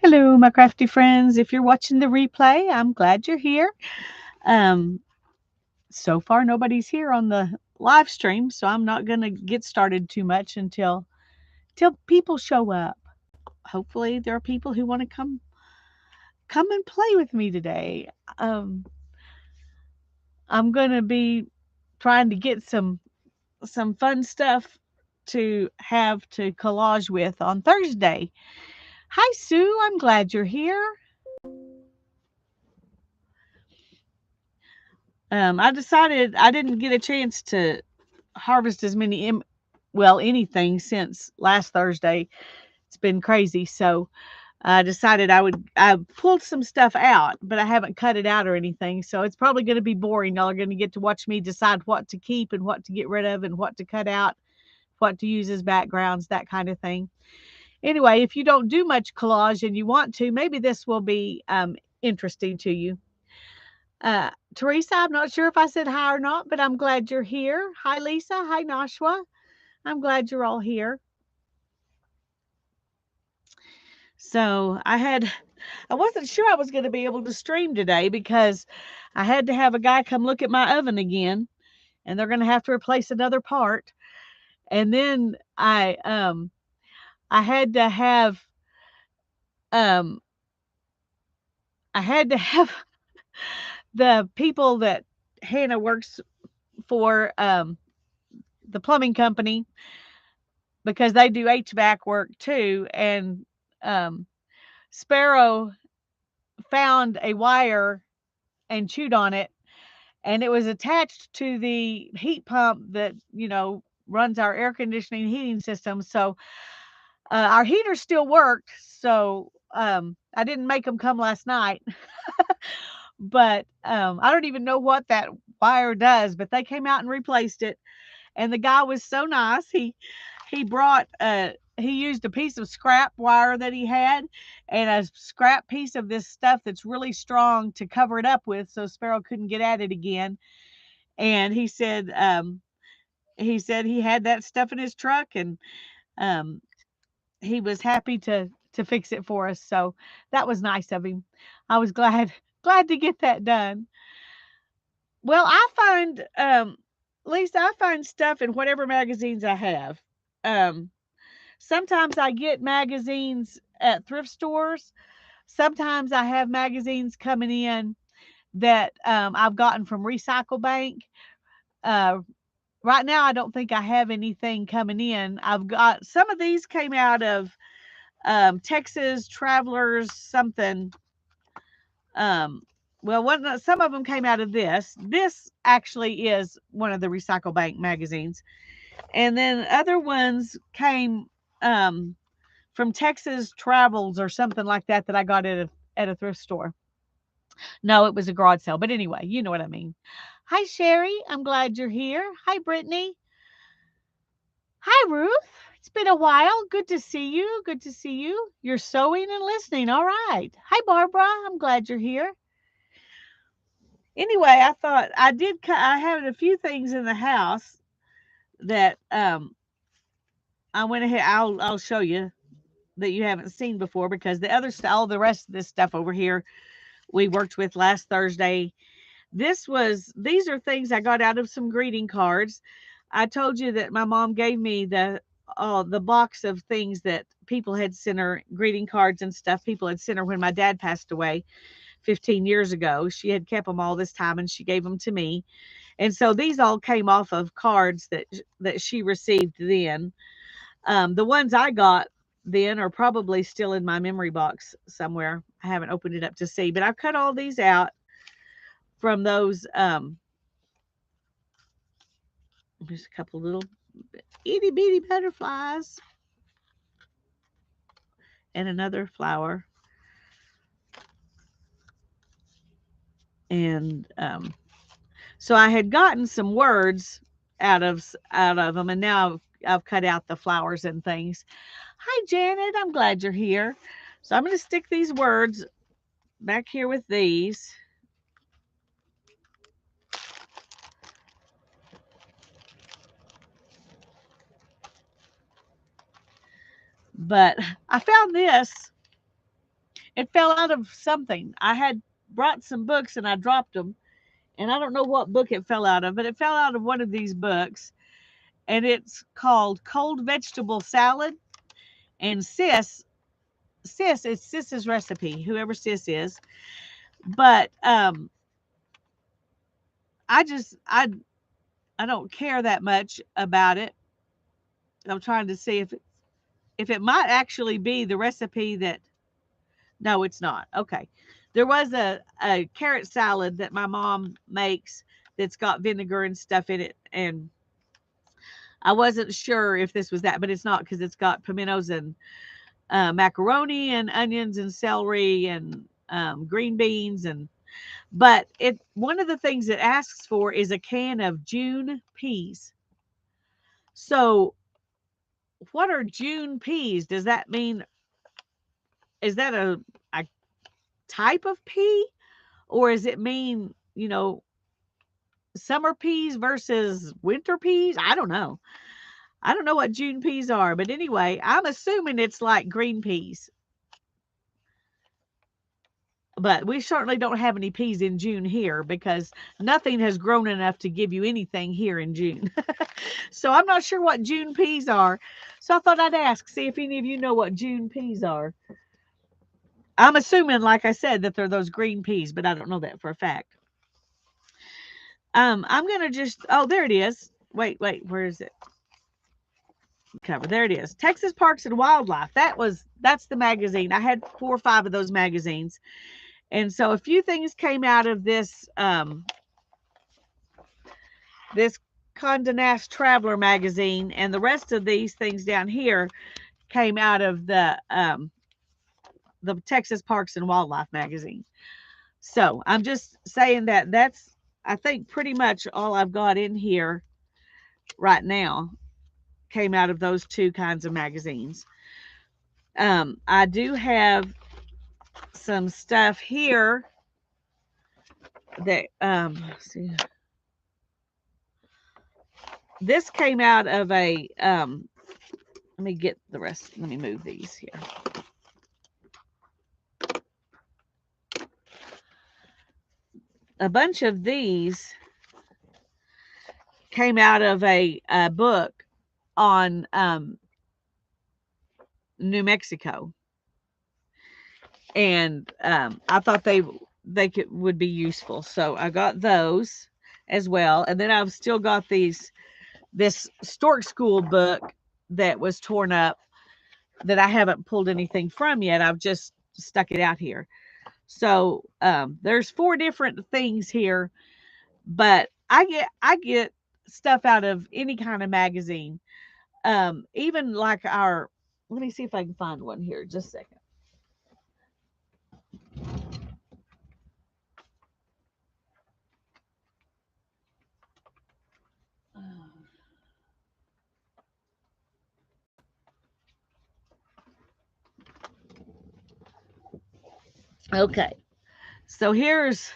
Hello, my crafty friends. If you're watching the replay, I'm glad you're here. Um, so far, nobody's here on the live stream, so I'm not going to get started too much until people show up. Hopefully, there are people who want to come and play with me today. Um, I'm going to be trying to get some fun stuff to have to collage with on Thursday. Hi, Sue. I'm glad you're here. I decided I didn't get a chance to harvest as many anything since last Thursday. It's been crazy. So I decided I pulled some stuff out, but I haven't cut it out or anything. So it's probably going to be boring. Y'all are going to get to watch me decide what to keep and what to get rid of and what to cut out, what to use as backgrounds, that kind of thing. Anyway, if you don't do much collage and you want to, maybe this will be interesting to you. Teresa, I'm not sure if I said hi or not, but I'm glad you're here. Hi, Lisa. Hi, Nashua. I'm glad you're all here. So I wasn't sure I was going to be able to stream today because I had to have a guy come look at my oven again, and they're going to have to replace another part. And then I had to have um I had to have the people that Hannah works for the plumbing company because they do HVAC work too, and um Sparrow found a wire and chewed on it, and it was attached to the heat pump that runs our air conditioning heating system. So our heater still worked. So I didn't make them come last night, but I don't even know what that wire does. But they came out and replaced it, and the guy was so nice. He brought he used a piece of scrap wire that he had and a scrap piece of this stuff that's really strong to cover it up with so Sparrow couldn't get at it again. And he said he had that stuff in his truck, and um he was happy to fix it for us. So that was nice of him. I was glad to get that done. Well, I find Lisa, I find stuff in whatever magazines I have. Um Sometimes I get magazines at thrift stores. Sometimes I have magazines coming in that I've gotten from Recycle Bank. Uh, right now, I don't think I have anything coming in. I've got some of these came out of Texas Travelers something. Um, some of them came out of this. This actually is one of the Recycle Bank magazines, and then other ones came um, from Texas Travels or something like that that I got at a thrift store. No, it was a garage sale, but anyway, you know what I mean. Hi Sherry, I'm glad you're here. Hi Brittany. Hi Ruth. It's been a while. Good to see you. Good to see you. You're sewing and listening. All right. Hi Barbara. I'm glad you're here. Anyway, I thought I had a few things in the house that I went ahead. I'll show you that you haven't seen before because all the rest of this stuff over here we worked with last Thursday. These are things I got out of some greeting cards. I told you that my mom gave me the box of things that people had sent her, greeting cards and stuff people had sent her when my dad passed away 15 years ago. She had kept them all this time and she gave them to me. And so these all came off of cards that she received then. The ones I got then are probably still in my memory box somewhere. I haven't opened it up to see, but I've cut all these out from those. Just a couple little itty bitty butterflies and another flower. And so I had gotten some words out of them, and now I've cut out the flowers and things. Hi, Janet. I'm glad you're here. So I'm going to stick these words back here with these. But I found this. It fell out of something. I had brought some books and I dropped them, and I don't know what book it fell out of, but it fell out of one of these books, and it's called Cold Vegetable Salad. And Sis, it's Sis's recipe, whoever Sis is. But I just I don't care that much about it. I'm trying to see if it might actually be the recipe that. No, it's not. Okay. There was a carrot salad that my mom makes that's got vinegar and stuff in it. And I wasn't sure if this was that, but it's not because it's got pimentos and macaroni and onions and celery and green beans. But one of the things it asks for is a can of June peas. So what are June peas? Does that mean, is that a type of pea? Or does it mean, summer peas versus winter peas? I don't know. I don't know what June peas are, but anyway, I'm assuming it's like green peas. But we certainly don't have any peas in June here because nothing has grown enough to give you anything here in June. So I'm not sure what June peas are. So I thought I'd ask, see if any of you know what June peas are. I'm assuming, like I said, that they're those green peas, but I don't know that for a fact. I'm gonna just, oh, there it is. Wait, where is it? Cover. There it is. Texas Parks and Wildlife. That's the magazine. I had 4 or 5 of those magazines. And so a few things came out of this Condé Nast Traveler magazine, and the rest of these things down here came out of the Texas Parks and Wildlife magazine. So I'm just saying that's, I think, pretty much all I've got in here right now came out of those 2 kinds of magazines. I do have some stuff here that let's see. This came out of a let me get the rest. Let me move these here. A bunch of these came out of a book on New Mexico, and I thought they would be useful, so I got those as well. And then I've still got this Stork School book that was torn up that I haven't pulled anything from yet. I've just stuck it out here. So there's 4 different things here, but I get stuff out of any kind of magazine. Even like let me see if I can find one here. Just a second. Okay. So here's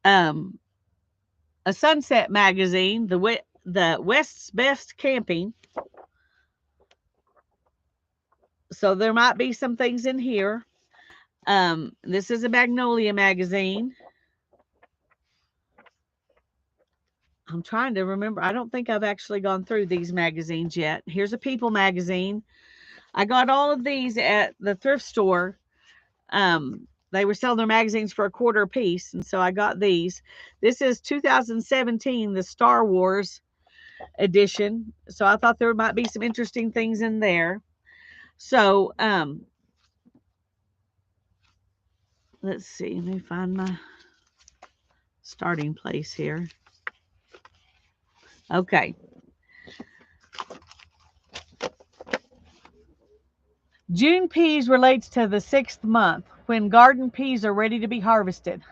um a sunset magazine, the West's Best Camping. So there might be some things in here. This is a Magnolia magazine. I'm trying to remember. I don't think I've actually gone through these magazines yet. Here's a People magazine. I got all of these at the thrift store. They were selling their magazines for $0.25 a piece, and so I got these. This is 2017, the Star Wars edition. So I thought there might be some interesting things in there. So let's see. Let me find my starting place here. Okay. June peas relates to the 6th month when garden peas are ready to be harvested.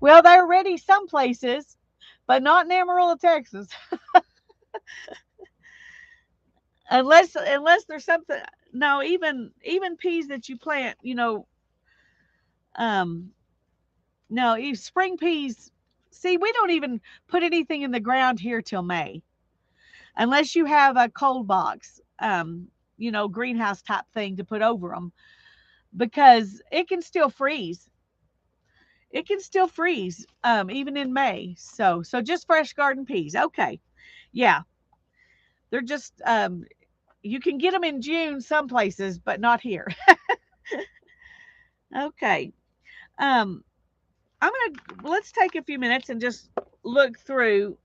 Well, they're ready some places, but not in Amarillo, Texas. unless there's something. No, even peas that you plant, um no, spring peas. See, we don't even put anything in the ground here till May, unless you have a cold box. greenhouse type thing to put over them, because it can still freeze. It can still freeze, even in May. So just fresh garden peas. Okay. Yeah. They're just, you can get them in June some places, but not here. Okay. Um, let's take a few minutes and just look through,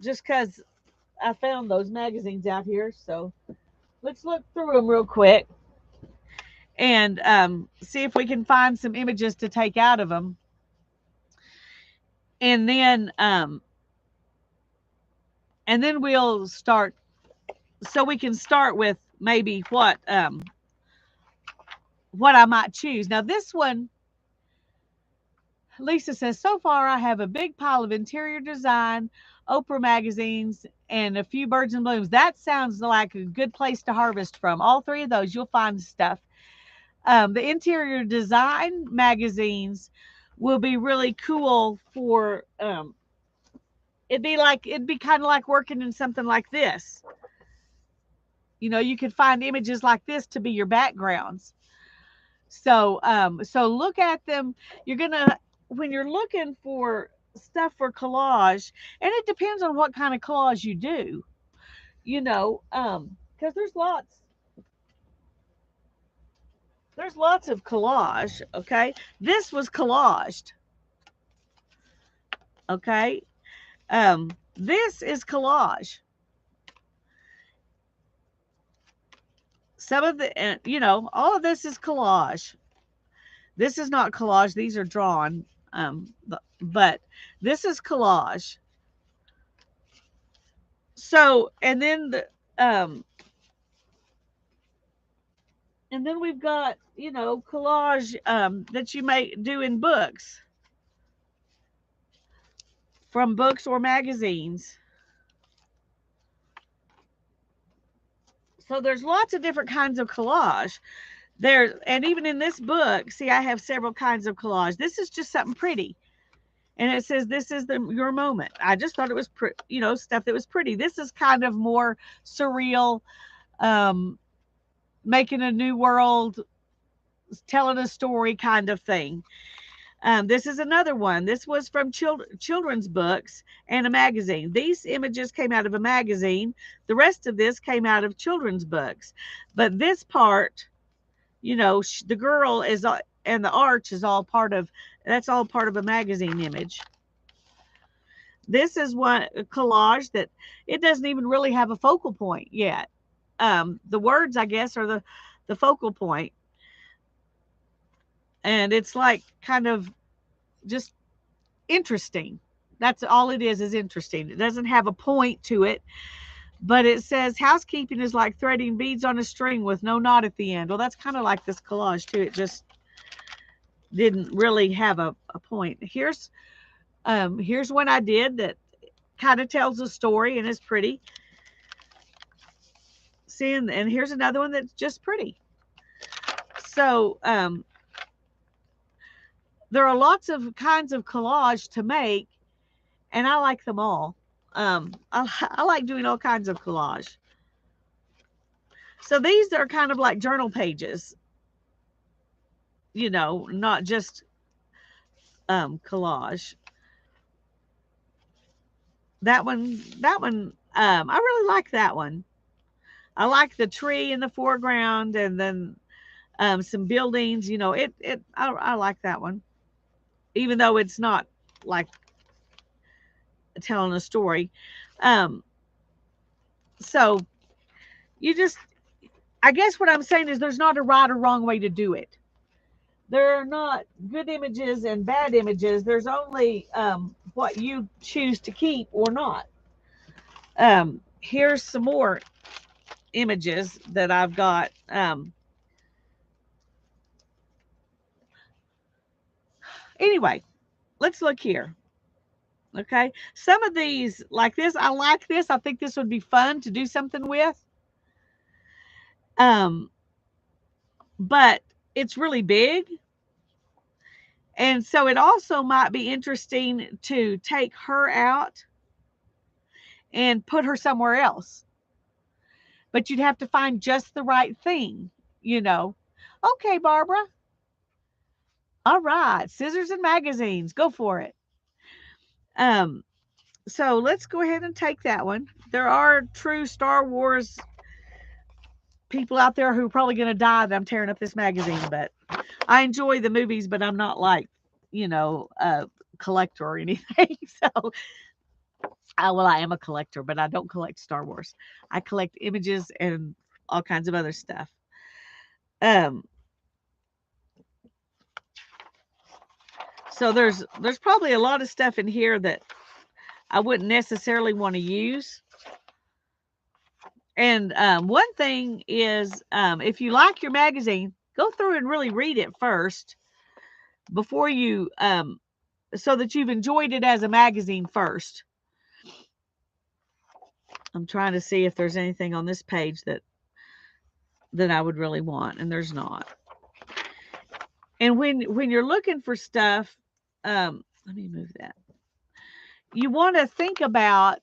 just because I found those magazines out here. So let's look through them real quick and see if we can find some images to take out of them. And then we'll start, so we can start with maybe what I might choose. Now this one, Lisa says, so far I have a big pile of interior design, Oprah magazines, and a few birds and blooms. That sounds like a good place to harvest from. All three of those, you'll find stuff. The interior design magazines will be really cool for, it'd be kind of like working in something like this. You could find images like this to be your backgrounds. So look at them. You're gonna When you're looking for stuff for collage, and it depends on what kind of collage you do. Because there's lots of collage. Okay, this was collaged. Okay, this is collage. Some of the, all of this is collage. This is not collage; these are drawn. But this is collage. So, and then we've got, collage that you may do in books, from books or magazines. So there's lots of different kinds of collage there. And even in this book, see, I have several kinds of collage. This is just something pretty. And it says, this is your moment. I just thought it was, stuff that was pretty. This is kind of more surreal, making a new world, telling a story kind of thing. This is another one. This was from children's books and a magazine. These images came out of a magazine. The rest of this came out of children's books. But this part, the girl is, and the arch is all part of, that's all part of a magazine image. This is a collage that it doesn't even really have a focal point yet. The words, I guess, are the focal point. And it's like kind of just interesting. That's all it is interesting. It doesn't have a point to it, but it says housekeeping is like threading beads on a string with no knot at the end. Well, that's kind of like this collage too. It just didn't really have a point. Here's one I did that kind of tells a story and is pretty. See, and here's another one that's just pretty. So there are lots of kinds of collage to make, and I like them all. I like doing all kinds of collage. So these are kind of like journal pages, not just collage. That one, I really like that one. I like the tree in the foreground, and then some buildings. I like that one, even though it's not like telling a story. So I guess what I'm saying is there's not a right or wrong way to do it. There are not good images and bad images. There's only what you choose to keep or not. Here's some more images that I've got. Anyway, let's look here. Okay, some of these, like this, I like this. I think this would be fun to do something with. But it's really big. And so it also might be interesting to take her out and put her somewhere else. but you'd have to find just the right thing, you know. Okay, Barbara. All right, scissors and magazines. Go for it. Um, so let's go ahead and take that one. There are true Star Wars people out there who are probably going to die that I'm tearing up this magazine, but I enjoy the movies, but I'm not like, a collector or anything. So, well, I am a collector, but I don't collect Star Wars. I collect images and all kinds of other stuff. Um, so there's probably a lot of stuff in here that I wouldn't necessarily want to use. And one thing is, if you like your magazine, go through and really read it first before you, so that you've enjoyed it as a magazine first. I'm trying to see if there's anything on this page that I would really want, and there's not. And when you're looking for stuff, let me move that. You want to think about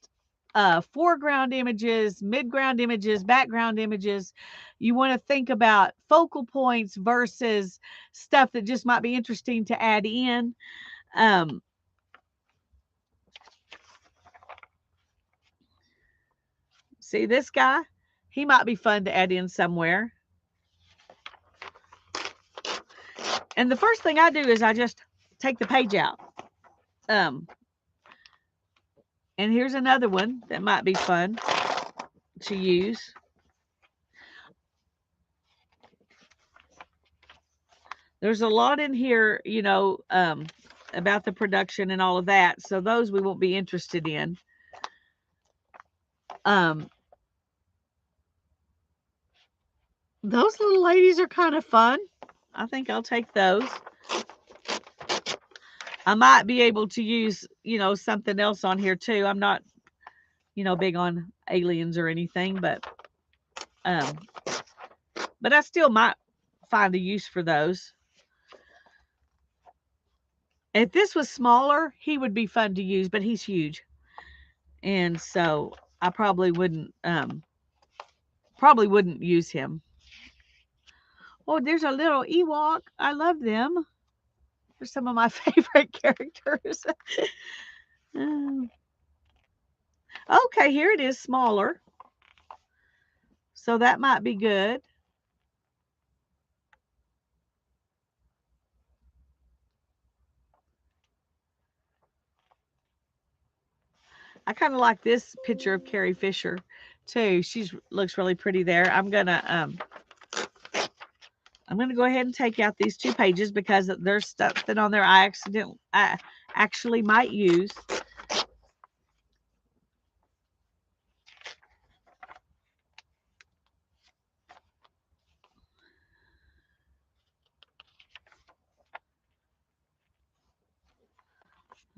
foreground images, midground images, background images. You want to think about focal points versus stuff that just might be interesting to add in. See this guy? He might be fun to add in somewhere. And the first thing I do is I just take the page out. And here's another one that might be fun to use. There's a lot in here, about the production and all of that. So those we won't be interested in. Those little ladies are kind of fun. I think I'll take those. I might be able to use, something else on here too. I'm not, big on aliens or anything, but I still might find a use for those. If this was smaller, he would be fun to use, but he's huge. And so I probably wouldn't use him. Oh, there's a little Ewok. I love them. They're some of my favorite characters. Okay, here it is, smaller. So that might be good. I kind of like this picture of Carrie Fisher too. She looks really pretty there. I'm gonna go ahead and take out these 2 pages because there's stuff that on there I actually might use.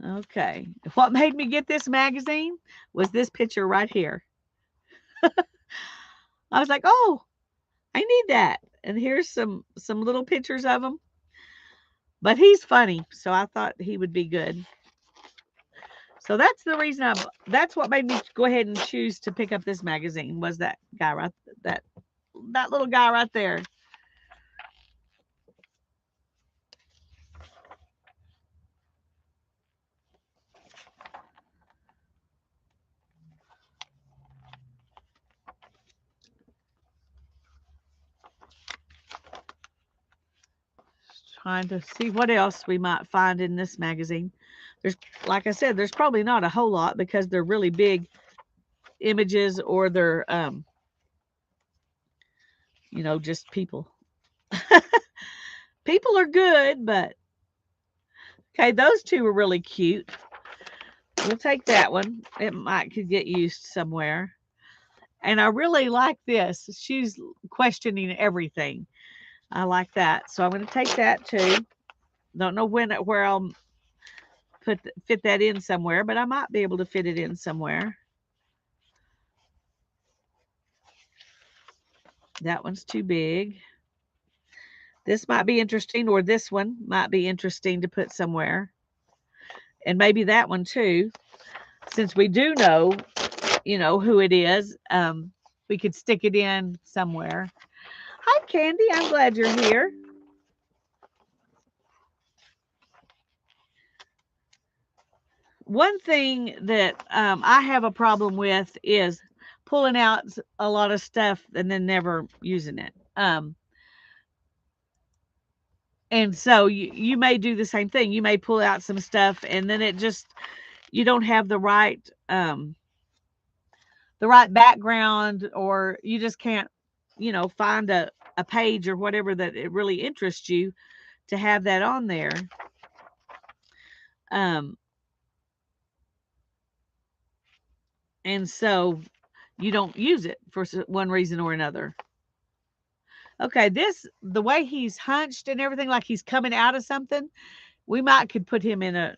Okay. What made me get this magazine was this picture right here. I was like, oh, I need that. And here's some little pictures of him. But he's funny, so I thought he would be good. So that's the reason that's what made me go ahead and choose to pick up this magazine was that guy right, that little guy right there. Trying to see what else we might find in this magazine. There's, like I said, there's probably not a whole lot because they're really big images or they're, just people. People are good, but okay, those 2 are really cute. We'll take that one. It could get used somewhere. And I really like this. She's questioning everything. I like that. So I'm going to take that too. Don't know where I'll fit that in somewhere, but I might be able to fit it in somewhere. That one's too big. This might be interesting, or this one might be interesting to put somewhere. And maybe that one too, since we do know, who it is. we could stick it in somewhere. Hi, Candy. I'm glad you're here. One thing that I have a problem with is pulling out a lot of stuff and then never using it. And so you may do the same thing. You may pull out some stuff and then it just, you don't have the right background, or you just can't, find a page or whatever that it really interests you to have that on there. Um, and so you don't use it for one reason or another. Okay, the way he's hunched and everything, like he's coming out of something, we might could put him in a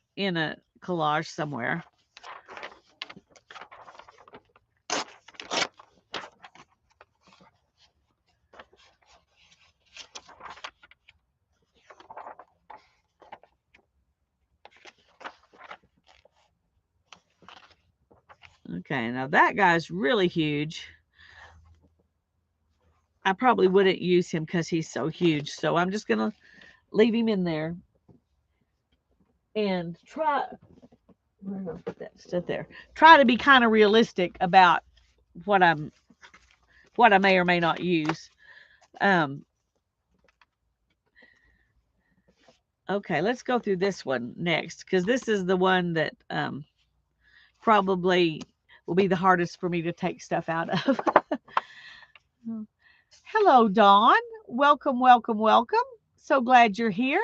collage somewhere. Okay, now that guy's really huge. I probably wouldn't use him because he's so huge. So I'm just gonna leave him in there and try. Where did I put that? Sit there. Try to be kind of realistic about what I may or may not use. Um, okay, let's go through this one next, because this is the one that probably will be the hardest for me to take stuff out of. Hello, Dawn. Welcome, welcome, welcome. So glad you're here.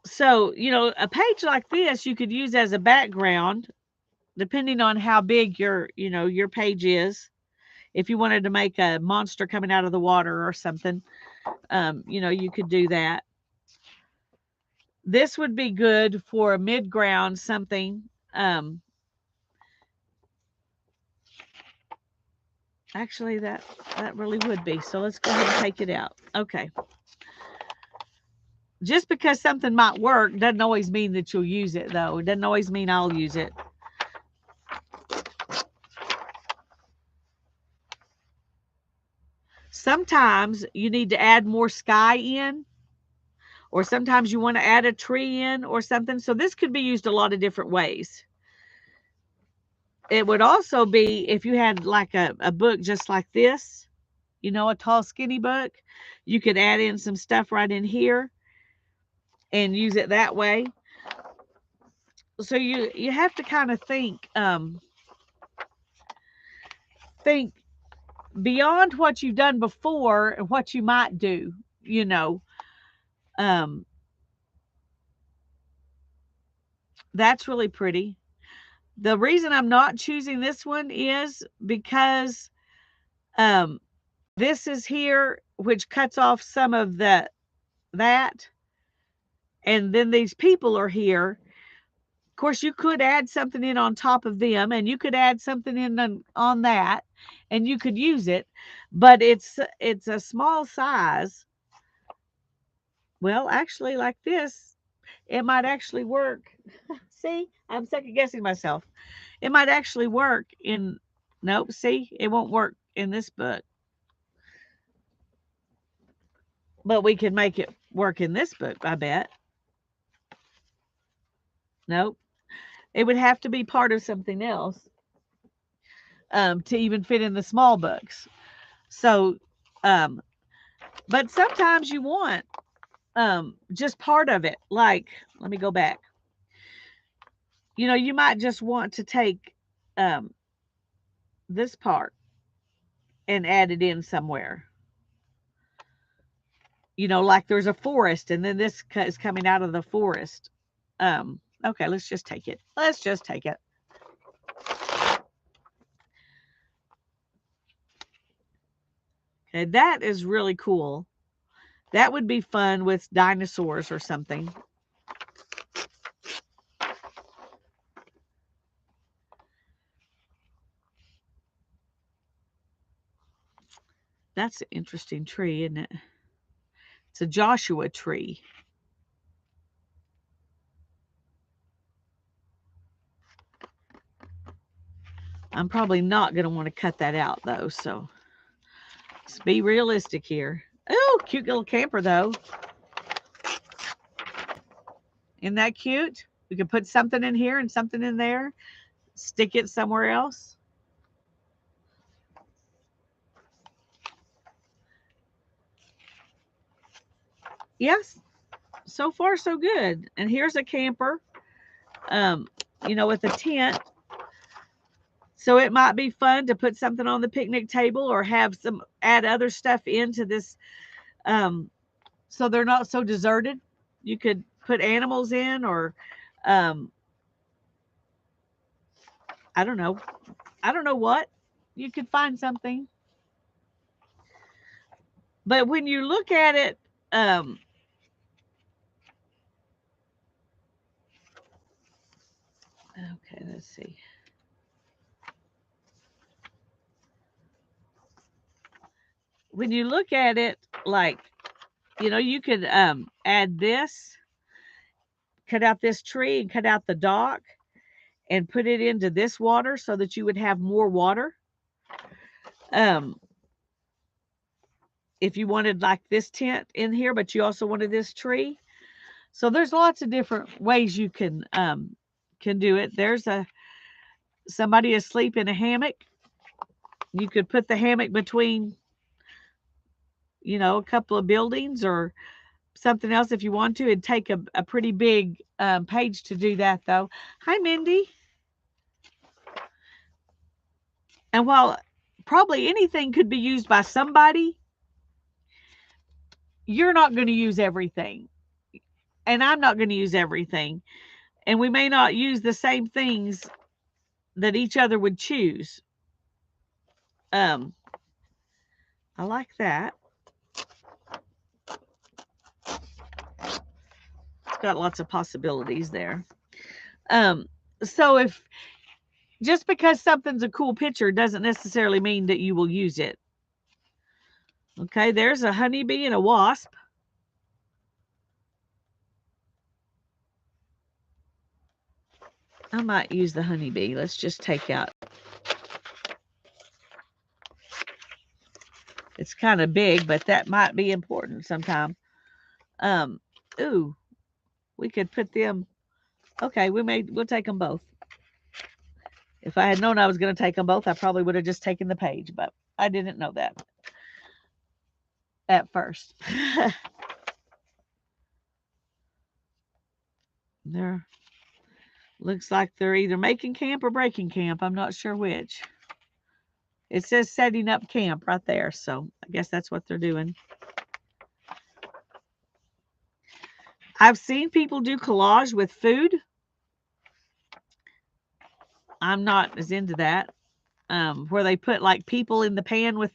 So, a page like this you could use as a background, depending on how big your page is. If you wanted to make a monster coming out of the water or something, you could do that. This would be good for a mid-ground something. Actually, that really would be. So let's go ahead and take it out. Okay. Just because something might work doesn't always mean that you'll use it, though. It doesn't always mean I'll use it. Sometimes you need to add more sky in, or sometimes you want to add a tree in or something. So this could be used a lot of different ways. It would also be if you had like a book just like this, a tall, skinny book, you could add in some stuff right in here and use it that way. So you have to kind of think beyond what you've done before and what you might do, um, that's really pretty. The reason I'm not choosing this one is because this is here, which cuts off some of that, and then these people are here. Of course, you could add something in on top of them, and you could add something in on that, and you could use it, but it's a small size. Well, actually, like this, it might actually work. See, I'm second guessing myself. It might actually work in. Nope. See, it won't work in this book, but we can make it work in this book, I bet. Nope. It would have to be part of something else to even fit in the small books. So, um, but sometimes you want just part of it. Like, let me go back. You might just want to take this part and add it in somewhere. Like there's a forest, and then this is coming out of the forest. Okay, let's just take it. Let's just take it. Okay, that is really cool. That would be fun with dinosaurs or something. That's an interesting tree, isn't it? It's a Joshua tree. I'm probably not going to want to cut that out, though, so let's be realistic here. Oh, cute little camper, though. Isn't that cute? We could put something in here and something in there, stick it somewhere else. Yes, so far so good. And here's a camper, with a tent. So it might be fun to put something on the picnic table or add other stuff into this, so they're not so deserted. You could put animals in, or I don't know. I don't know what. You could find something. But when you look at it, okay, let's see. When you look at it, like, you could add this, cut out this tree and cut out the dock and put it into this water so that you would have more water. If you wanted like this tent in here, but you also wanted this tree. So there's lots of different ways you can do it. There's somebody asleep in a hammock. You could put the hammock between, a couple of buildings or something else if you want to. It'd take a pretty big page to do that, though. Hi, Mindy. And while probably anything could be used by somebody, you're not going to use everything. And I'm not going to use everything. And we may not use the same things that each other would choose. I like that. It's got lots of possibilities there. So if just because something's a cool picture doesn't necessarily mean that you will use it. Okay, there's a honeybee and a wasp. I might use the honeybee. Let's just take out. It's kind of big, but that might be important sometime. Ooh, we could put them. Okay, we'll take them both. If I had known I was going to take them both, I probably would have just taken the page, but I didn't know that at first. There looks like they're either making camp or breaking camp. I'm not sure which. It says setting up camp right there, so I guess that's what they're doing. I've seen people do collage with food. I'm not as into that. Where they put like people in the pan with,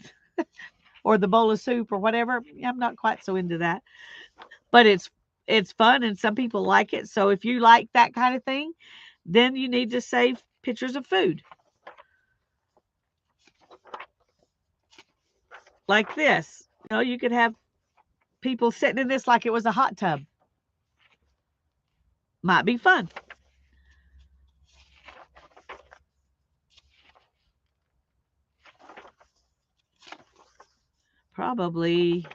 or the bowl of soup or whatever. I'm not quite so into that. But it's fun and some people like it. So if you like that kind of thing, then you need to save pictures of food. Like this. You could have people sitting in this like it was a hot tub. Might be fun. Probably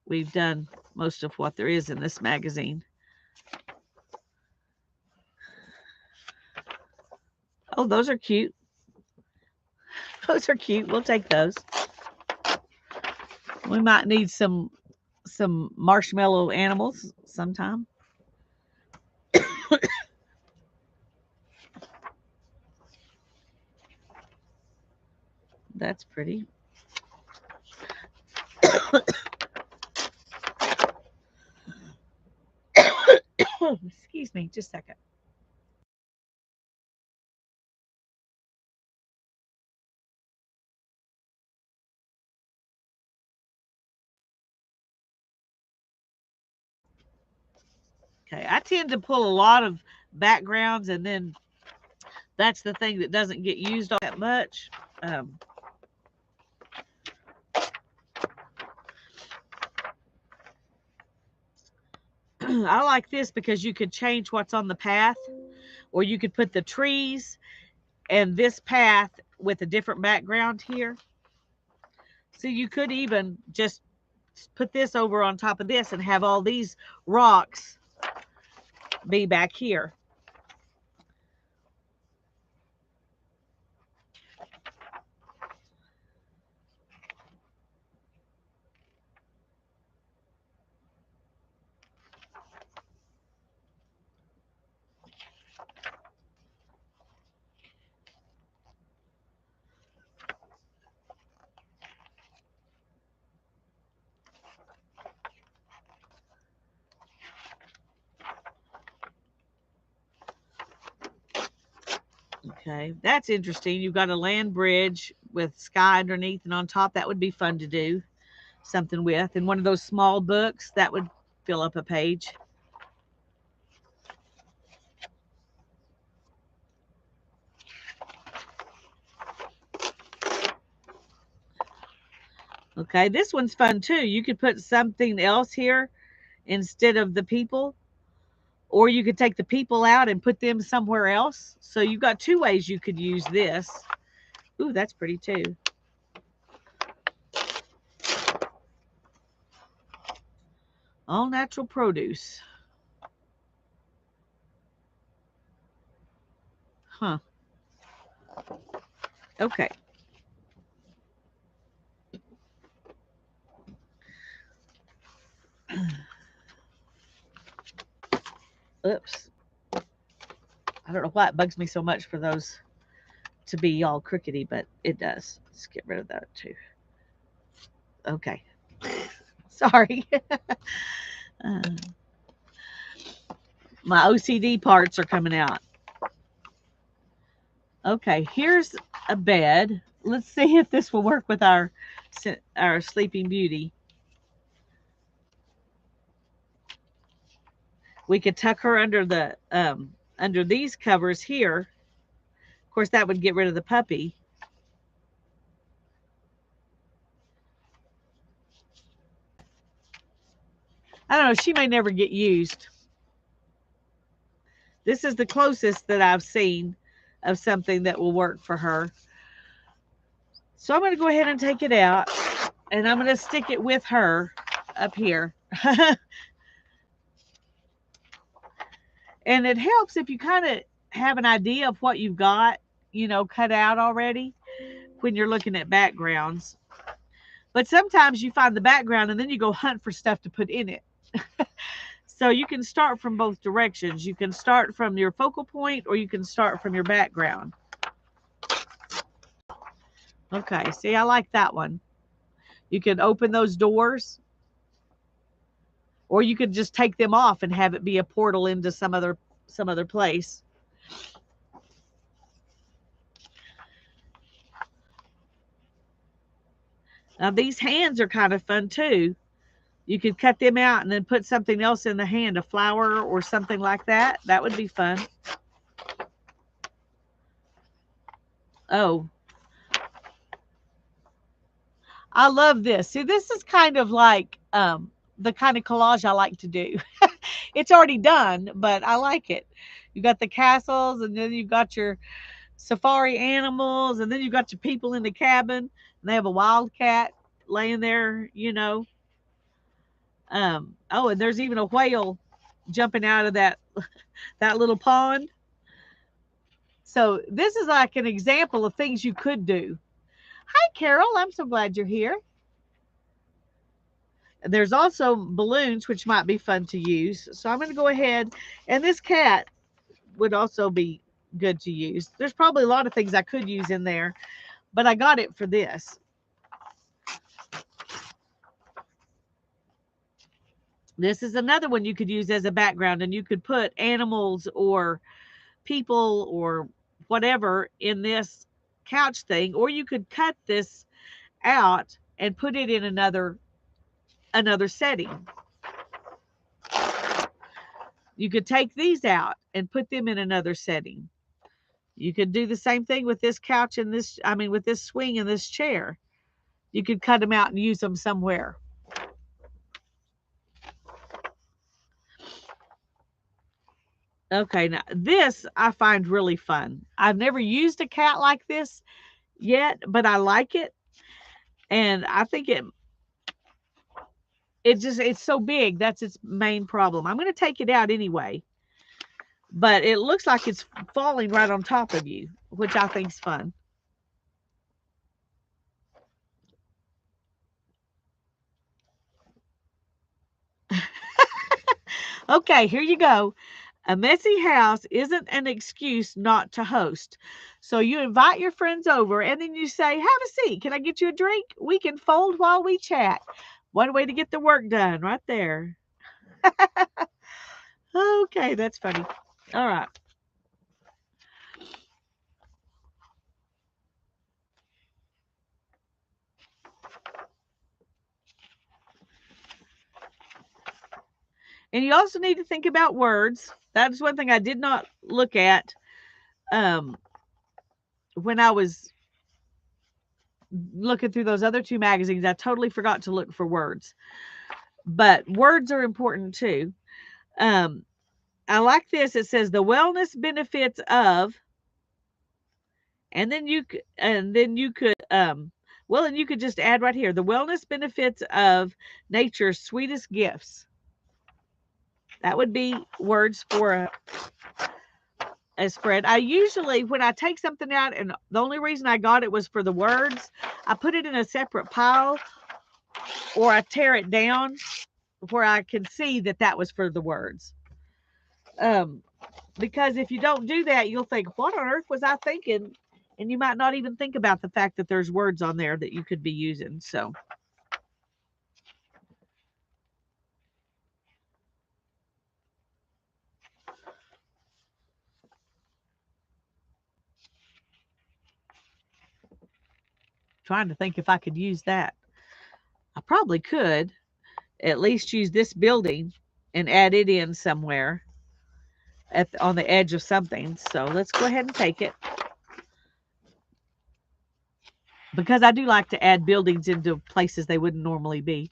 we've done most of what there is in this magazine. Oh, those are cute. Those are cute. We'll take those. We might need some marshmallow animals sometime. That's pretty. Excuse me, just a second. Okay, I tend to pull a lot of backgrounds, and then that's the thing that doesn't get used all that much. I like this because you could change what's on the path, or you could put the trees and this path with a different background here. So you could even just put this over on top of this and have all these rocks be back here. Okay, that's interesting. You've got a land bridge with sky underneath and on top. That would be fun to do something with. And one of those small books that would fill up a page. Okay, this one's fun too. You could put something else here instead of the people, or you could take the people out and put them somewhere else. So you've got two ways you could use this. Ooh, that's pretty too. All natural produce. Huh. Okay. Oops. I don't know why it bugs me so much for those to be all crookedy, but it does. Let's get rid of that too. Okay. Sorry. uh, my OCD parts are coming out. Okay, here's a bed. Let's see if this will work with our Sleeping Beauty. We could tuck her under these covers here. Of course, that would get rid of the puppy. I don't know. She may never get used. This is the closest that I've seen of something that will work for her. So I'm going to go ahead and take it out, and I'm going to stick it with her up here. And it helps if you kind of have an idea of what you've got, cut out already when you're looking at backgrounds. But sometimes you find the background and then you go hunt for stuff to put in it. So you can start from both directions. You can start from your focal point or you can start from your background. Okay, see, I like that one. You can open those doors, or you could just take them off and have it be a portal into some other place. Now these hands are kind of fun too. You could cut them out and then put something else in the hand, a flower or something like that. That would be fun. Oh, I love this. See, this is kind of like the kind of collage I like to do. It's already done, but I like it. You got the castles, and then you got your safari animals, and then you got your people in the cabin, and they have a wildcat laying there. Oh, and there's even a whale jumping out of that little pond. So this is like an example of things you could do. Hi, Carol. I'm so glad you're here. There's also balloons, which might be fun to use. So I'm going to go ahead, and this cat would also be good to use. There's probably a lot of things I could use in there, but I got it for this. This is another one you could use as a background, and you could put animals or people or whatever in this couch thing, or you could cut this out and put it in another setting. You could take these out and put them in another setting. You could do the same thing with this couch and with this swing and this chair. You could cut them out and use them somewhere. Okay, now this I find really fun. I've never used a cat like this yet, but I like it. And I think it's so big. That's its main problem. I'm going to take it out anyway, but it looks like it's falling right on top of you, which I think's fun. Okay, here you go. A messy house isn't an excuse not to host. So you invite your friends over and then you say, "Have a seat. Can I get you a drink? We can fold while we chat." One way to get the work done right there. Okay, that's funny. All right. And you also need to think about words. That is one thing I did not look at um, when I was looking through those other two magazines. I totally forgot to look for words. But words are important too. Um, I like this. It says the wellness benefits of, and then you could well, and you could just add right here the wellness benefits of nature's sweetest gifts. That would be words for a spread. I usually, when I take something out, and the only reason I got it was for the words, I put it in a separate pile or I tear it down where I can see that that was for the words. Um, because if you don't do that, you'll think, what on earth was I thinking? And you might not even think about the fact that there's words on there that you could be using. So, trying to think if I could use that. I probably could at least use this building and add it in somewhere on the edge of something. So let's go ahead and take it because I do like to add buildings into places they wouldn't normally be.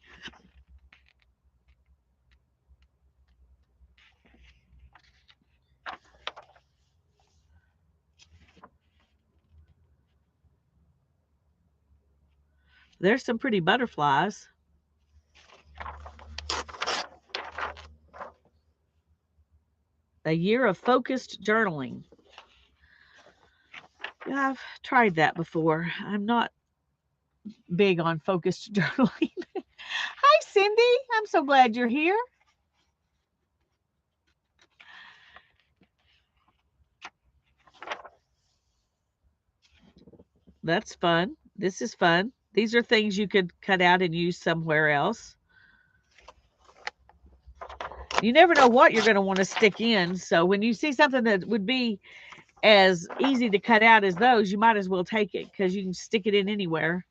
There's some pretty butterflies. A year of focused journaling. Yeah, I've tried that before. I'm not big on focused journaling. Hi, Cindy. I'm so glad you're here. That's fun. This is fun. These are things you could cut out and use somewhere else. You never know what you're going to want to stick in. So when you see something that would be as easy to cut out as those, you might as well take it because you can stick it in anywhere.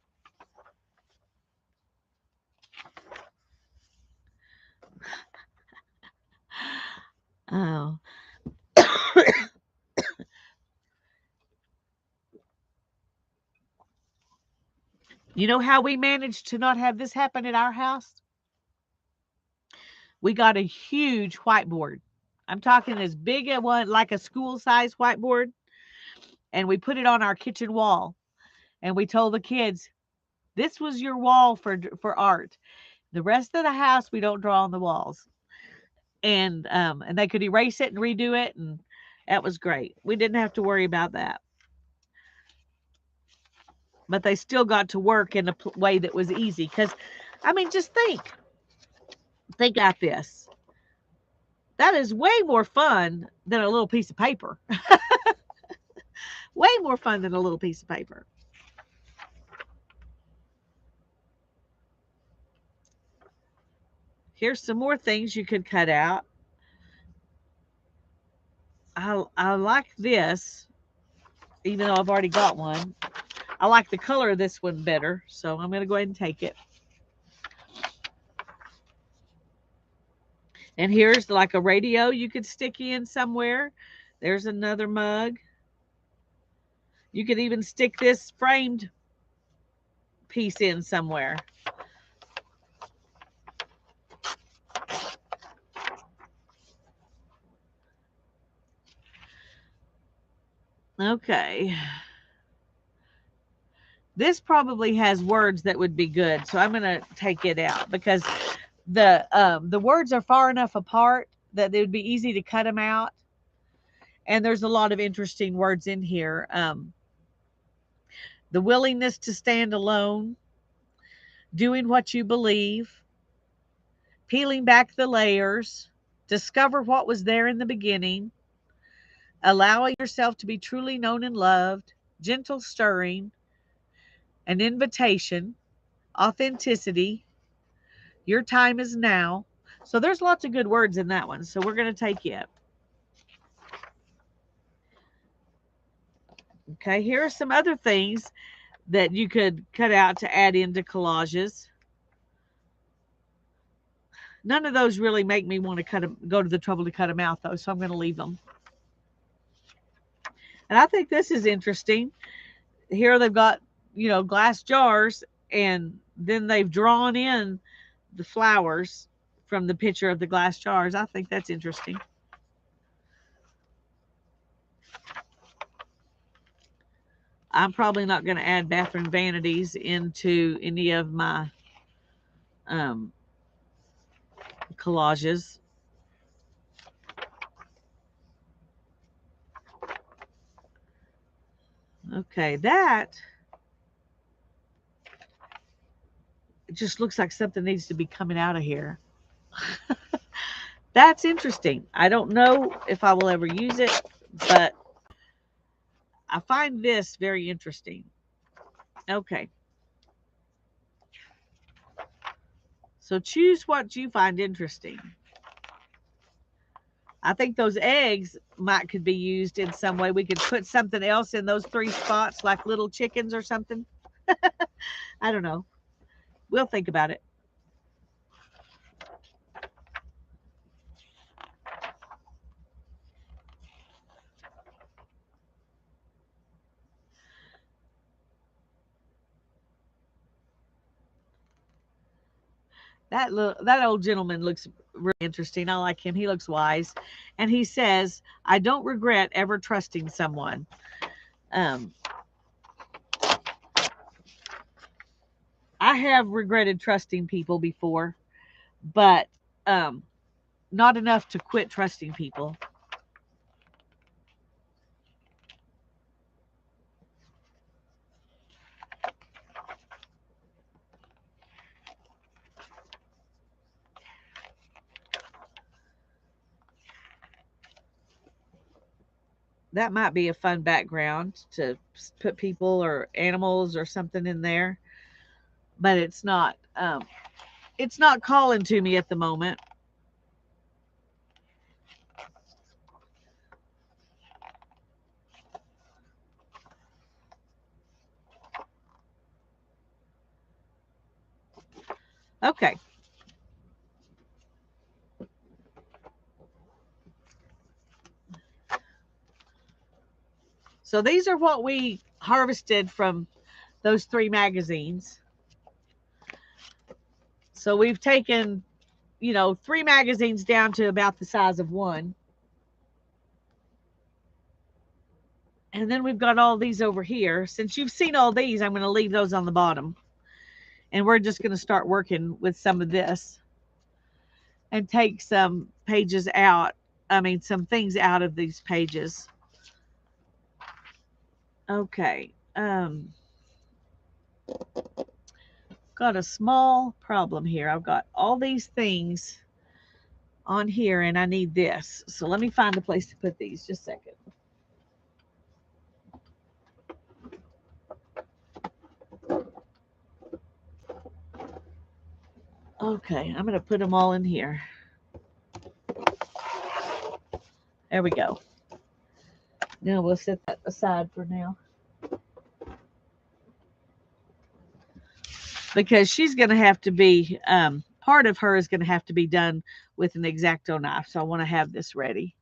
Oh. You know how we managed to not have this happen at our house? We got a huge whiteboard. I'm talking as big a one, like a school size whiteboard, and we put it on our kitchen wall. And we told the kids, this was your wall for art. The rest of the house we don't draw on the walls. And they could erase it and redo it, and that was great. We didn't have to worry about that. But they still got to work in a way that was easy. Because, I mean, just think about this. That is way more fun than a little piece of paper. Way more fun than a little piece of paper. Here's some more things you could cut out. I like this, even though I've already got one. I like the color of this one better, so I'm going to go ahead and take it. And here's like a radio you could stick in somewhere. There's another mug. You could even stick this framed piece in somewhere. Okay. This probably has words that would be good, so I'm going to take it out because the words are far enough apart that it would be easy to cut them out. And there's a lot of interesting words in here. The willingness to stand alone, doing what you believe, peeling back the layers, discover what was there in the beginning, allowing yourself to be truly known and loved, gentle stirring, an invitation, authenticity, your time is now. So there's lots of good words in that one. So we're going to take it. Okay, here are some other things that you could cut out to add into collages. None of those really make me want to go to the trouble to cut them out, though, so I'm going to leave them. And I think this is interesting. Here they've got, glass jars, and then they've drawn in the flowers from the picture of the glass jars. I think that's interesting. I'm probably not going to add bathroom vanities into any of my collages. Okay, that just looks like something needs to be coming out of here. That's interesting. I don't know if I will ever use it, but I find this very interesting. Okay. So choose what you find interesting. I think those eggs could be used in some way. We could put something else in those three spots, like little chickens or something. I don't know. We'll think about it. That old gentleman looks really interesting. I like him. He looks wise, and he says, "I don't regret ever trusting someone." Um, I have regretted trusting people before, but not enough to quit trusting people. That might be a fun background to put people or animals or something in there, but it's not calling to me at the moment. Okay. So these are what we harvested from those three magazines. So we've taken, three magazines down to about the size of one. And then we've got all these over here. Since you've seen all these, I'm going to leave those on the bottom. And we're just going to start working with some of this and take some pages out. I mean, some things out of these pages. Okay. Got a small problem here. I've got all these things on here and I need this. So let me find a place to put these. Just a second. Okay, I'm going to put them all in here. There we go. Now we'll set that aside for now. Because she's going to have to be, part of her is going to have to be done with an X-Acto knife. So I want to have this ready.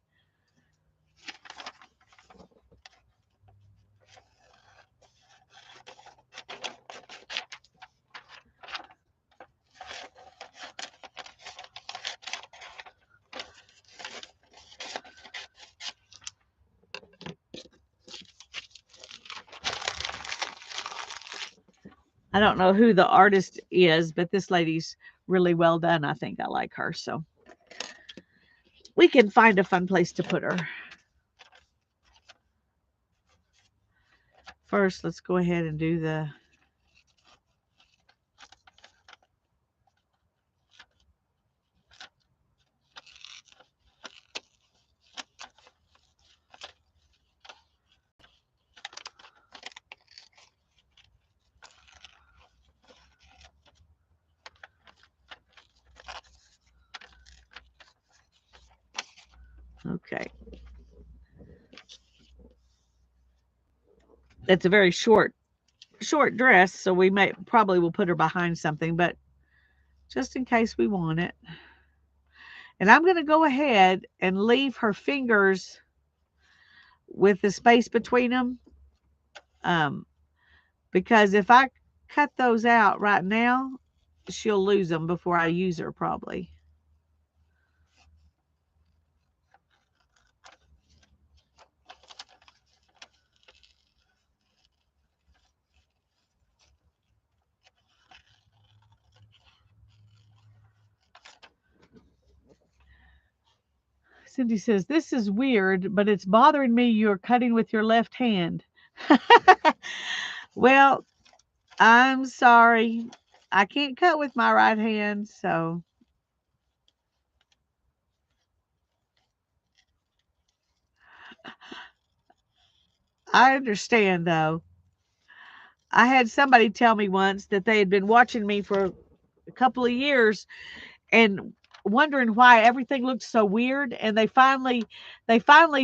I don't know who the artist is, but this lady's really well done. I think I like her. So we can find a fun place to put her. First, let's go ahead and do the. Okay. It's a very short dress, so we may probably will put her behind something, but just in case we want it. And I'm going to go ahead and leave her fingers with the space between them, um, because if I cut those out right now, she'll lose them before I use her probably. Cindy says, "This is weird, but it's bothering me you're cutting with your left hand." Well, I'm sorry. I can't cut with my right hand, so I understand though. I had somebody tell me once that they had been watching me for a couple of years and wondering why everything looked so weird, and they finally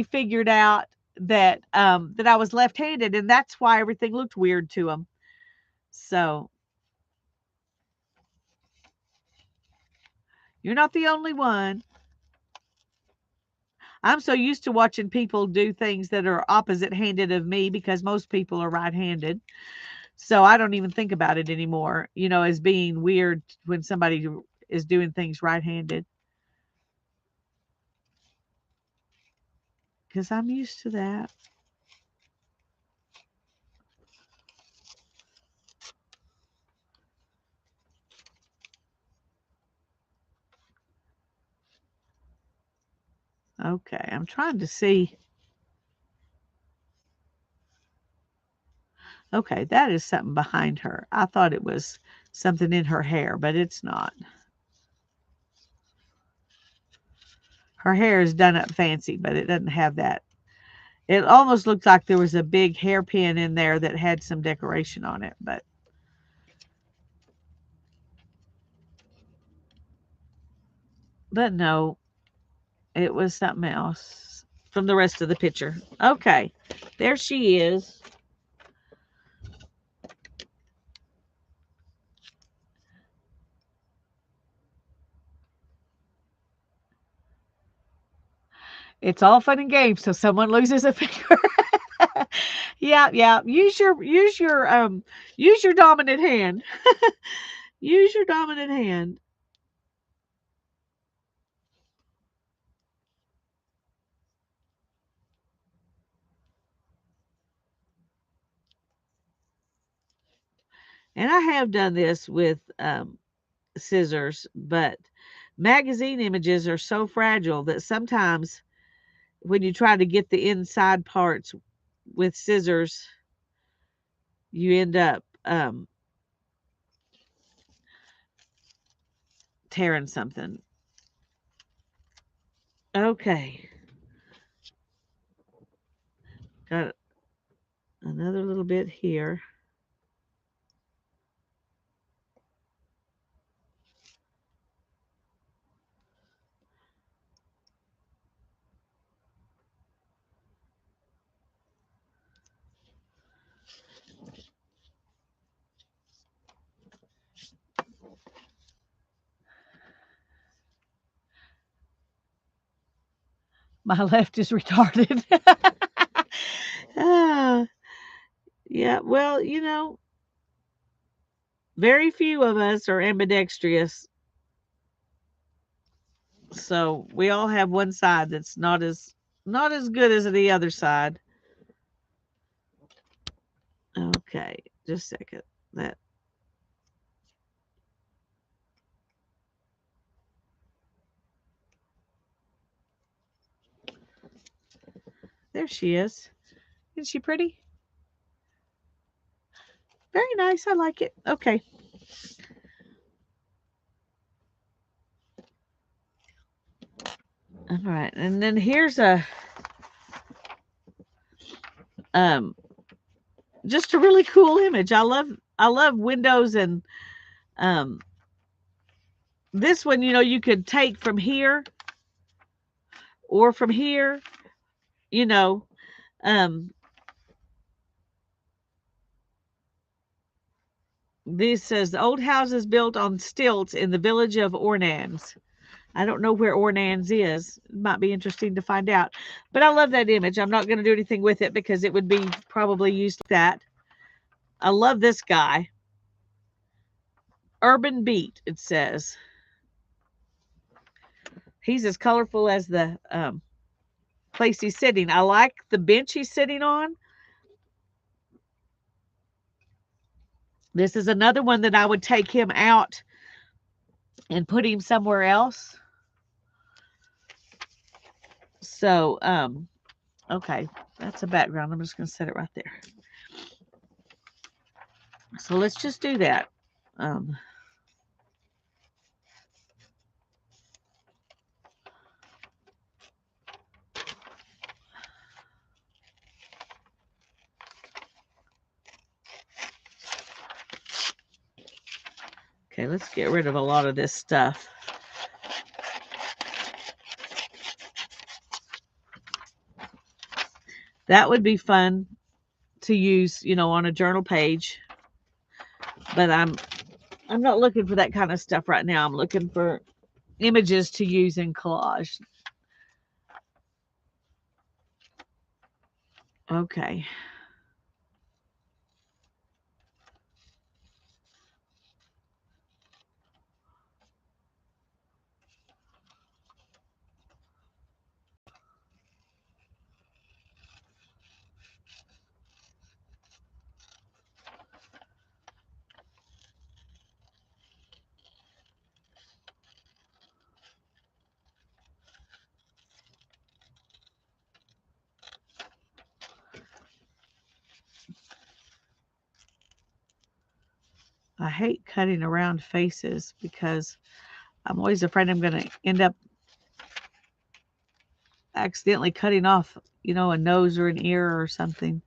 figured out that I was left-handed, and that's why everything looked weird to them. So you're not the only one. I'm so used to watching people do things that are opposite handed of me because most people are right handed. So I don't even think about it anymore, as being weird when somebody is doing things right handed because I'm used to that. Okay, I'm trying to see. Okay, that is something behind her. I thought it was something in her hair, but it's not. Her hair is done up fancy, but it doesn't have that. It almost looked like there was a big hairpin in there that had some decoration on it, but no, it was something else from the rest of the picture. Okay, there she is. It's all fun and games till someone loses a finger. Yeah, yeah. Use your dominant hand. Use your dominant hand. And I have done this with scissors, but magazine images are so fragile that sometimes when you try to get the inside parts with scissors, you end up tearing something. Okay, got another little bit here. My left is retarded. Ah, yeah, well, very few of us are ambidextrous, so we all have one side that's not as good as the other side. Okay, just a second. That. she is. Isn't she pretty? Very nice. I like it. Okay. All right. And then here's a um just a really cool image. I love windows and um this one, you could take from here or from here, you know. Um this says the old houses built on stilts in the village of Ornans. I don't know where Ornans is. It might be interesting to find out. But I love that image. I'm not going to do anything with it because it would be probably used like that. I love this guy. Urban Beat, it says. He's as colorful as the place he's sitting. I like the bench he's sitting on. This is another one that I would take him out and put him somewhere else. So, okay, that's a background. I'm just going to set it right there. So let's just do that. Um, okay, let's get rid of a lot of this stuff. That would be fun to use, on a journal page. But I'm not looking for that kind of stuff right now. I'm looking for images to use in collage. Okay. I hate cutting around faces because I'm always afraid I'm going to end up accidentally cutting off, a nose or an ear or something.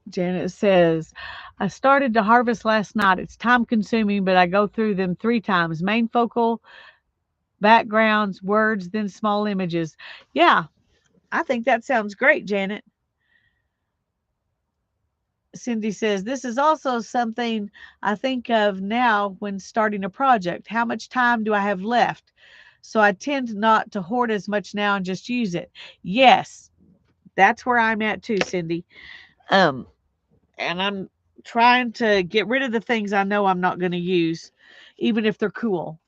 Janet says, I started to harvest last night. It's time consuming, but I go through them 3 times: main focal, backgrounds, words, then small images. Yeah, I think that sounds great, Janet. Cindy says, this is also something I think of now when starting a project. How much time do I have left? So I tend not to hoard as much now and just use it. Yes, that's where I'm at too, Cindy. Um, and I'm trying to get rid of the things I know I'm not going to use, even if they're cool.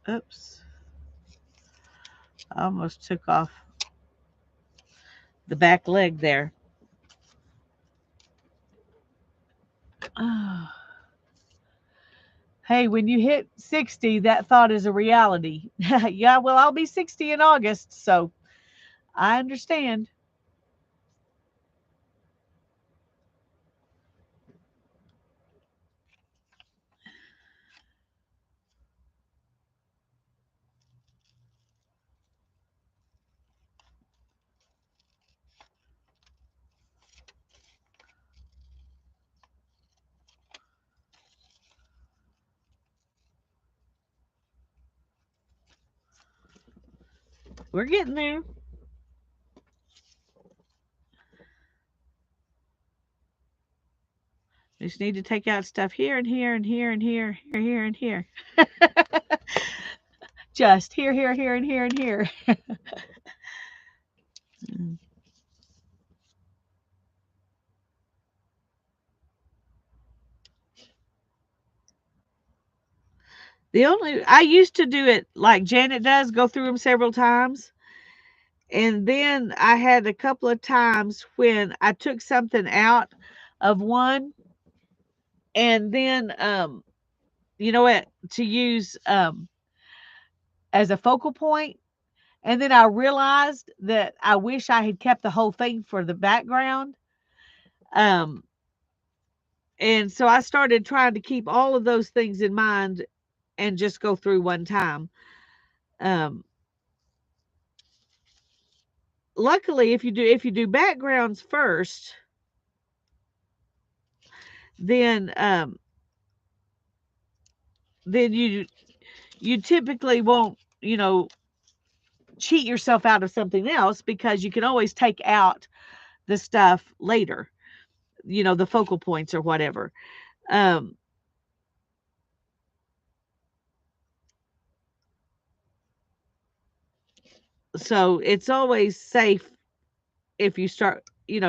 Oops. I almost took off the back leg there. Oh. Hey, when you hit 60, that thought is a reality. Yeah, well, I'll be 60 in August, so I understand. We're getting there. We just need to take out stuff here and here and here and here, here and here. Just here, here, here, and here and here. The only I used to do it like Janet does, go through them several times. And then I had a couple of times when I took something out of one and then you know what, to use as a focal point. And then I realized that I wish I had kept the whole thing for the background. Um and so I started trying to keep all of those things in mind and just go through one time. Um Luckily if you do backgrounds first, then then you typically won't, cheat yourself out of something else because you can always take out the stuff later, the focal points or whatever. Um so it's always safe if you start,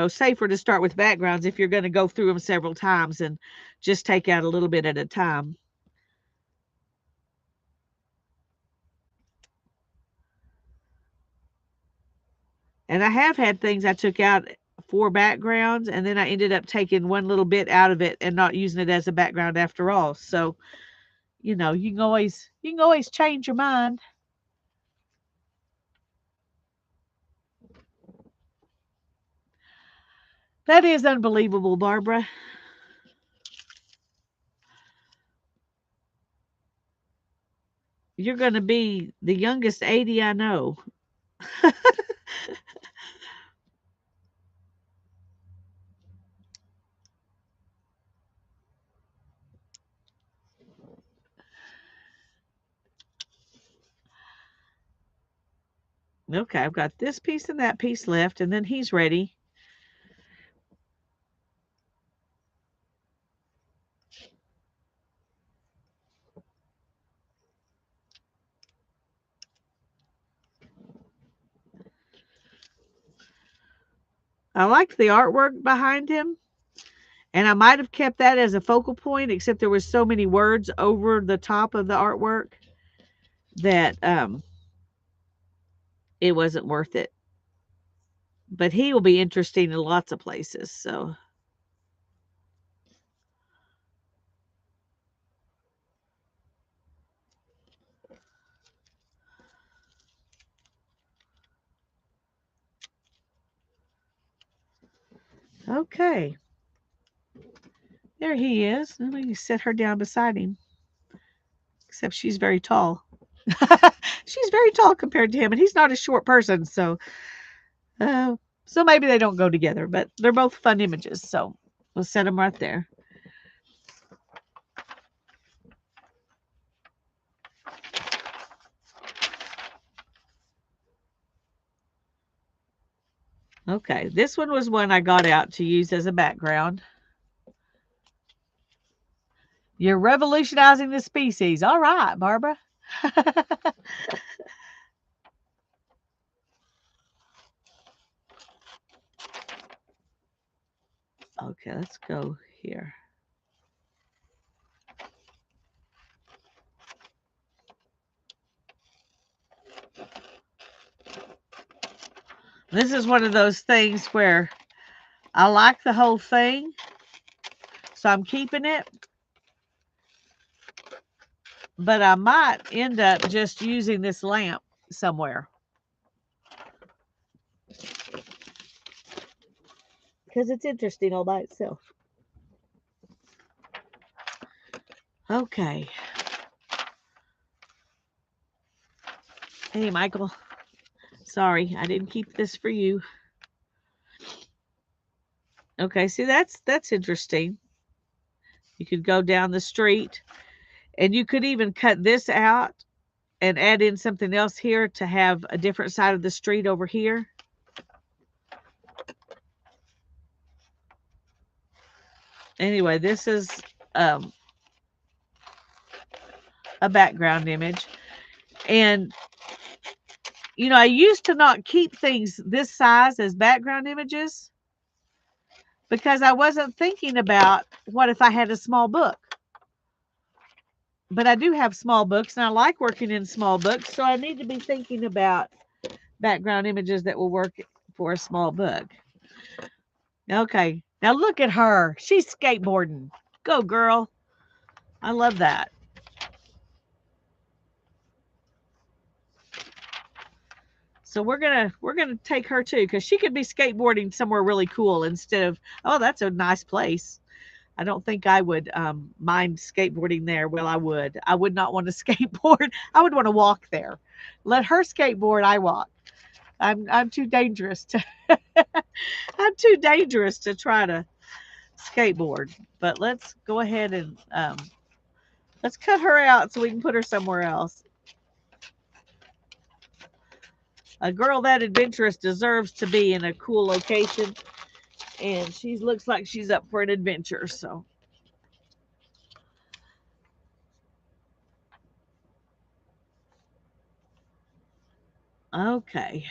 safer to start with backgrounds if you're going to go through them several times and just take out a little bit at a time. And I have had things I took out for backgrounds, and then I ended up taking one little bit out of it and not using it as a background after all. So, you can always change your mind. That is unbelievable, Barbara. You're going to be the youngest 80 I know. Okay, I've got this piece and that piece left, and then he's ready. I liked the artwork behind him, and I might have kept that as a focal point, except there was so many words over the top of the artwork that it wasn't worth it. But he will be interesting in lots of places. So, okay, there he is. Let me set her down beside him. Except she's very tall. She's very tall compared to him, and he's not a short person. Uh, so maybe they don't go together, but they're both fun images. So we'll set them right there. Okay, this one was one I got out to use as a background. You're revolutionizing the species. All right, Barbara. Okay, let's go here. This is one of those things where I like the whole thing, so I'm keeping it, but I might end up just using this lamp somewhere because it's interesting all by itself. Okay. Hey, Michael. Sorry, I didn't keep this for you. Okay, see that's interesting. You could go down the street and you could even cut this out and add in something else here to have a different side of the street over here. Anyway, this is um, a background image. And, I used to not keep things this size as background images because I wasn't thinking about what if I had a small book. But I do have small books and I like working in small books. So I need to be thinking about background images that will work for a small book. Okay. Now look at her. She's skateboarding. Go, girl. I love that. So we're gonna take her too, because she could be skateboarding somewhere really cool instead of, oh, that's a nice place. I don't think I would mind skateboarding there. Well, I would. I would not want to skateboard. I would want to walk there. Let her skateboard. I walk. I'm too dangerous to. I'm too dangerous to try to skateboard. But let's go ahead and let's cut her out so we can put her somewhere else. A girl that adventurous deserves to be in a cool location, and she looks like she's up for an adventure. So, okay.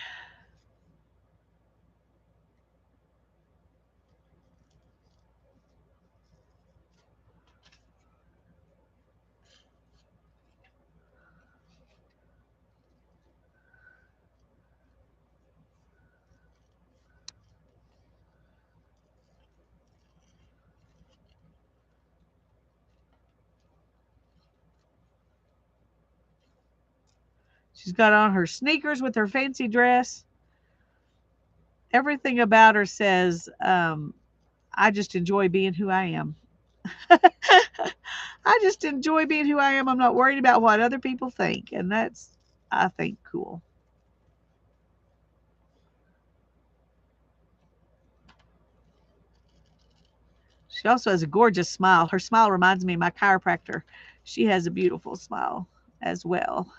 She's got on her sneakers with her fancy dress. Everything about her says, I just enjoy being who I am. I just enjoy being who I am. I'm not worried about what other people think. And that's, I think, cool. She also has a gorgeous smile. Her smile reminds me of my chiropractor. She has a beautiful smile as well.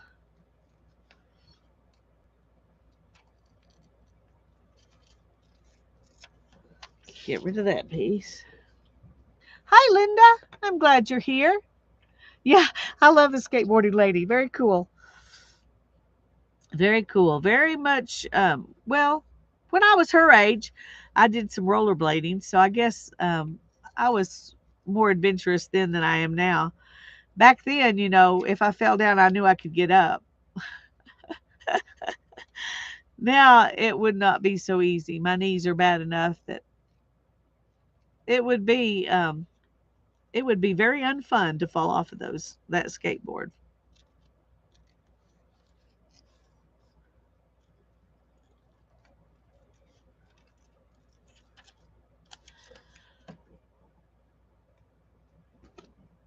Get rid of that piece. Hi, Linda. I'm glad you're here. Yeah, I love the skateboarding lady. Very cool. Very cool. Very much, well, when I was her age, I did some rollerblading. So I guess I was more adventurous then than I am now. Back then, if I fell down, I knew I could get up. Now it would not be so easy. My knees are bad enough that it would be um, it would be very unfun to fall off of that skateboard.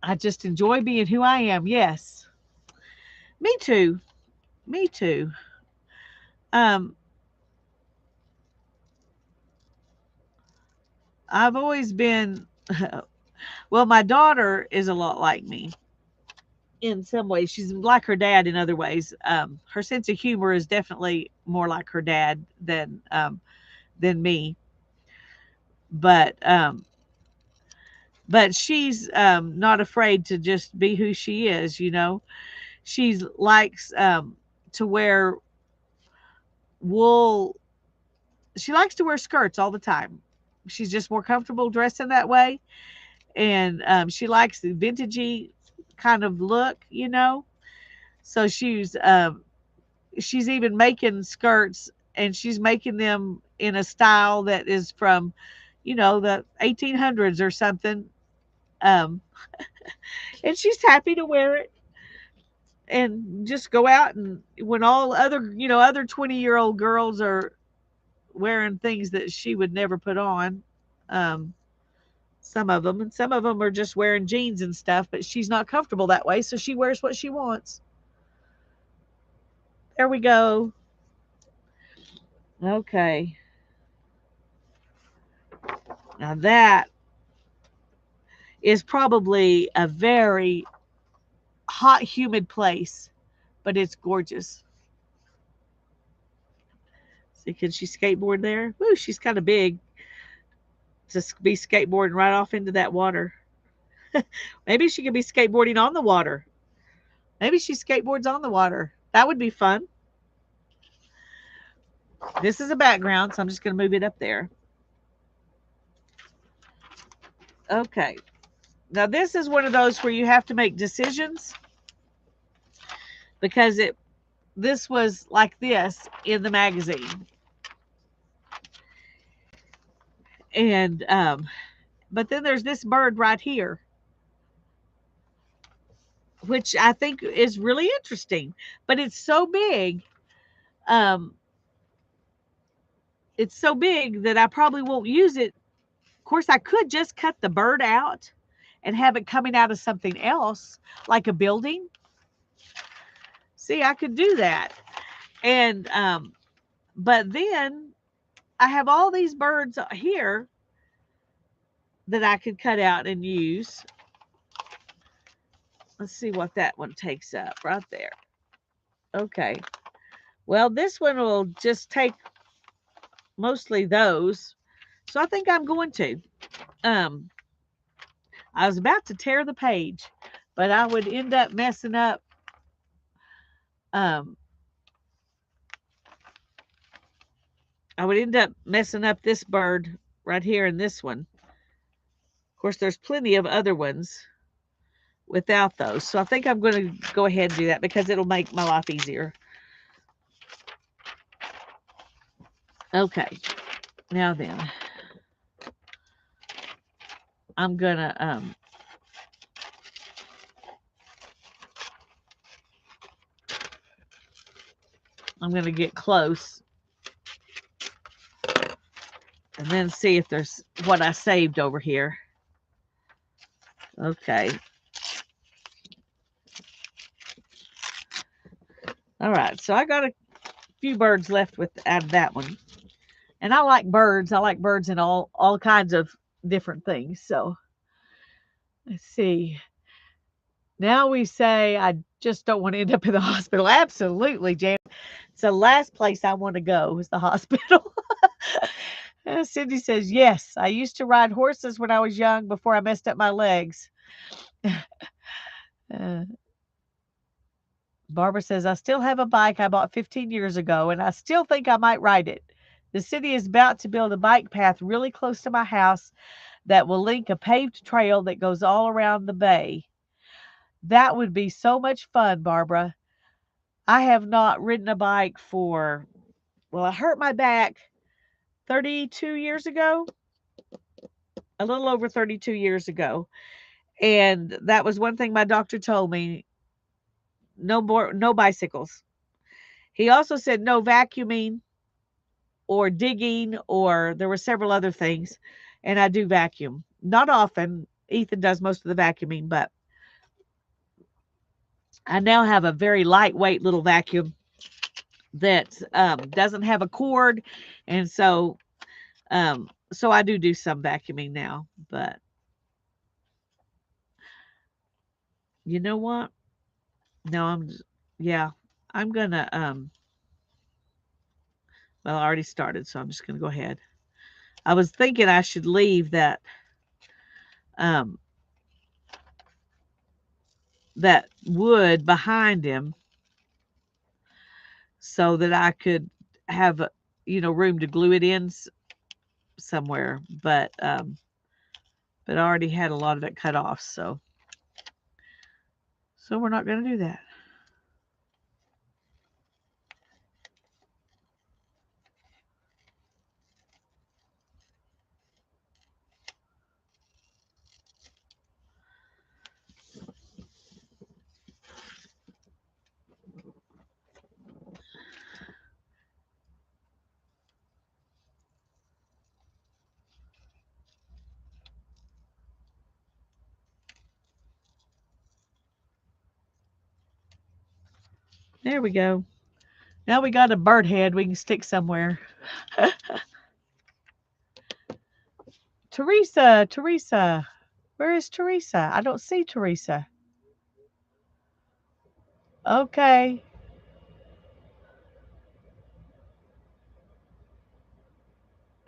I just enjoy being who I am. Yes, me too. Me too. Um, I've always been. Well, my daughter is a lot like me in some ways. She's like her dad in other ways. Her sense of humor is definitely more like her dad than me. But she's not afraid to just be who she is. She likes to wear wool. She likes to wear skirts all the time. She's just more comfortable dressing that way, and she likes the vintagey kind of look. So she's even making skirts and she's making them in a style that is from, the 1800s or something. Um, and she's happy to wear it and just go out, and when all other 20-year-old girls are wearing things that she would never put on. Um, some of them, and some of them are just wearing jeans and stuff, but she's not comfortable that way, so she wears what she wants. There we go. Okay. Now that is probably a very hot, humid place, but it's gorgeous. See, can she skateboard there? Woo, she's kind of big to be skateboarding right off into that water. Maybe she could be skateboarding on the water. Maybe she skateboards on the water. That would be fun. This is a background, so I'm just going to move it up there. Okay. Now this is one of those where you have to make decisions, because this was like this in the magazine. And but then there's this bird right here, which I think is really interesting, but it's so big. Um, it's so big that I probably won't use it. Of course, I could just cut the bird out and have it coming out of something else, like a building. See, I could do that. And but then I have all these birds here that I could cut out and use. Let's see what that one takes up right there. Okay. Well, this one will just take mostly those. So I think I'm going to. Um, I was about to tear the page, but I would end up messing up. Um, I would end up messing up this bird right here and this one. Of course, there's plenty of other ones without those. So I think I'm going to go ahead and do that because it'll make my life easier. Okay. Now then, I'm going to get close and then see if there's what I saved over here. Okay. All right. So I got a few birds left with out of that one. And I like birds. I like birds in all kinds of different things. So let's see. Now we say I just don't want to end up in the hospital. Absolutely, Jan. It's the last place I want to go is the hospital. Cindy says, yes, I used to ride horses when I was young before I messed up my legs. Barbara says, I still have a bike I bought 15 years ago, and I still think I might ride it. The city is about to build a bike path really close to my house that will link a paved trail that goes all around the bay. That would be so much fun, Barbara. I have not ridden a bike I hurt my back 32 years ago, a little over 32 years ago. And that was one thing my doctor told me, no bicycles. He also said no vacuuming or digging, or there were several other things. And I do vacuum. Not often. Ethan does most of the vacuuming, but I now have a very lightweight little vacuum that doesn't have a cord. And so I do some vacuuming now, but you know what? No, I'm gonna well, I already started, so I'm just gonna go ahead. I was thinking I should leave that that wood behind him so that I could have room to glue it in somewhere, but I already had a lot of it cut off, so we're not going to do that. There we go. Now we got a bird head we can stick somewhere. Teresa, Teresa. Where is Teresa? I don't see Teresa. Okay.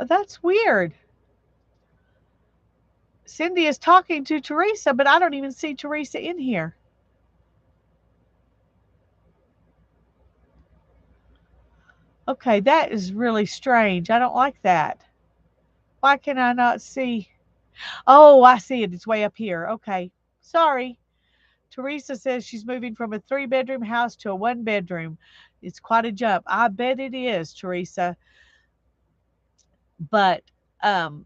That's weird. Cindy is talking to Teresa, but I don't even see Teresa in here. Okay, that is really strange. I don't like that. Why can I not see? Oh, I see it. It's way up here. Okay. Sorry. Teresa says she's moving from a 3-bedroom house to a 1-bedroom. It's quite a jump. I bet it is, Teresa. But um,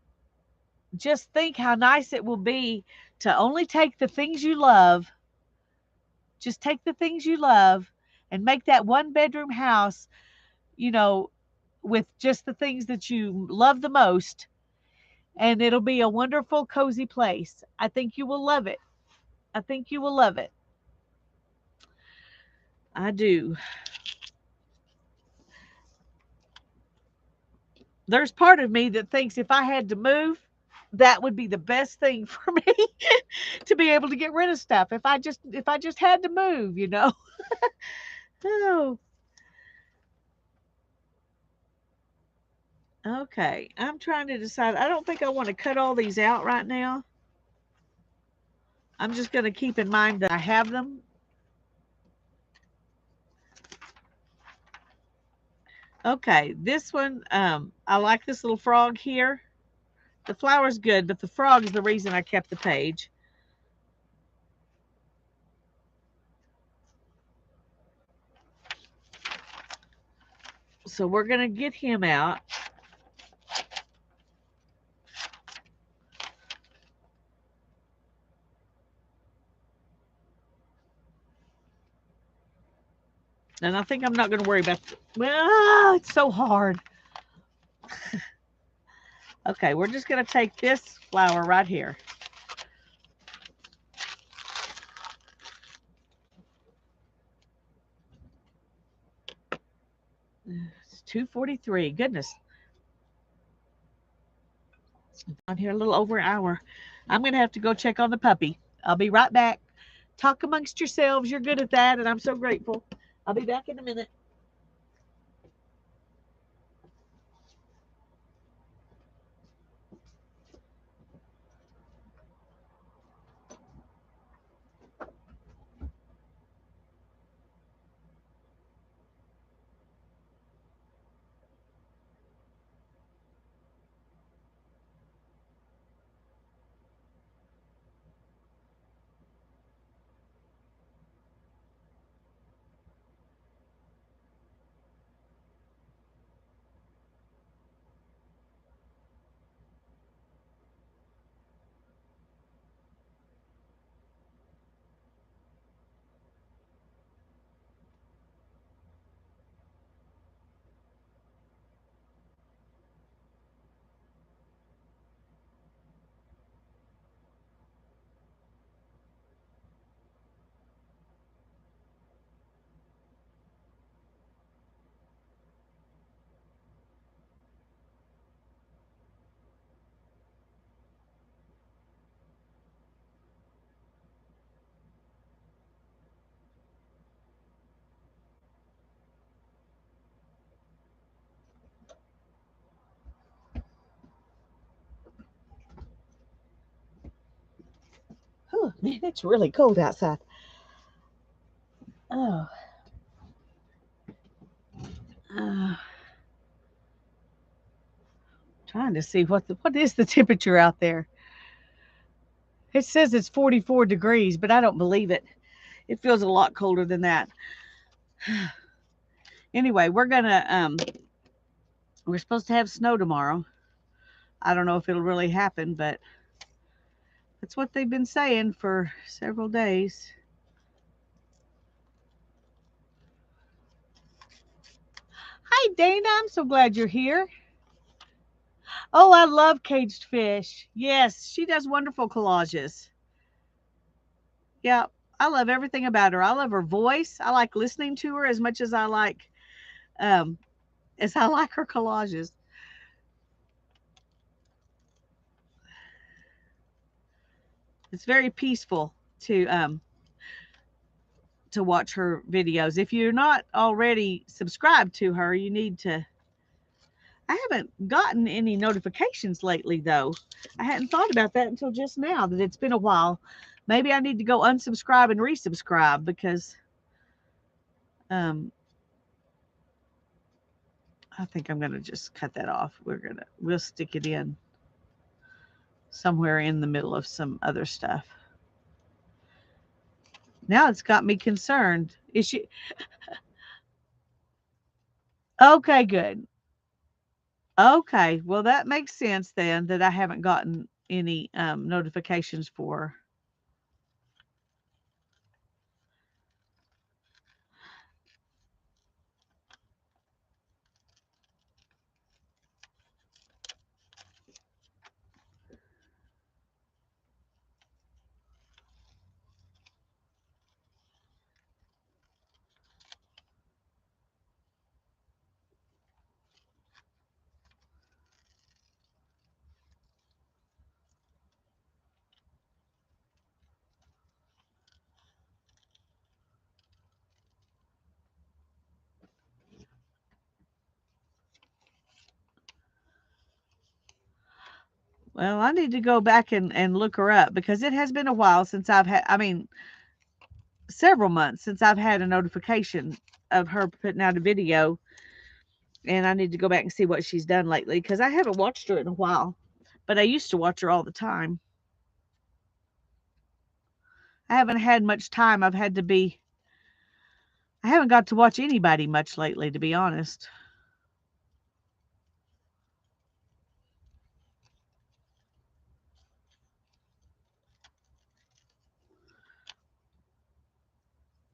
just think how nice it will be to only take the things you love, just take the things you love and make that 1-bedroom house, you know, with just the things that you love the most. And it'll be a wonderful, cozy place. I think you will love it. I think you will love it. I do. There's part of me that thinks if I had to move, that would be the best thing for me to be able to get rid of stuff. If I just had to move, you know. Oh, okay. I'm trying to decide. I don't think I want to cut all these out right now. I'm just going to keep in mind that I have them. Okay, this one, I like this little frog here. The flower's good, but the frog is the reason I kept the page. So we're going to get him out. And I think I'm not going to worry about well, it's so hard. Okay, we're just going to take this flower right here. It's 2:43. Goodness. I'm here a little over an hour. I'm going to have to go check on the puppy. I'll be right back. Talk amongst yourselves. You're good at that, and I'm so grateful. I'll be back in a minute. Oh, man, it's really cold outside. Oh. Uh, trying to see what is the temperature out there. It says it's 44 degrees, but I don't believe it. It feels a lot colder than that. Anyway, we're supposed to have snow tomorrow. I don't know if it'll really happen, but that's what they've been saying for several days. Hi, Dana. I'm so glad you're here. Oh, I love caged fish. Yes, she does wonderful collages. Yeah, I love everything about her. I love her voice. I like listening to her as much um as I like her collages. It's very peaceful to watch her videos. If you're not already subscribed to her, you need to. I haven't gotten any notifications lately though. I hadn't thought about that until just now that it's been a while. Maybe I need to go unsubscribe and resubscribe because um I think I'm going to just cut that off. We'll stick it in somewhere in the middle of some other stuff. Now it's got me concerned. Is she okay? Good. Okay. Well, that makes sense then that I haven't gotten any notifications for. Well, I need to go back and look her up because it has been a while since I've had, I mean, several months since I've had a notification of her putting out a video. And I need to go back and see what she's done lately because I haven't watched her in a while. But I used to watch her all the time. I haven't had much time. I haven't got to watch anybody much lately, to be honest.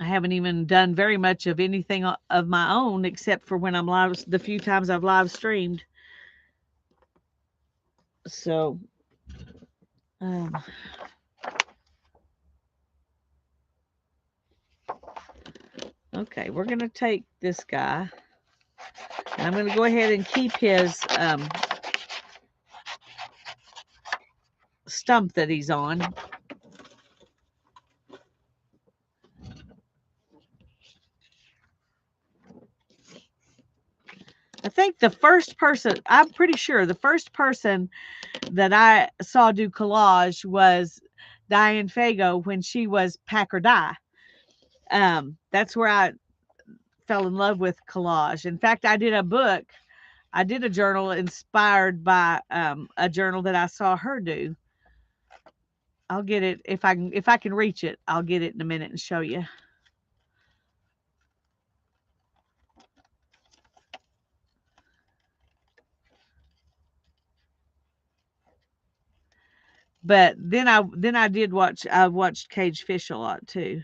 I haven't even done very much of anything of my own except for when I'm live, the few times I've live streamed. So, um, okay, we're going to take this guy and I'm going to go ahead and keep his stump that he's on. I think I'm pretty sure the first person that I saw do collage was Diane Fago when she was Pack or Die. That's where I fell in love with collage. In fact, I did a journal inspired by a journal that I saw her do. I'll get it if I can reach it. I'll get it in a minute and show you. But I watched Cage Fish a lot too.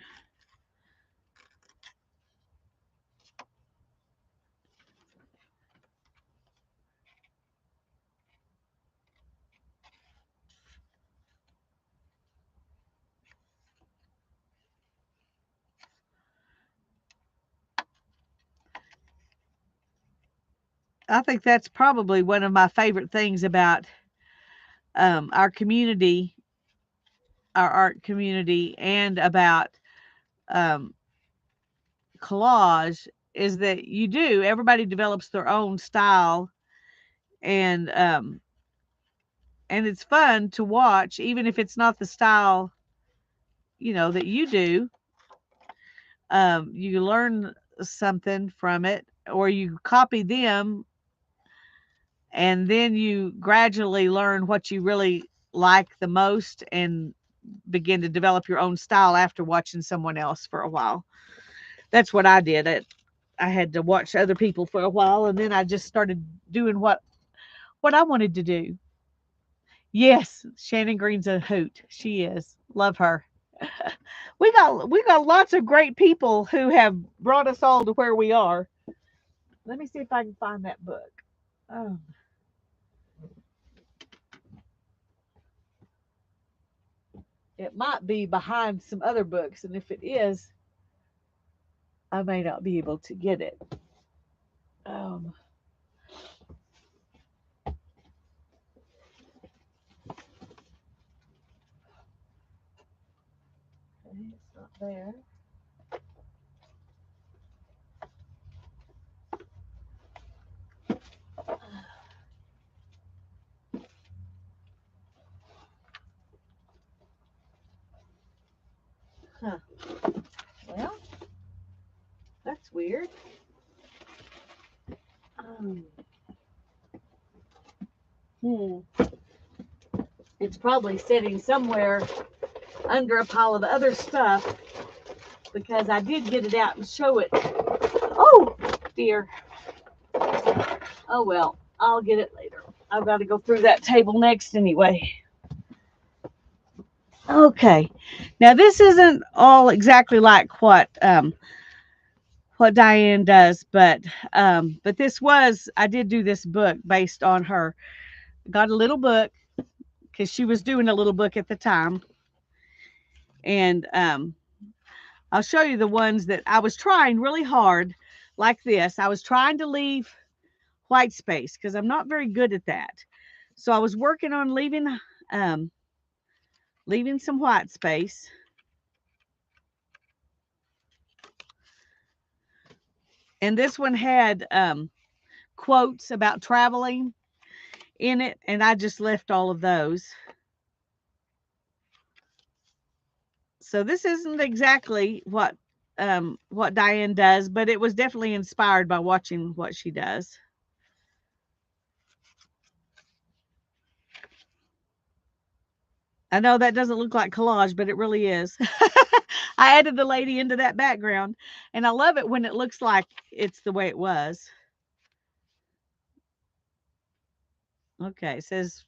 I think that's probably one of my favorite things about our community, our art community, and about um, collage is that everybody develops their own style, and it's fun to watch, even if it's not the style that you do. You learn something from it, or you copy them, and then you gradually learn what you really like the most and begin to develop your own style after watching someone else for a while. That's what I did. I had to watch other people for a while, and then I just started doing what I wanted to do. Yes, Shannon Green's a hoot. She is. Love her. We got lots of great people who have brought us all to where we are. Let me see if I can find that book. Oh, It might be behind some other books, and if it is, I may not be able to get it. Um, okay, it's not there. Huh. Well, that's weird. Um, hmm. It's probably sitting somewhere under a pile of other stuff because I did get it out and show it. Oh, dear. Oh, well, I'll get it later. I've got to go through that table next anyway. Okay. Now, this isn't all exactly like what Diane does, but this was, I did do this book based on her. Got a little book because she was doing a little book at the time. And I'll show you the ones that I was trying really hard, like this. I was trying to leave white space because I'm not very good at that. So I was working on um, leaving some white space. And this one had quotes about traveling in it, and I just left all of those. So this isn't exactly what Diane does, but it was definitely inspired by watching what she does. I know that doesn't look like collage, but it really is. I added the lady into that background, and I love it when it looks like it's the way it was. Okay, it says,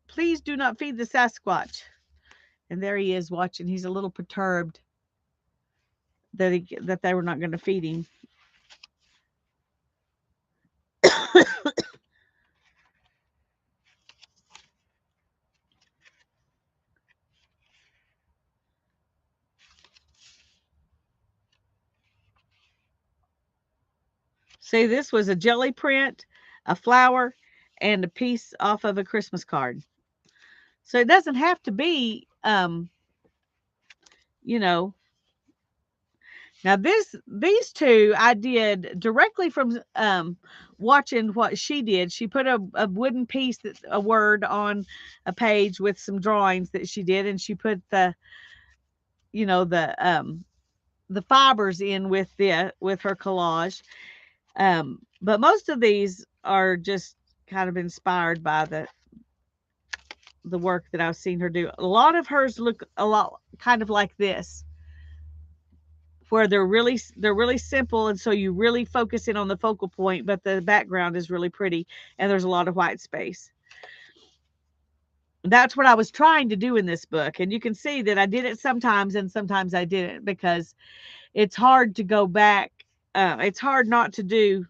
please do not feed the Sasquatch. And there he is watching. He's a little perturbed that they were not going to feed him. See, this was a jelly print, a flower, and a piece off of a Christmas card. So it doesn't have to be, you know. Now these two I did directly from watching what she did. She put a wooden piece, a word on a page with some drawings that she did, and she put you know, the fibers in with her collage. But most of these are just kind of inspired by the work that I've seen her do. A lot of hers look a lot kind of like this, where they're really simple, and so you really focus in on the focal point, but the background is really pretty, and there's a lot of white space. That's what I was trying to do in this book, and you can see that I did it sometimes and sometimes I didn't, because it's hard to go back. It's hard not to do.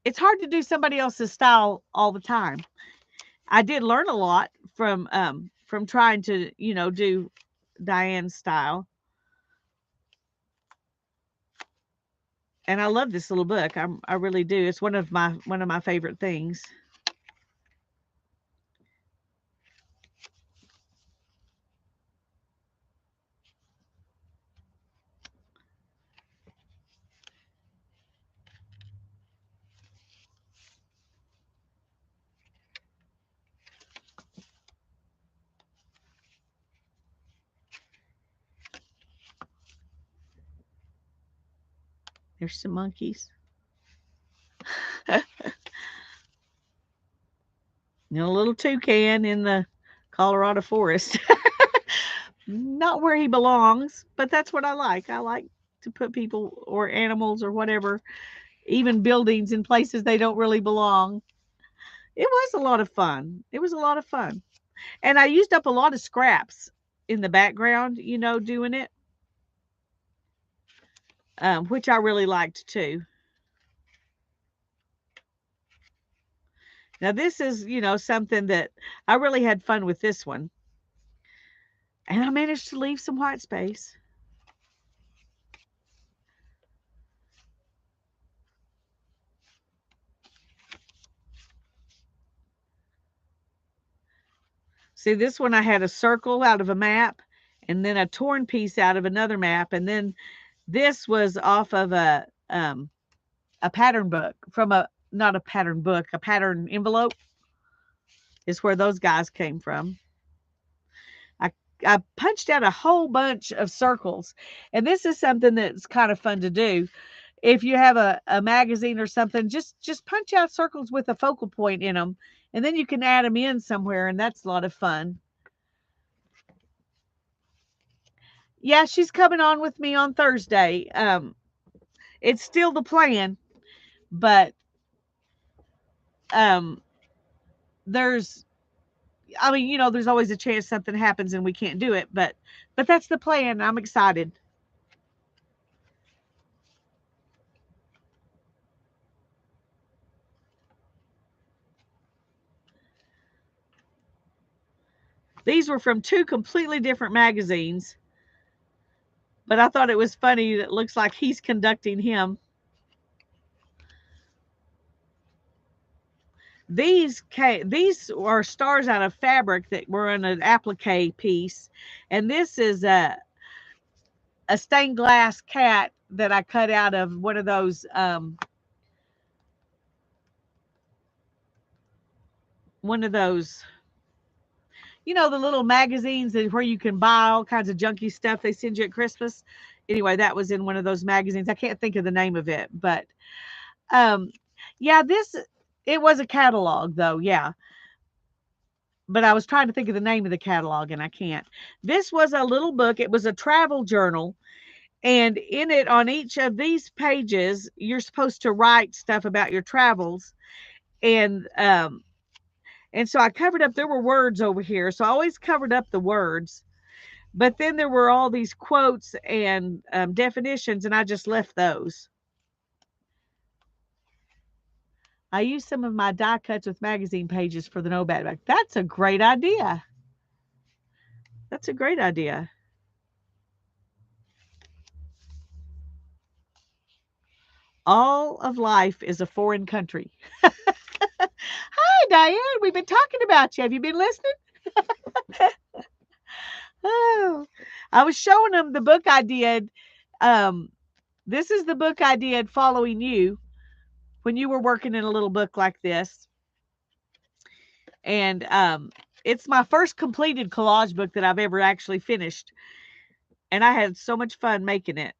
It's hard to do somebody else's style all the time. I did learn a lot from trying to, do Diane's style. And I love this little book. I really do. It's one of my favorite things. There's some monkeys. And a little toucan in the Colorado forest. Not where he belongs, but that's what I like. I like to put people or animals or whatever, even buildings, in places they don't really belong. It was a lot of fun. It was a lot of fun. And I used up a lot of scraps in the background, doing it, which I really liked too. Now, this is, something that I really had fun with this one. And I managed to leave some white space. See, this one I had a circle out of a map and then a torn piece out of another map. And then this was off of a pattern book from not a pattern book, a pattern envelope is where those guys came from. I I punched out a whole bunch of circles. And this is something that's kind of fun to do. If you have a magazine or something, just punch out circles with a focal point in them, and then you can add them in somewhere, and that's a lot of fun. Yeah, she's coming on with me on Thursday. It's still the plan, but um, there's, I mean, there's always a chance something happens and we can't do it, but that's the plan. I'm excited. These were from two completely different magazines, but I thought it was funny that it looks like he's conducting him. These are stars out of fabric that were in an applique piece, and this is a stained glass cat that I cut out of one of those one of those the little magazines where you can buy all kinds of junky stuff they send you at Christmas. Anyway, that was in one of those magazines. I can't think of the name of it, but um yeah, this it was a catalog though, yeah. But I was trying to think of the name of the catalog and I can't. This was a little book. It was a travel journal. And in it, on each of these pages, you're supposed to write stuff about your travels. And and so I covered up. There were words over here, so I always covered up the words. But then there were all these quotes and definitions, and I just left those. I used some of my die cuts with magazine pages for the no bad back. That's a great idea. That's a great idea. All of life is a foreign country. Hi, Diane. We've been talking about you. Have you been listening? Oh, I was showing them the book I did. Um, this is the book I did following you when you were working in a little book like this. And it's my first completed collage book that I've ever actually finished. And I had so much fun making it.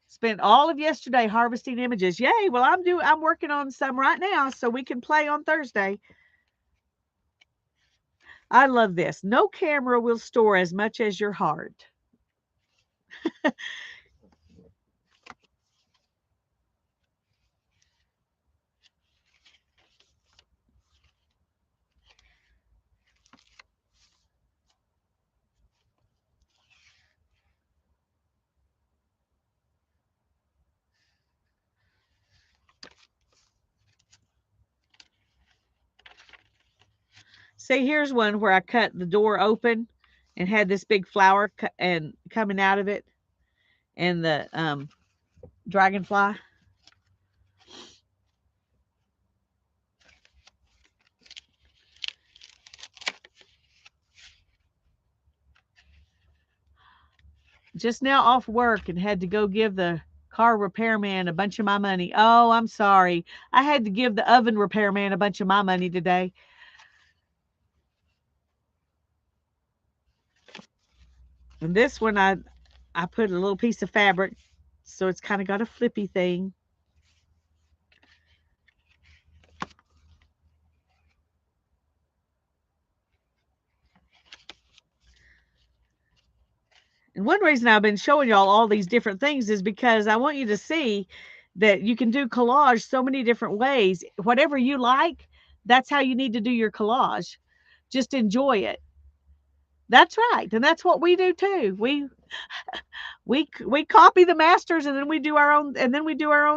Spent all of yesterday harvesting images. Yay. Well, I'm working on some right now so we can play on Thursday. I love this. No camera will store as much as your heart. See, here's one where I cut the door open and had this big flower and coming out of it, and the dragonfly. Just now off work and had to go give the car repairman a bunch of my money. Oh, I'm sorry. I had to give the oven repairman a bunch of my money today. And this one I put a little piece of fabric so it's kind of got a flippy thing. And one reason I've been showing y'all all these different things is because I want you to see that you can do collage so many different ways. Whatever you like, that's how you need to do your collage. Just enjoy it. That's right. And that's what we do too. We copy the masters and then we do our own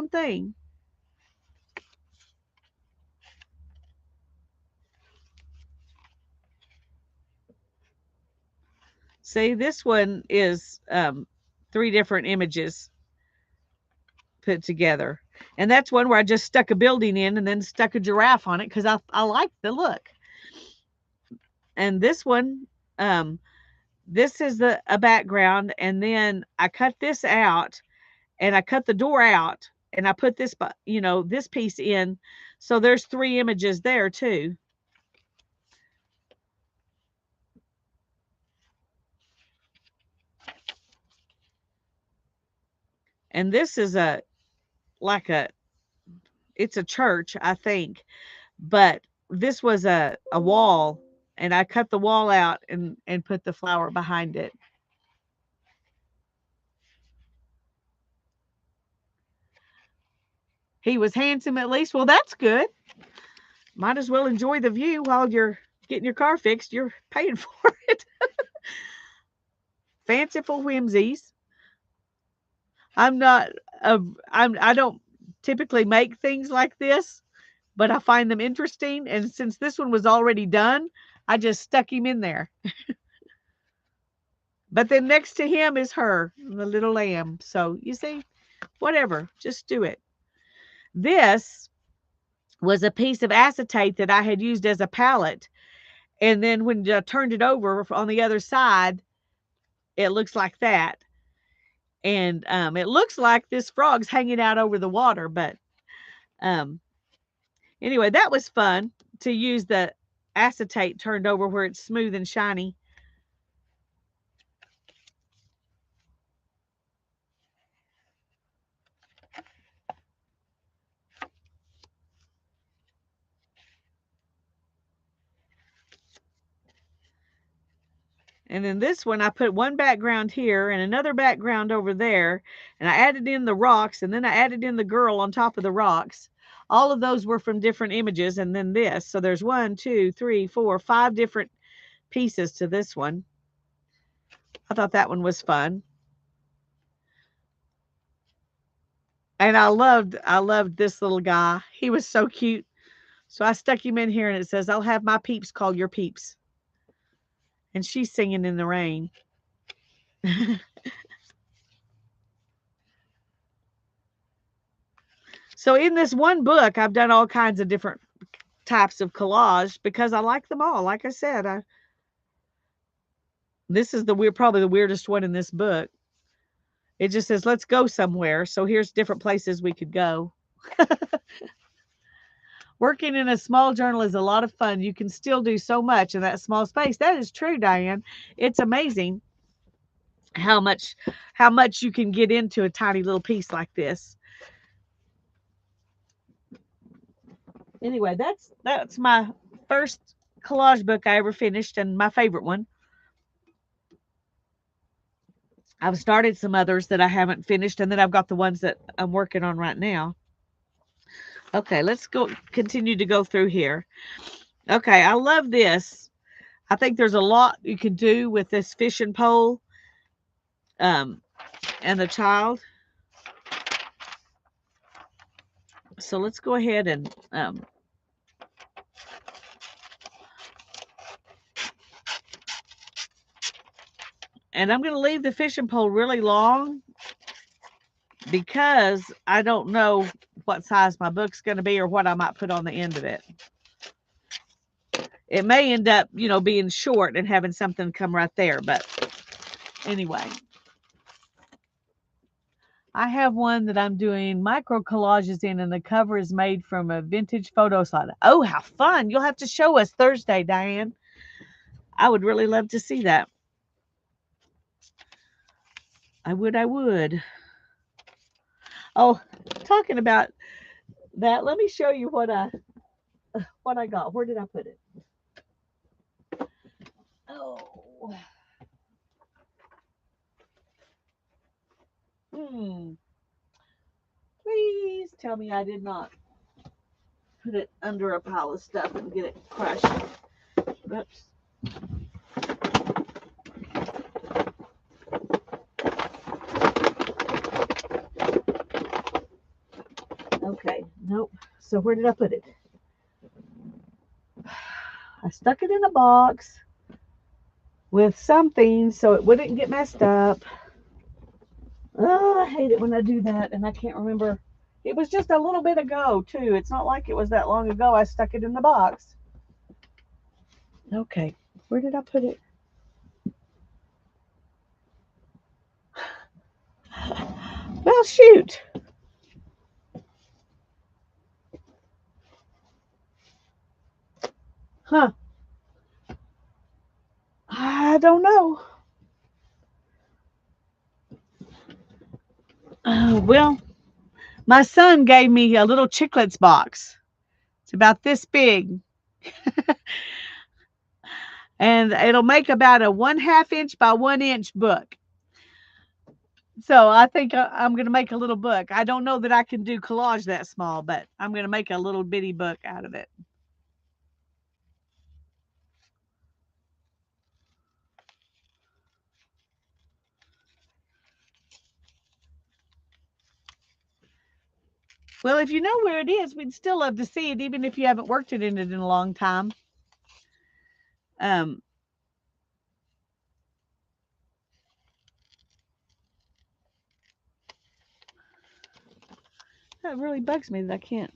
thing. See, this one is 3 different images put together. And that's one where I just stuck a building in and then stuck a giraffe on it because I like the look. And this one, this is a background, and then I cut this out, and I cut the door out, and I put this, this piece in. So there's 3 images there too. And this is it's a church, I think, but this was a wall, and I cut the wall out and put the flower behind it. He was handsome at least. Well, that's good. Might as well enjoy the view while you're getting your car fixed. You're paying for it. Fanciful whimsies. I'm not I don't typically make things like this, but I find them interesting, and since this one was already done, I just stuck him in there. But then next to him is her, the little lamb. So, you see, whatever, just do it. This was a piece of acetate that I had used as a palette, and then when I turned it over on the other side, it looks like that. And it looks like this frog's hanging out over the water, but um, anyway, that was fun to use the acetate turned over where it's smooth and shiny. And then this one, I put one background here and another background over there. And I added in the rocks, and then I added in the girl on top of the rocks. All of those were from different images. And then this. So there's 1, 2, 3, 4, 5 different pieces to this one. I thought that one was fun. And I loved this little guy. He was so cute. So I stuck him in here, and it says, "I'll have my peeps call your peeps." And she's singing in the rain. So in this one book, I've done all kinds of different types of collage because I like them all. Like I said, this is probably the weirdest one in this book. It just says, "Let's go somewhere." So here's different places we could go. Working in a small journal is a lot of fun. You can still do so much in that small space. That is true, Diane. It's amazing how much you can get into a tiny little piece like this. Anyway, that's my first collage book I ever finished, and my favorite one. I've started some others that I haven't finished, and then I've got the ones that I'm working on right now. Okay, let's continue to go through here. Okay, I love this. I think there's a lot you can do with this fishing pole and the child. So let's go ahead and I'm going to leave the fishing pole really long because I don't know what size my book's going to be or what I might put on the end of it. It may end up, being short and having something come right there. But anyway, I have one that I'm doing micro collages in, and the cover is made from a vintage photo slide. Oh, how fun. You'll have to show us Thursday, Diane. I would really love to see that. I would. Oh, talking about that, let me show you what I got. Where did I put it? Oh. Please tell me I did not put it under a pile of stuff and get it crushed. Oops. Okay, nope. So where did I put it? I stuck it in a box. with something so it wouldn't get messed up. Oh, I hate it when I do that and I can't remember. It was just a little bit ago, too. It's not like it was that long ago. I stuck it in the box. Okay, where did I put it? Well, shoot. Huh. I don't know. Well, my son gave me a little chiclets box. It's about this big, and it'll make about a 1/2 inch by 1 inch book. So I think I'm going to make a little book. I don't know that I can do collage that small, but I'm going to make a little bitty book out of it. Well, if you know where it is, we'd still love to see it, even if you haven't worked it in a long time. Um, that really bugs me that I can't.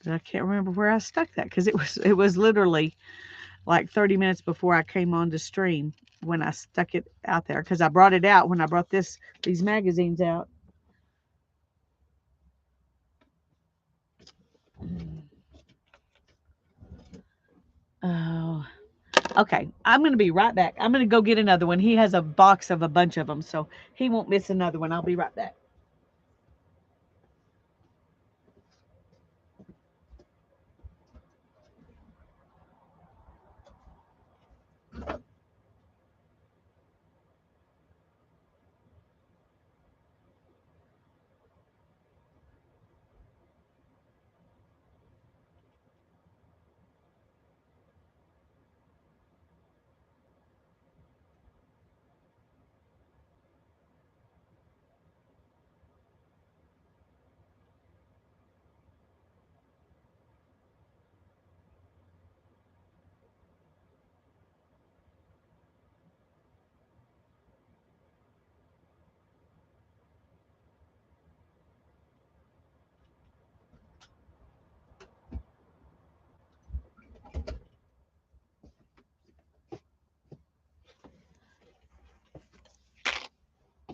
I can't remember where I stuck that because it was literally like 30 minutes before I came on to stream when I stuck it out there because I brought it out when I brought these magazines out. Oh, okay. I'm going to be right back. I'm going to go get another one. He has a box of a bunch of them, so he won't miss another one. I'll be right back.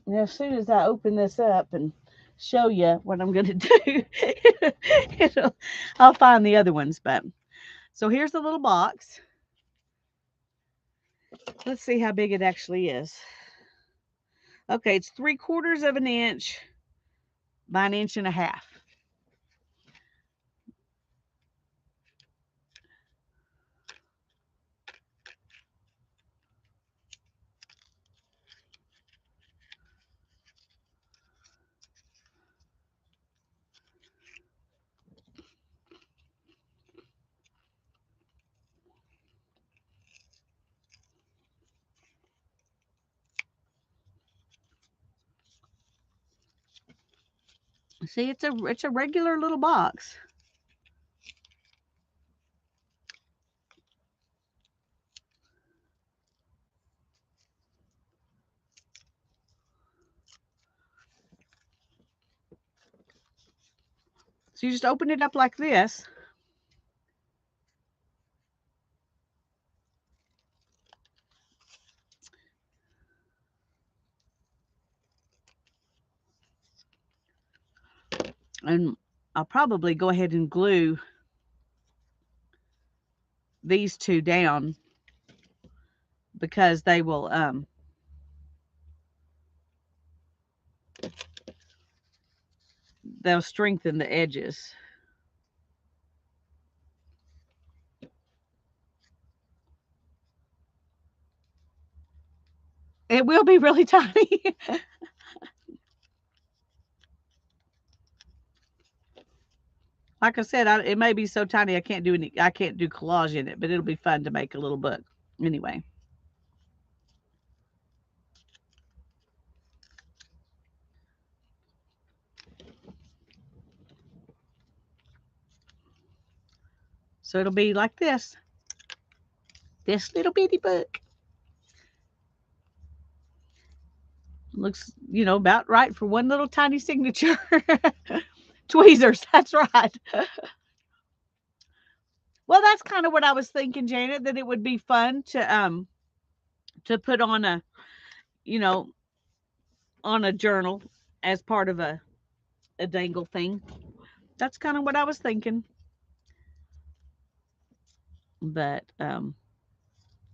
Now, as soon as I open this up and show you what I'm going to do, I'll find the other ones. But so here's the little box. Let's see how big it actually is. Okay, it's 3/4 of an inch by 1.5 inches. See, it's a regular little box. So you just open it up like this. And I'll probably go ahead and glue these two down because they'll strengthen the edges. It will be really tiny. Like I said, it may be so tiny I can't do collage in it, but it'll be fun to make a little book anyway. So it'll be like this little bitty book. Looks, about right for one little tiny signature. Tweezers, that's right. Well, that's kind of what I was thinking, Janet, that it would be fun to put on you know, on a journal as part of a dangle thing. That's kind of what I was thinking. But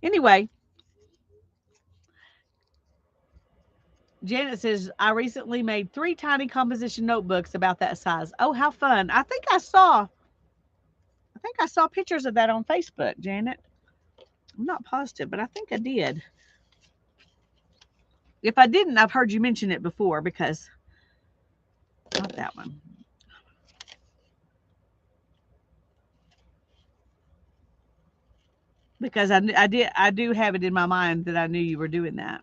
anyway, Janet says I recently made 3 tiny composition notebooks about that size. Oh, how fun. I think I saw pictures of that on Facebook, Janet. I'm not positive, but I think I did. If I didn't, I've heard you mention it before because not that one. Because I do have it in my mind that I knew you were doing that.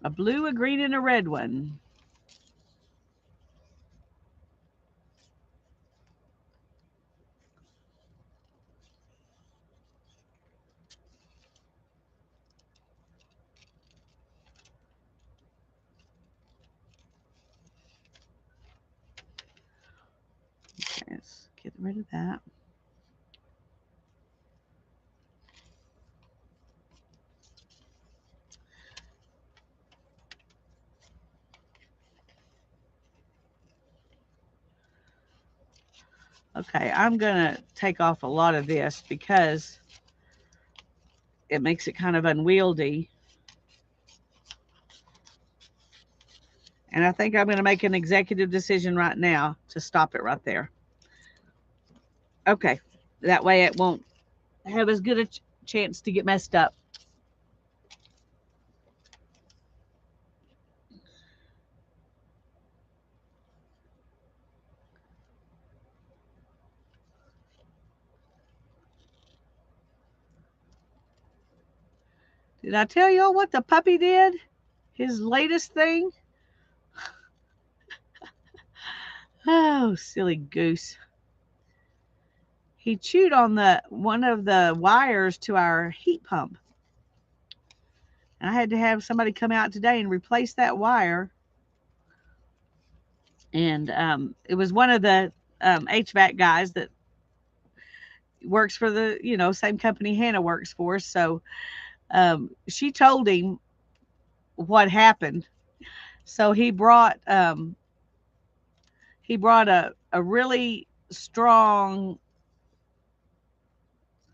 A blue, a green, and a red one. Okay, let's get rid of that. Okay, I'm gonna take off a lot of this because it makes it kind of unwieldy. And I think I'm going to make an executive decision right now to stop it right there. Okay, that way it won't have as good a chance to get messed up. Did I tell y'all what the puppy did? His latest thing? Oh, silly goose. He chewed on the one of the wires to our heat pump. And I had to have somebody come out today and replace that wire. And it was one of the HVAC guys that works for the same company Hannah works for. So she told him what happened. So he brought a really strong,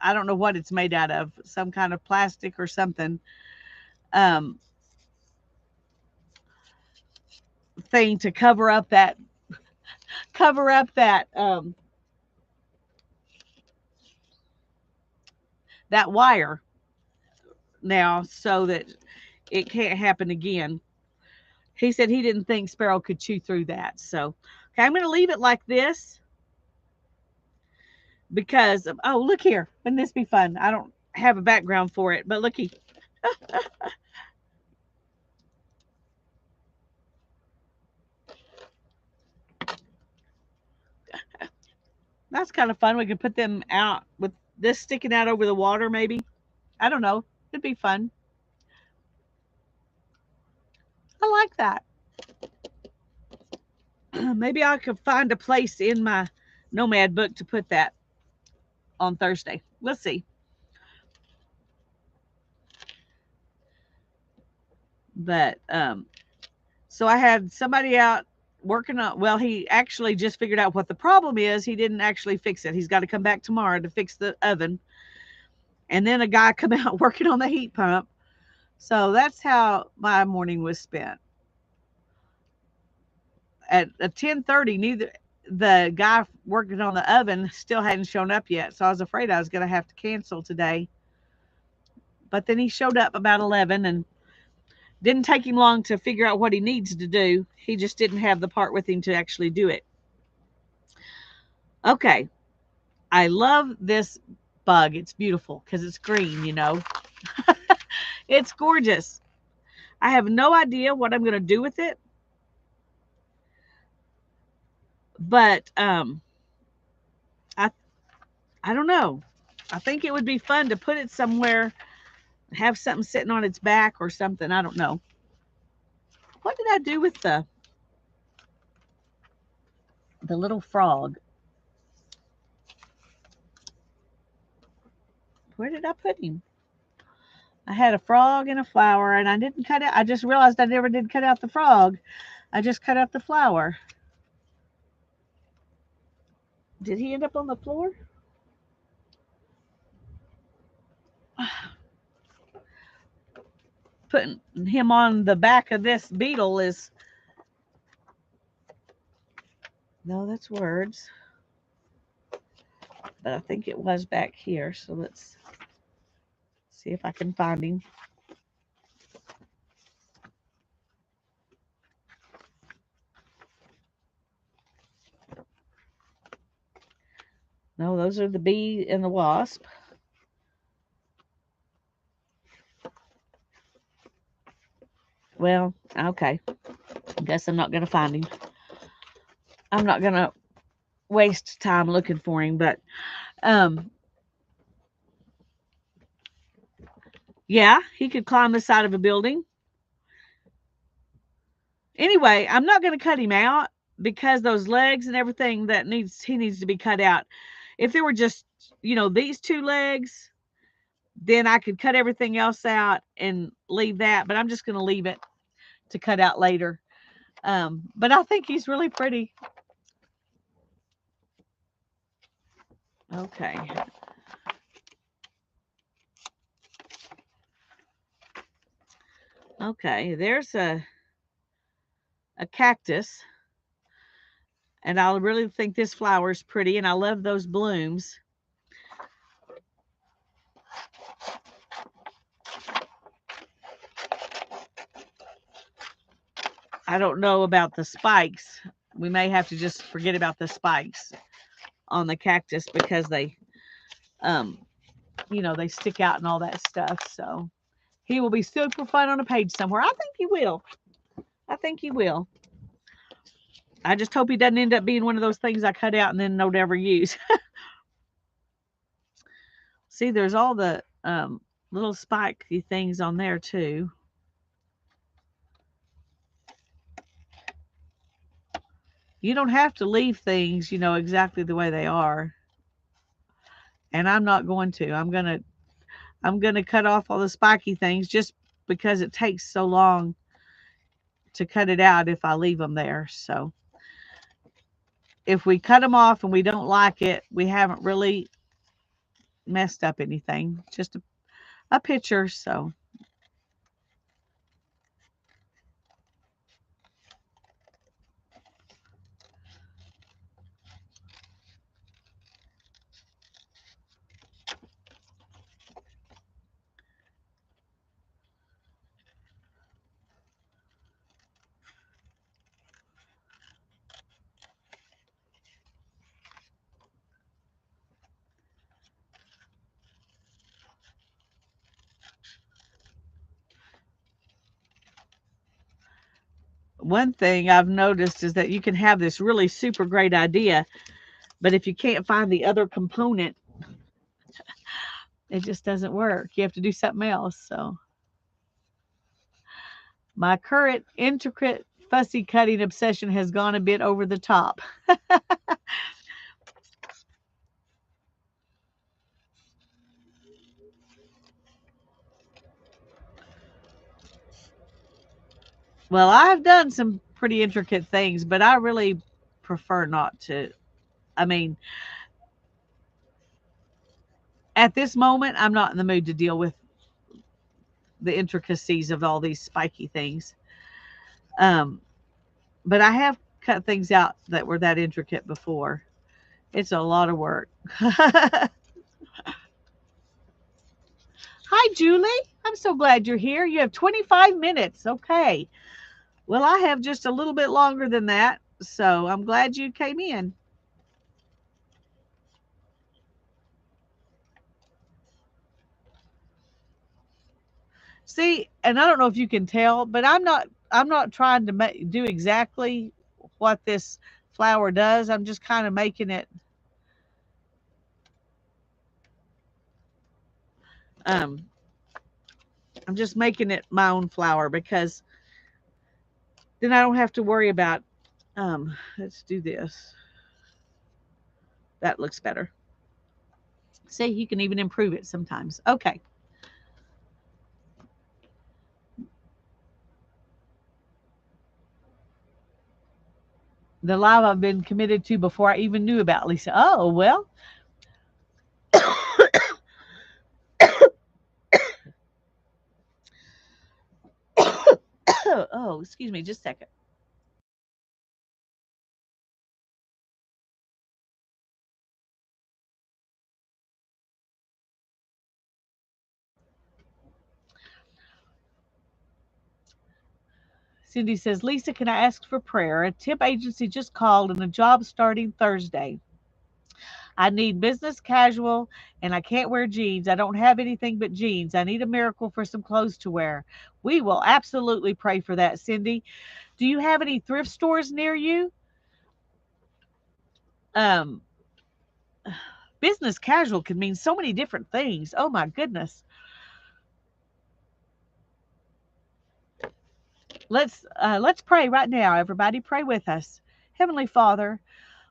I don't know what it's made out of, some kind of plastic or something, um, thing to cover up that wire now so that it can't happen again. He said he didn't think Sparrow could chew through that. So, okay, I'm going to leave it like this because oh, look here. Wouldn't this be fun? I don't have a background for it, but looky. That's kind of fun. We could put them out with this sticking out over the water, maybe. I don't know. It'd be fun. I like that. Maybe I could find a place in my Nomad book to put that on Thursday. Let's see. But so I had somebody out working on. Well, he actually just figured out what the problem is. He didn't actually fix it. He's got to come back tomorrow to fix the oven. And then a guy come out working on the heat pump. So that's how my morning was spent. At 10:30, neither the guy working on the oven still hadn't shown up yet. So I was afraid I was going to have to cancel today. But then he showed up about 11 and Didn't take him long to figure out what he needs to do. He just didn't have the part with him to actually do it. Okay, I love this bug. It's beautiful because it's green, you know. It's gorgeous. I have no idea what I'm going to do with it, but I I don't know. I think it would be fun to put it somewhere, have something sitting on its back or something. I don't know. What did I do with the little frog? Where did I put him? I had a frog and a flower, and I didn't cut it. I just realized I never did cut out the frog. I just cut out the flower. Did he end up on the floor? Putting him on the back of this beetle is, no, that's words. But I think it was back here. So let's see if I can find him. No, those are the bee and the wasp. Well, okay. I guess I'm not going to find him. I'm not going to waste time looking for him, but um yeah, he could climb the side of a building. Anyway, I'm not going to cut him out because those legs and everything that he needs to be cut out. If there were just, these two legs, then I could cut everything else out and leave that, but I'm just going to leave it to cut out later. But I think he's really pretty. Okay. Okay, there's a cactus, and I really think this flower is pretty, and I love those blooms. I don't know about the spikes. We may have to just forget about the spikes on the cactus because they, they stick out and all that stuff. So he will be super fun on a page somewhere. I think he will. I think he will. I just hope he doesn't end up being one of those things I cut out and then don't ever use. See, there's all the little spiky things on there too. You don't have to leave things, exactly the way they are. And I'm not going to. I'm gonna cut off all the spiky things just because it takes so long to cut it out if I leave them there. So if we cut them off and we don't like it, we haven't really messed up anything. Just a picture. So one thing I've noticed is that you can have this really super great idea, but if you can't find the other component, it just doesn't work. You have to do something else. So my current intricate fussy cutting obsession has gone a bit over the top. Well, I've done some pretty intricate things, but I really prefer not to. I mean, at this moment, I'm not in the mood to deal with the intricacies of all these spiky things. Um, but I have cut things out that were that intricate before. It's a lot of work. Hi, Julie. I'm so glad you're here. You have 25 minutes. Okay. Well, I have just a little bit longer than that, so I'm glad you came in. See, and I don't know if you can tell, but I'm not trying to do exactly what this flower does. I'm just kind of making it um I'm just making it my own flower because then I don't have to worry about let's do this. That looks better. See, you can even improve it sometimes. Okay. The live I've been committed to before I even knew about Lisa. Oh, well. Oh, excuse me, just a second. Cindy says, Lisa, can I ask for prayer? A tip agency just called and a job starting Thursday. I need business casual and I can't wear jeans. I don't have anything but jeans. I need a miracle for some clothes to wear. We will absolutely pray for that, Cindy. Do you have any thrift stores near you? Um, business casual can mean so many different things. Oh my goodness. Let's pray right now. Everybody pray with us. Heavenly Father,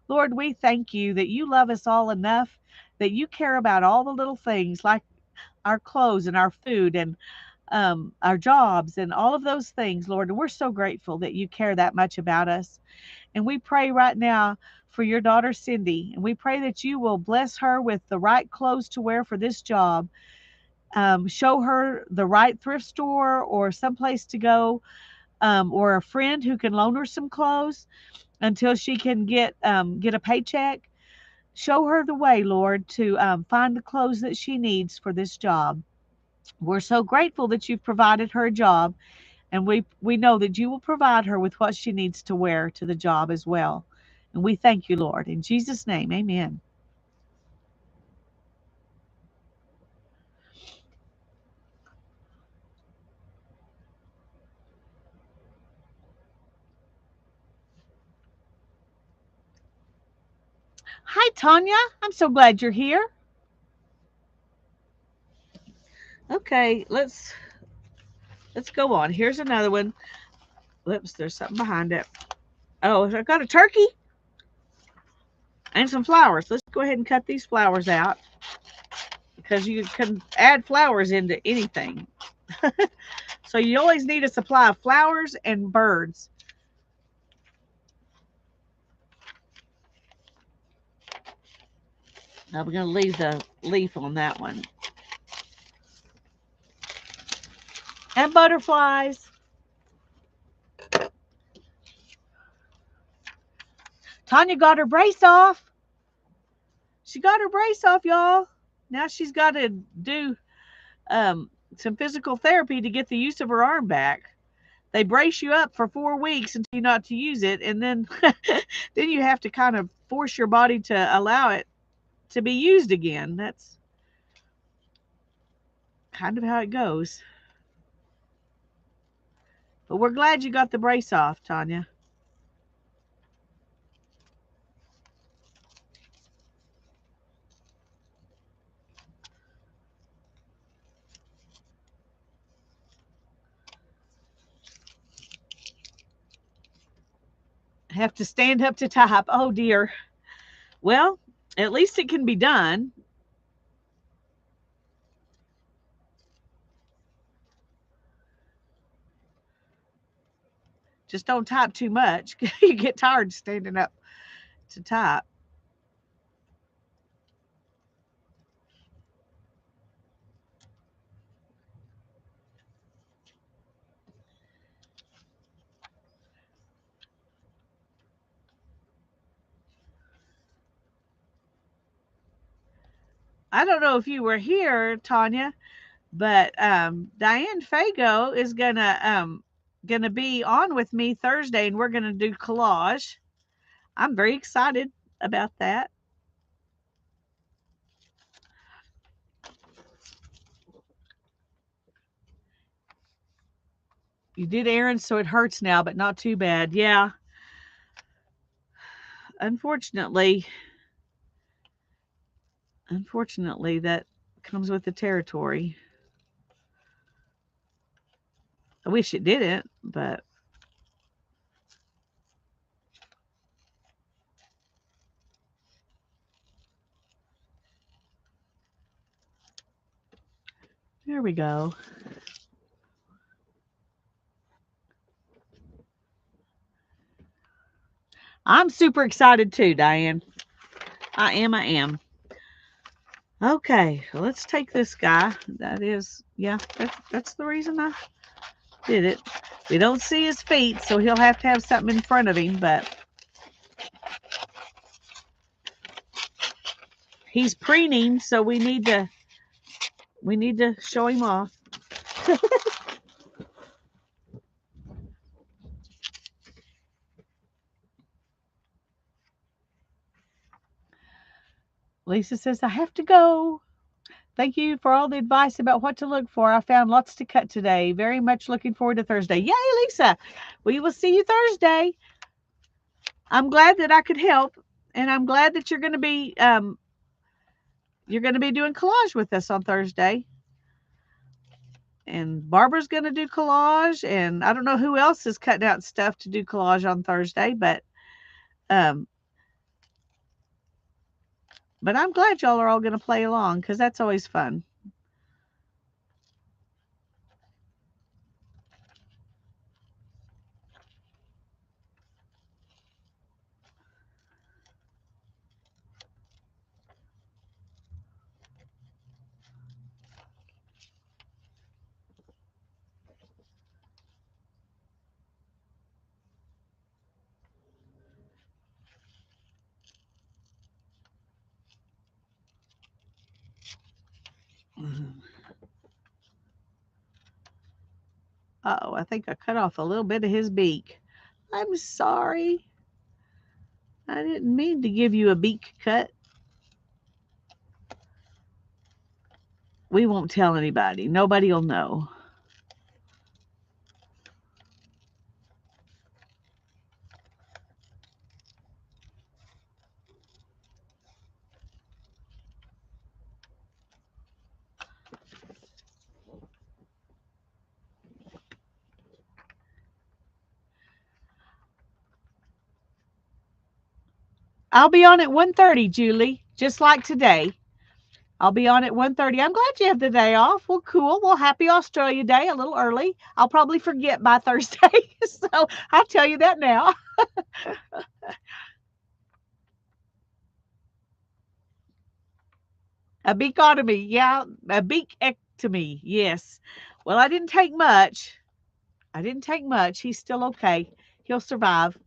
Lord, we thank you that you love us all enough that you care about all the little things like our clothes and our food and our jobs and all of those things, Lord. And we're so grateful that you care that much about us. And we pray right now for your daughter, Cindy. And we pray that you will bless her with the right clothes to wear for this job. Show her the right thrift store or someplace to go, or a friend who can loan her some clothes until she can get a paycheck. Show her the way, Lord, to find the clothes that she needs for this job. We're so grateful that you've provided her a job, and we know that you will provide her with what she needs to wear to the job as well. And we thank you, Lord. In Jesus' name, amen. Hi, Tanya. I'm so glad you're here. Okay, let's go on. Here's another one. Whoops, there's something behind it. Oh, I got a turkey and some flowers. Let's go ahead and cut these flowers out because you can add flowers into anything. So you always need a supply of flowers and birds. Now we're going to leave the leaf on that one. And butterflies. Tanya got her brace off. She got her brace off, y'all. Now she's got to do some physical therapy to get the use of her arm back. They brace you up for 4 weeks until you not to use it, and then then you have to kind of force your body to allow it to be used again. That's kind of how it goes. But we're glad you got the brace off, Tanya. Have to stand up to type. Oh dear. Well, at least it can be done. Just don't type too much. You get tired standing up to type. I don't know if you were here, Tanya, But Diane Fago is gonna be on with me Thursday, and we're gonna do collage. I'm very excited about that. You did errands, so it hurts now, but not too bad. Yeah, unfortunately, unfortunately, that comes with the territory. I wish it didn't, but there we go. I'm super excited too, Diane. I am. I am. Okay, let's take this guy. That is, yeah, that's the reason I did it. We don't see his feet, so he'll have to have something in front of him, but he's preening, so we need to show him off. Lisa says, I have to go. Thank you for all the advice about what to look for. I found lots to cut today. Very much looking forward to Thursday. Yay, Lisa. We will see you Thursday. I'm glad that I could help, and I'm glad that you're going to be doing collage with us on Thursday. And Barbara's going to do collage, and I don't know who else is cutting out stuff to do collage on Thursday, um but I'm glad y'all are all going to play along cuz that's always fun. Uh-oh, I think I cut off a little bit of his beak. I'm sorry. I didn't mean to give you a beak cut. We won't tell anybody. Nobody'll know. I'll be on at 1:30, Julie, just like today. I'll be on at 1:30. I'm glad you have the day off. Well, cool. Well, happy Australia Day, a little early. I'll probably forget by Thursday. So I'll tell you that now. A beakotomy. Yeah, a beakectomy. Yes. Well, I didn't take much. I didn't take much. He's still okay. He'll survive.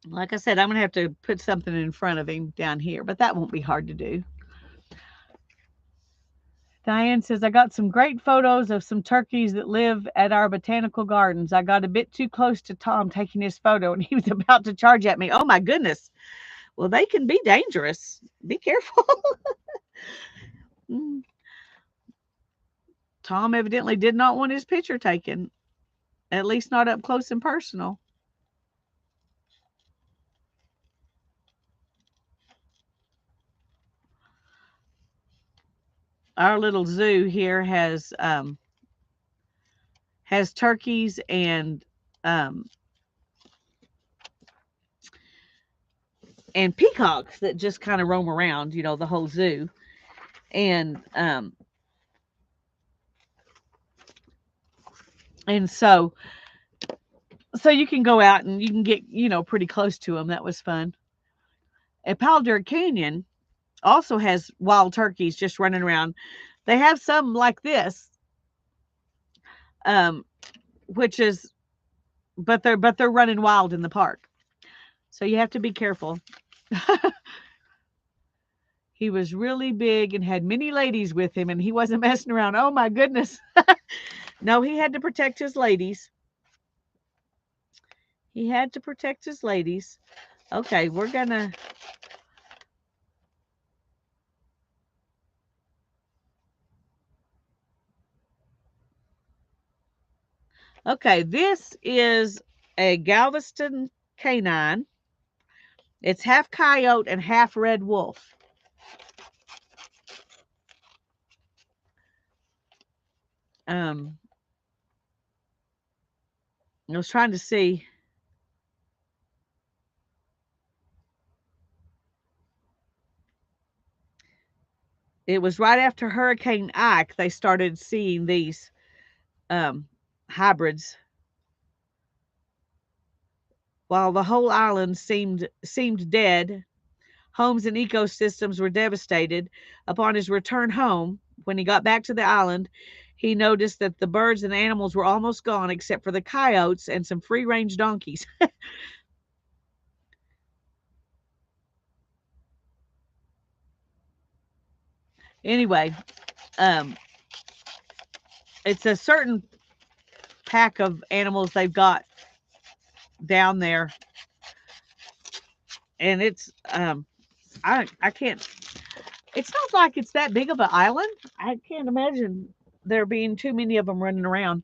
Like I said, I'm going to have to put something in front of him down here, but that won't be hard to do. Diane says, I got some great photos of some turkeys that live at our botanical gardens. I got a bit too close to Tom taking his photo and he was about to charge at me. Oh my goodness. Well, they can be dangerous. Be careful. Mm. Tom evidently did not want his picture taken, at least not up close and personal. Our little zoo here has turkeys um, and peacocks that just kind of roam around, the whole zoo. And And so you can go out and you can get, pretty close to them. That was fun. And Palo Duro Canyon also has wild turkeys just running around. They have some like this, um, which is, but they're running wild in the park. So you have to be careful. He was really big and had many ladies with him, and he wasn't messing around. Oh my goodness. No, he had to protect his ladies. He had to protect his ladies. Okay, we're gonna. Okay, this is a Galveston canine. It's half coyote and half red wolf. Um, I was trying to see. It was right after Hurricane Ike they started seeing these um, hybrids, while the whole island seemed dead. Homes and ecosystems were devastated. Upon his return home, when he got back to the island, he noticed that the birds and animals were almost gone except for the coyotes and some free range donkeys. Anyway, um, it's a certain pack of animals they've got down there, and I can't. It's not like it's that big of an island. I can't imagine there being too many of them running around.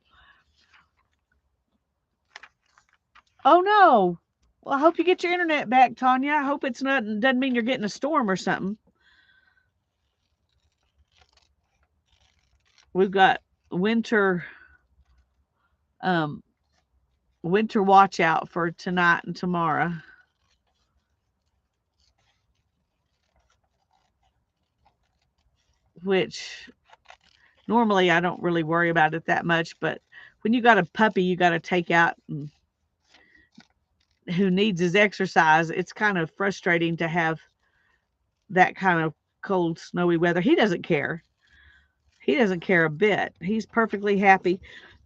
Oh no. Well, I hope you get your internet back, Tanya. I hope it's not doesn't mean you're getting a storm or something. We've got winter um winter watch out for tonight and tomorrow, which normally I don't really worry about it that much, but when you got a puppy you got to take out and who needs his exercise, it's kind of frustrating to have that kind of cold, snowy weather. He doesn't care. He doesn't care a bit. He's perfectly happy.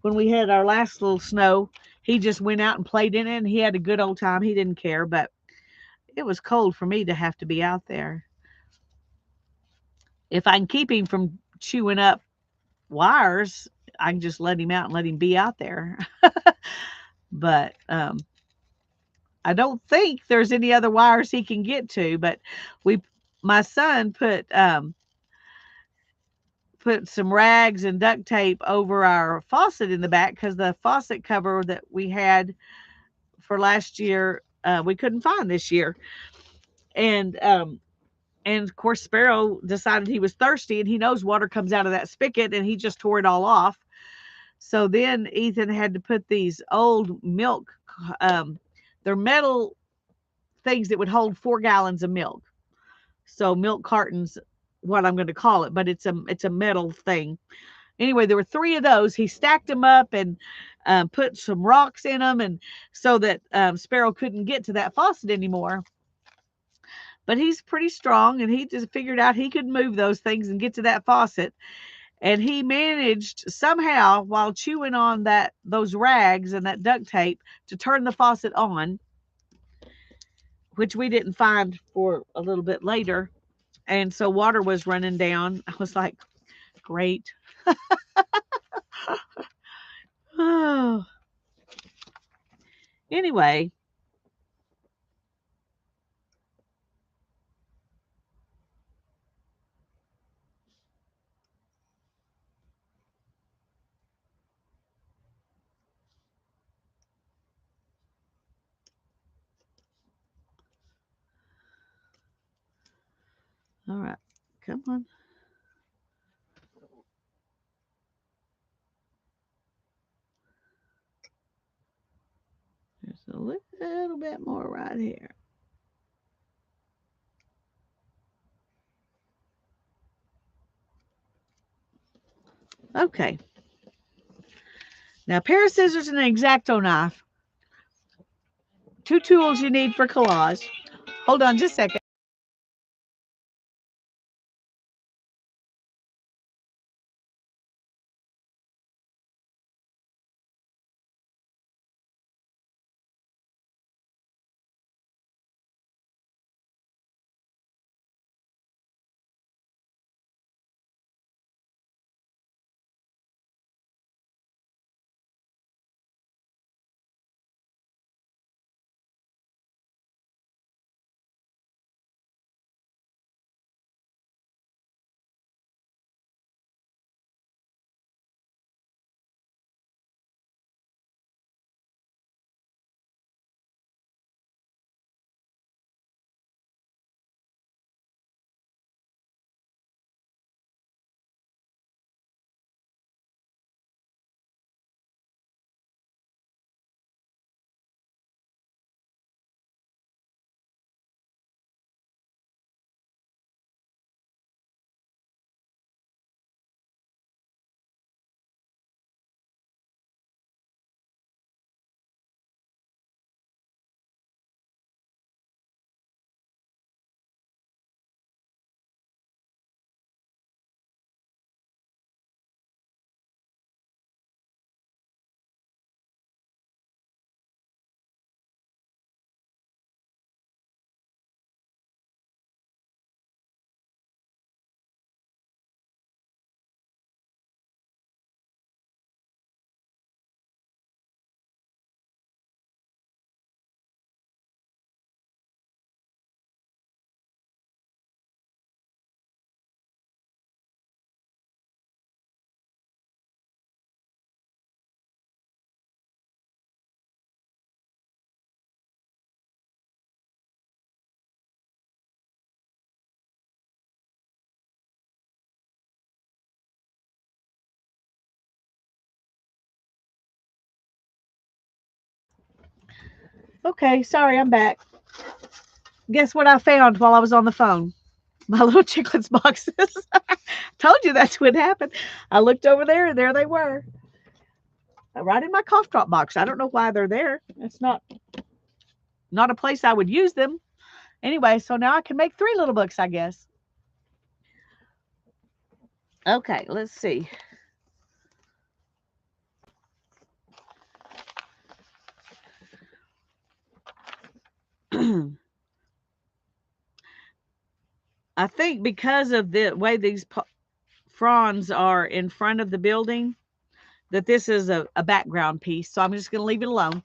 When we had our last little snow, he just went out and played in it and he had a good old time. He didn't care, but it was cold for me to have to be out there. If I can keep him from chewing up wires, I can just let him out and let him be out there. But I don't think there's any other wires he can get to. But we, my son put some rags and duct tape over our faucet in the back because the faucet cover that we had for last year we couldn't find this year, and of course Sparrow decided he was thirsty and he knows water comes out of that spigot and he just tore it all off. So then Ethan had to put these old milk, um, they're metal things that would hold 4 gallons of milk. So milk cartons, what I'm going to call it, but it's a metal thing. Anyway, there were three of those. He stacked them up and put some rocks in them, and so that Sparrow couldn't get to that faucet anymore. But he's pretty strong, and he just figured out he could move those things and get to that faucet. And he managed somehow, while chewing on those rags and that duct tape, to turn the faucet on, which we didn't find for a little bit later. And so water was running down. I was like, great. Oh, anyway, all right, come on. There's a little bit more right here. Okay, Now, a pair of scissors and an X-Acto knife. 2 tools you need for collage. Hold on just a second. Okay, sorry, I'm back. Guess what I found while I was on the phone? My little chiclets boxes. Told you that's what happened. I looked over there and there they were. Right in my cough drop box. I don't know why they're there. It's not a place I would use them. Anyway, so now I can make 3 little books, I guess. Okay, let's see. I think because of the way these fronds are in front of the building, that this is a background piece. So I'm just going to leave it alone.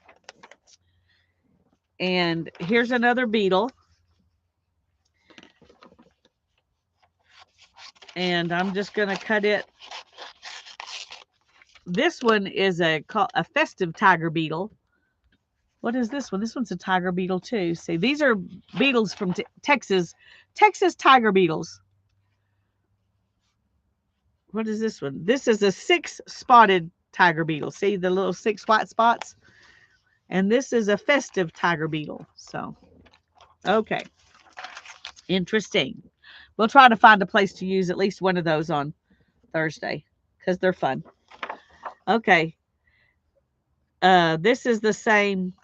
And here's another beetle. And I'm just going to cut it. This one is a festive tiger beetle. What is this one? This one's a tiger beetle too. See, these are beetles from Texas. Texas tiger beetles. What is this one? This is a 6-spotted tiger beetle. See the little 6 white spots? And this is a festive tiger beetle. So, okay. Interesting. We'll try to find a place to use at least one of those on Thursday because they're fun. Okay. This is the same.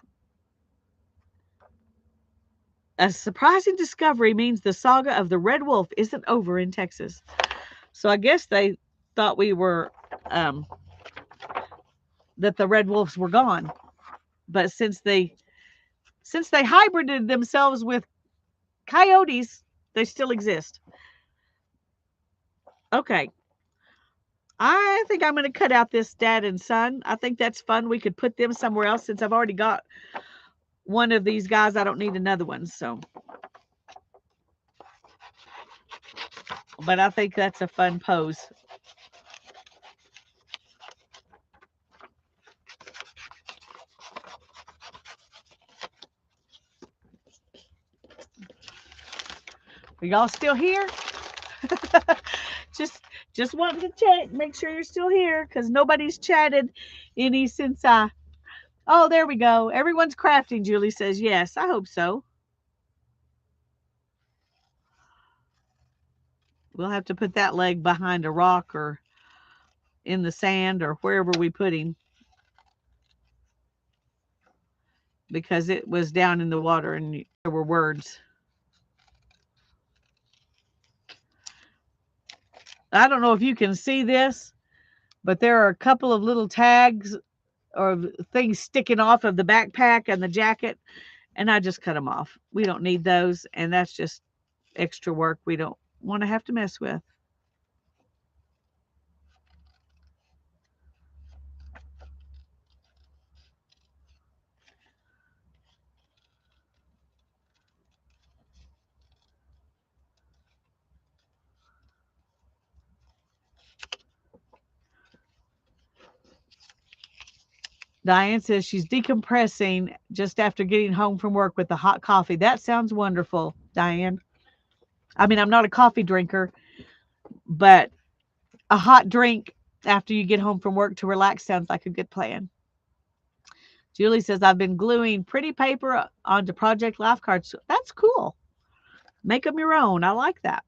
A surprising discovery means the saga of the red wolf isn't over in Texas. So I guess they thought we were, that the red wolves were gone. But since they hybrided themselves with coyotes, they still exist. Okay. I think I'm going to cut out this dad and son. I think that's fun. We could put them somewhere else since I've already got one of these guys. I don't need another one. So, but I think that's a fun pose. Are y'all still here? just wanted to check, make sure you're still here, because nobody's chatted any since I. Oh, there we go. Everyone's crafting. Julie says yes. I hope so. We'll have to put that leg behind a rock or in the sand or wherever we put him. because it was down in the water and there were words. I don't know if you can see this, but there are a couple of little tags or things sticking off of the backpack and the jacket, and I just cut them off. We don't need those, and that's just extra work we don't want to have to mess with. Diane says she's decompressing just after getting home from work with the hot coffee. That sounds wonderful, Diane. I mean, I'm not a coffee drinker, but a hot drink after you get home from work to relax sounds like a good plan. Julie says, I've been gluing pretty paper onto Project Life cards. That's cool. Make them your own. I like that.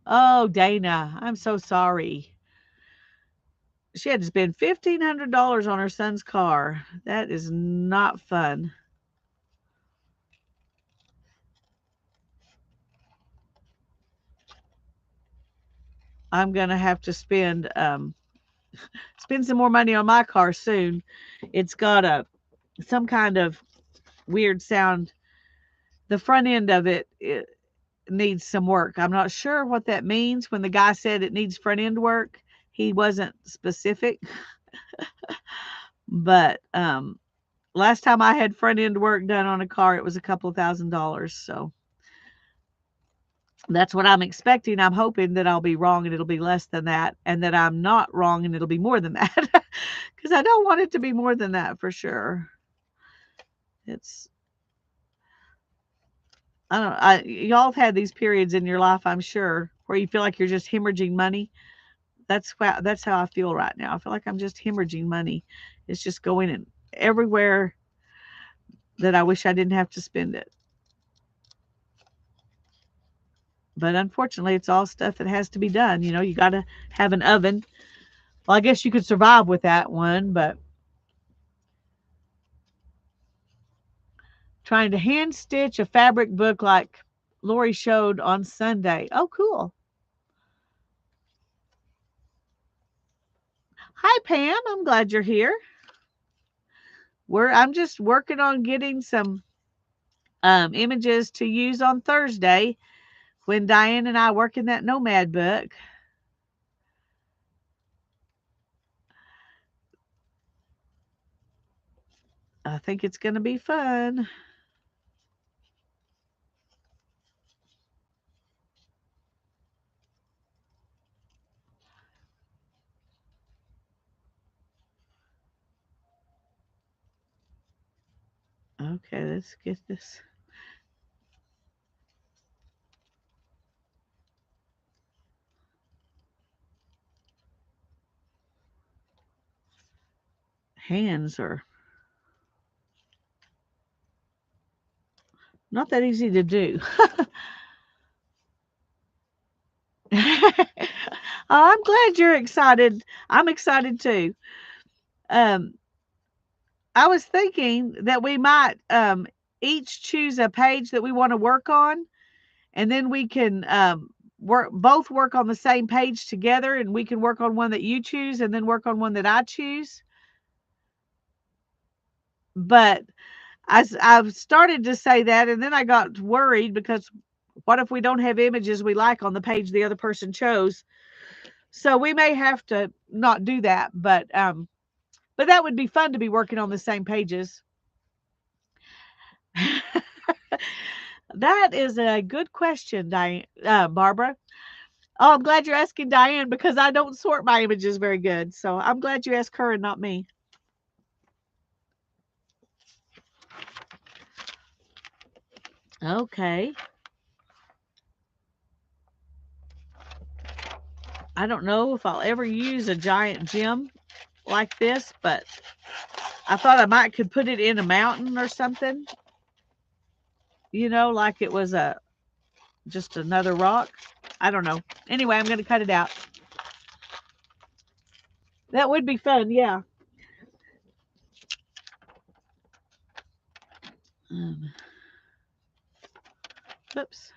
Oh, Dana, I'm so sorry. She had to spend $1,500 on her son's car. That is not fun. I'm gonna have to spend some more money on my car soon. It's got a some kind of weird sound. The front end of it needs some work. I'm not sure what that means. When the guy said it needs front end work, he wasn't specific. But last time I had front end work done on a car, it was a couple of $1,000s. So that's what I'm expecting. I'm hoping that I'll be wrong and it'll be less than that, and that I'm not wrong and it'll be more than that. Because I don't want it to be more than that for sure. It's I don't y'all have had these periods in your life, I'm sure, where you feel like you're just hemorrhaging money. That's how I feel right now. I feel like I'm just hemorrhaging money. It's just going in everywhere that I wish I didn't have to spend it. But unfortunately, it's all stuff that has to be done. You know, you got to have an oven. Well, I guess you could survive with that one, but trying to hand stitch a fabric book like Lori showed on Sunday. Oh, cool. Hi, Pam. I'm glad you're here. I'm just working on getting some images to use on Thursday when Diane and I work in that Nomad book. I think it's going to be fun. Okay, let's get this. Hands are not that easy to do. I'm glad you're excited. I'm excited too. Um, I was thinking that we might each choose a page that we want to work on, and then we can work on the same page together, and we can work on one that you choose, and then work on one that I choose. But I've started to say that, and then I got worried because what if we don't have images we like on the page the other person chose? So we may have to not do that, but that would be fun to be working on the same pages. That is a good question, Diane, Barbara. Oh, I'm glad you're asking Diane because I don't sort my images very good. So I'm glad you asked her and not me. Okay. I don't know if I'll ever use a giant gem like this, but I thought I might could put it in a mountain or something. You know, like it was a just another rock. I don't know. Anyway, I'm going to cut it out. That would be fun, yeah. Um, Oops.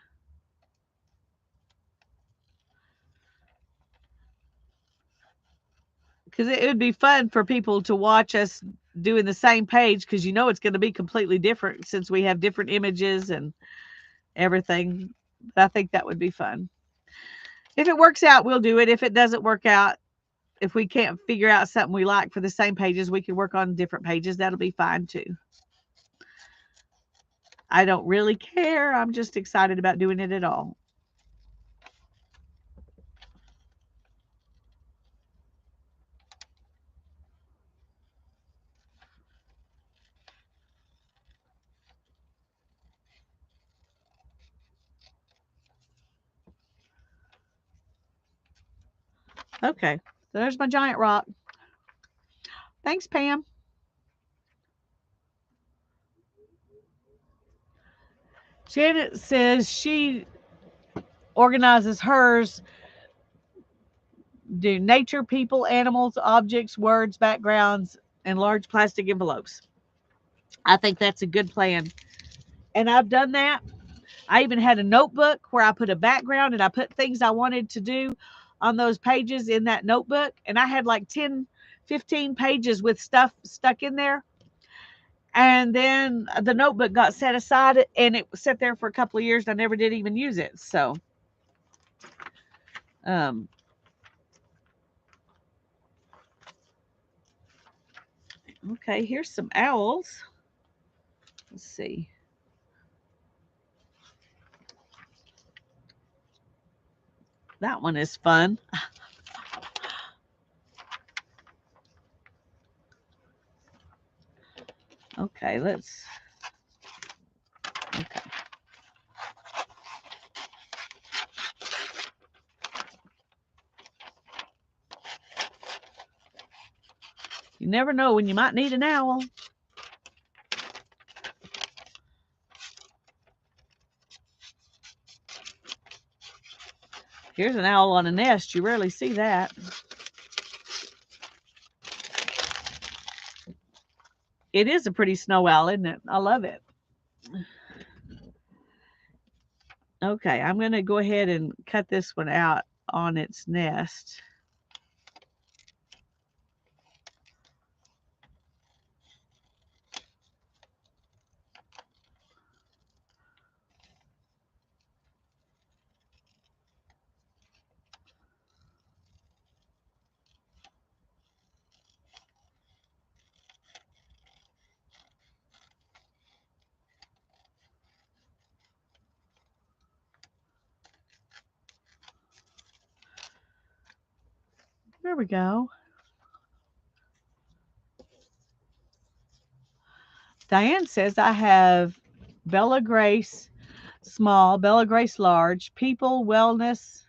Because it would be fun for people to watch us doing the same page because you know it's going to be completely different since we have different images and everything. But I think that would be fun. If it works out, we'll do it. If it doesn't work out, if we can't figure out something we like for the same pages, we can work on different pages. That'll be fine too. I don't really care. I'm just excited about doing it at all. Okay, so there's my giant rock. Thanks, Pam. Janet says she organizes hers, do nature, people, animals, objects, words, backgrounds, and large plastic envelopes. I think that's a good plan. And I've done that. I even had a notebook where I put a background and I put things I wanted to do on those pages in that notebook. And I had like 10, 15 pages with stuff stuck in there. And then the notebook got set aside and it sat there for a couple of years. And I never did even use it. So, um, okay, here's some owls. Let's see. That one is fun. Okay, let's. Okay. You never know when you might need an owl. Here's an owl on a nest. You rarely see that. It is a pretty snow owl, isn't it? I love it. Okay, I'm going to go ahead and cut this one out on its nest. There we go. Diane says I have Bella Grace small, Bella Grace large, people, wellness,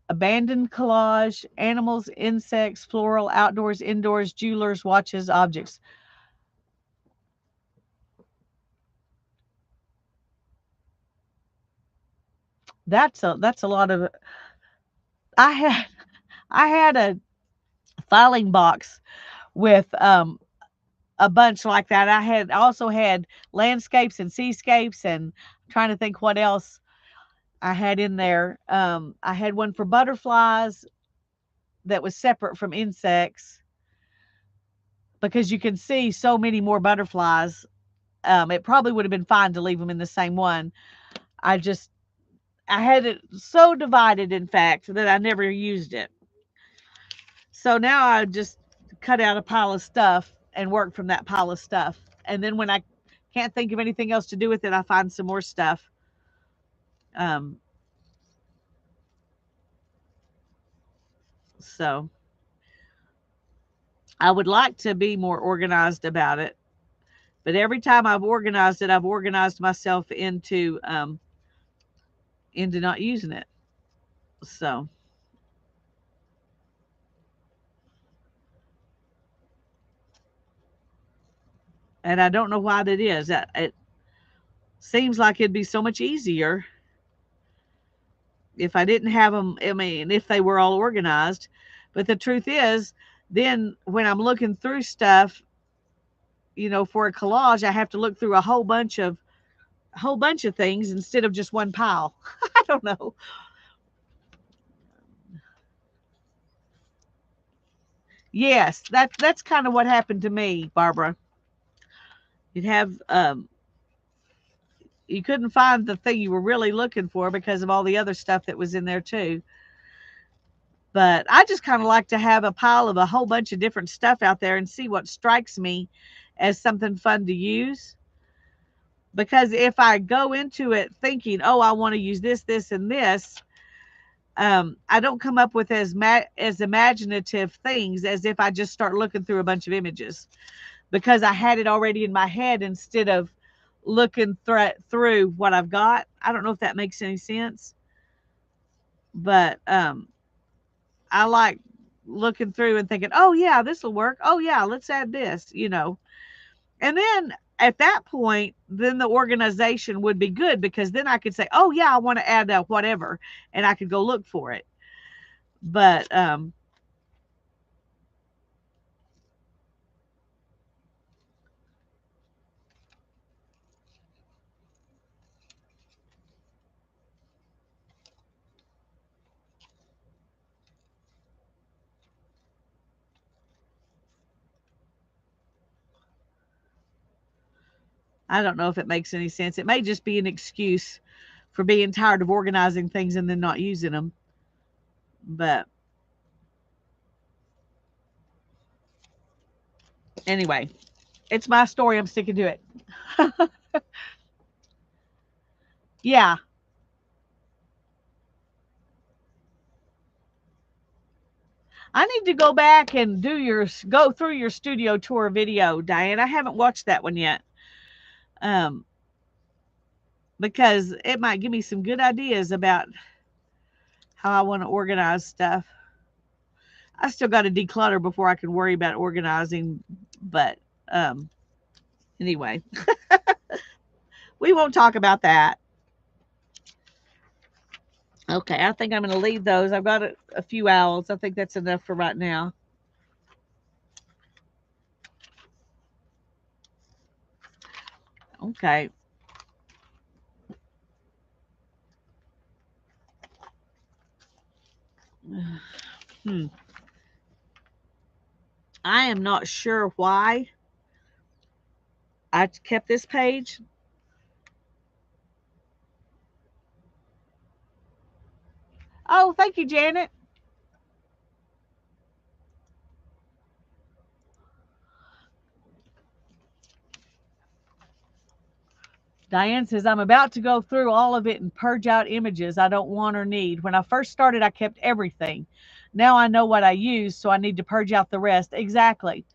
abandoned collage, animals, insects, floral, outdoors, indoors, jewelers, watches, objects. That's a lot of. I had I had a filing box with a bunch like that. I had also had landscapes and seascapes, and I'm trying to think what else I had in there. I had one for butterflies that was separate from insects because you can see so many more butterflies. It probably would have been fine to leave them in the same one. I just I had it so divided, in fact, that I never used it. So now I just cut out a pile of stuff and work from that pile of stuff. And then when I can't think of anything else to do with it, I find some more stuff. Um, so I would like to be more organized about it. But every time I've organized myself into not using it. So, and I don't know why that is. It seems like it'd be so much easier if I didn't have them. I mean, if they were all organized. But the truth is, then when I'm looking through stuff, you know, for a collage, I have to look through a whole bunch of things instead of just one pile. I don't know. Yes, that's kind of what happened to me, Barbara. You'd have you couldn't find the thing you were really looking for because of all the other stuff that was in there too. But I just kind of like to have a pile of a whole bunch of different stuff out there and see what strikes me as something fun to use. Because if I go into it thinking, oh, I want to use this, this, and this, I don't come up with as imaginative things as if I just start looking through a bunch of images because I had it already in my head instead of looking through what I've got. I don't know if that makes any sense, but I like looking through and thinking, oh yeah, this will work. Oh yeah, let's add this, you know. And then at that point, then the organization would be good because then I could say, oh yeah, I want to add whatever, and I could go look for it. But I don't know if it makes any sense. It may just be an excuse for being tired of organizing things and then not using them. But anyway, it's my story. I'm sticking to it. Yeah, I need to go back and go through your studio tour video, Diane. I haven't watched that one yet. Um, because it might give me some good ideas about how I want to organize stuff. I still got to declutter before I can worry about organizing, but um, anyway, we won't talk about that. Okay, I think I'm going to leave those. I've got a few owls. I think that's enough for right now. Okay. Hmm. I am not sure why I kept this page. Oh, thank you, Janet. Diane says, I'm about to go through all of it and purge out images I don't want or need. When I first started, I kept everything. Now I know what I use, so I need to purge out the rest. Exactly.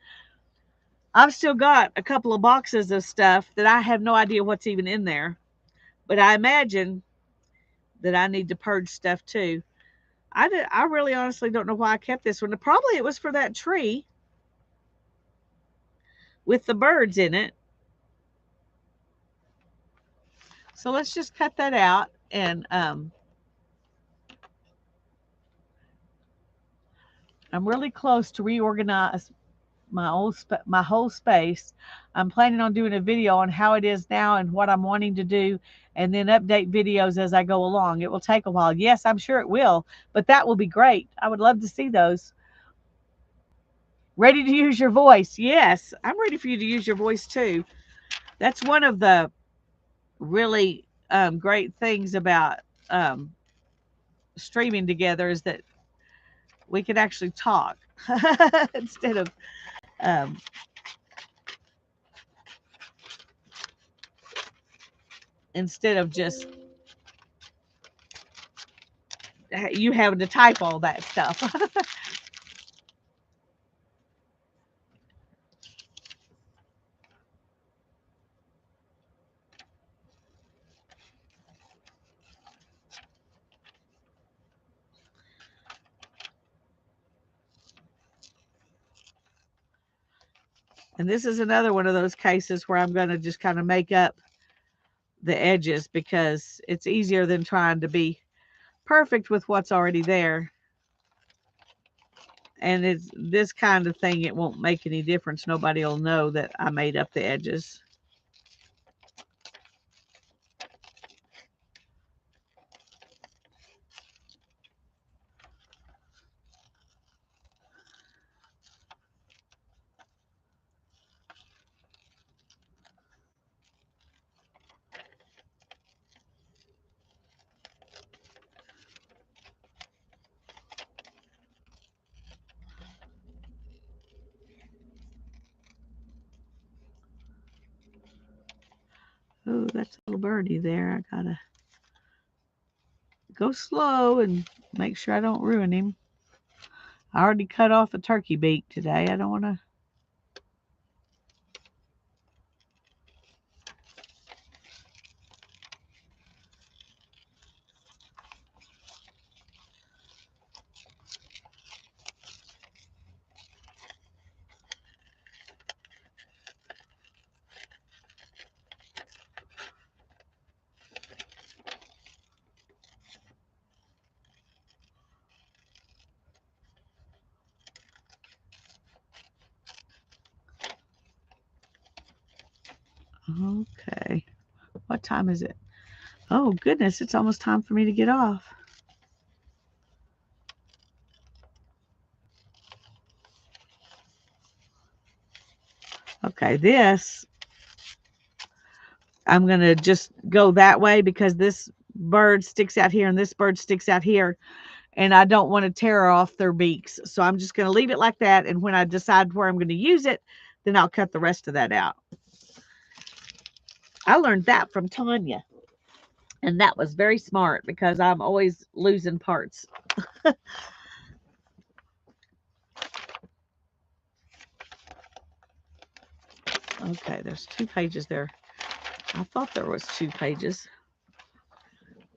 I've still got a couple of boxes of stuff that I have no idea what's even in there, but I imagine that I need to purge stuff too. I really honestly don't know why I kept this one. Probably it was for that tree with the birds in it. So let's just cut that out and I'm really close to reorganize my whole space. I'm planning on doing a video on how it is now and what I'm wanting to do, and then update videos as I go along. It will take a while. Yes, I'm sure it will, but that will be great. I would love to see those. Ready to use your voice? Yes, I'm ready for you to use your voice too. That's one of the really great things about um, streaming together is that we can actually talk instead of um, just you having to type all that stuff. And this is another one of those cases where I'm going to just kind of make up the edges because it's easier than trying to be perfect with what's already there. And it's this kind of thing, it won't make any difference. Nobody will know that I made up the edges. Oh, that's a little birdie there. I gotta go slow and make sure I don't ruin him. I already cut off a turkey beak today. I don't want to. Okay. What time is it? Oh, goodness. It's almost time for me to get off. Okay, this, I'm going to just go that way because this bird sticks out here and this bird sticks out here. And I don't want to tear off their beaks. So I'm just going to leave it like that. And when I decide where I'm going to use it, then I'll cut the rest of that out. I learned that from Tanya. And that was very smart because I'm always losing parts. Okay, there's 2 pages there. I thought there was 2 pages.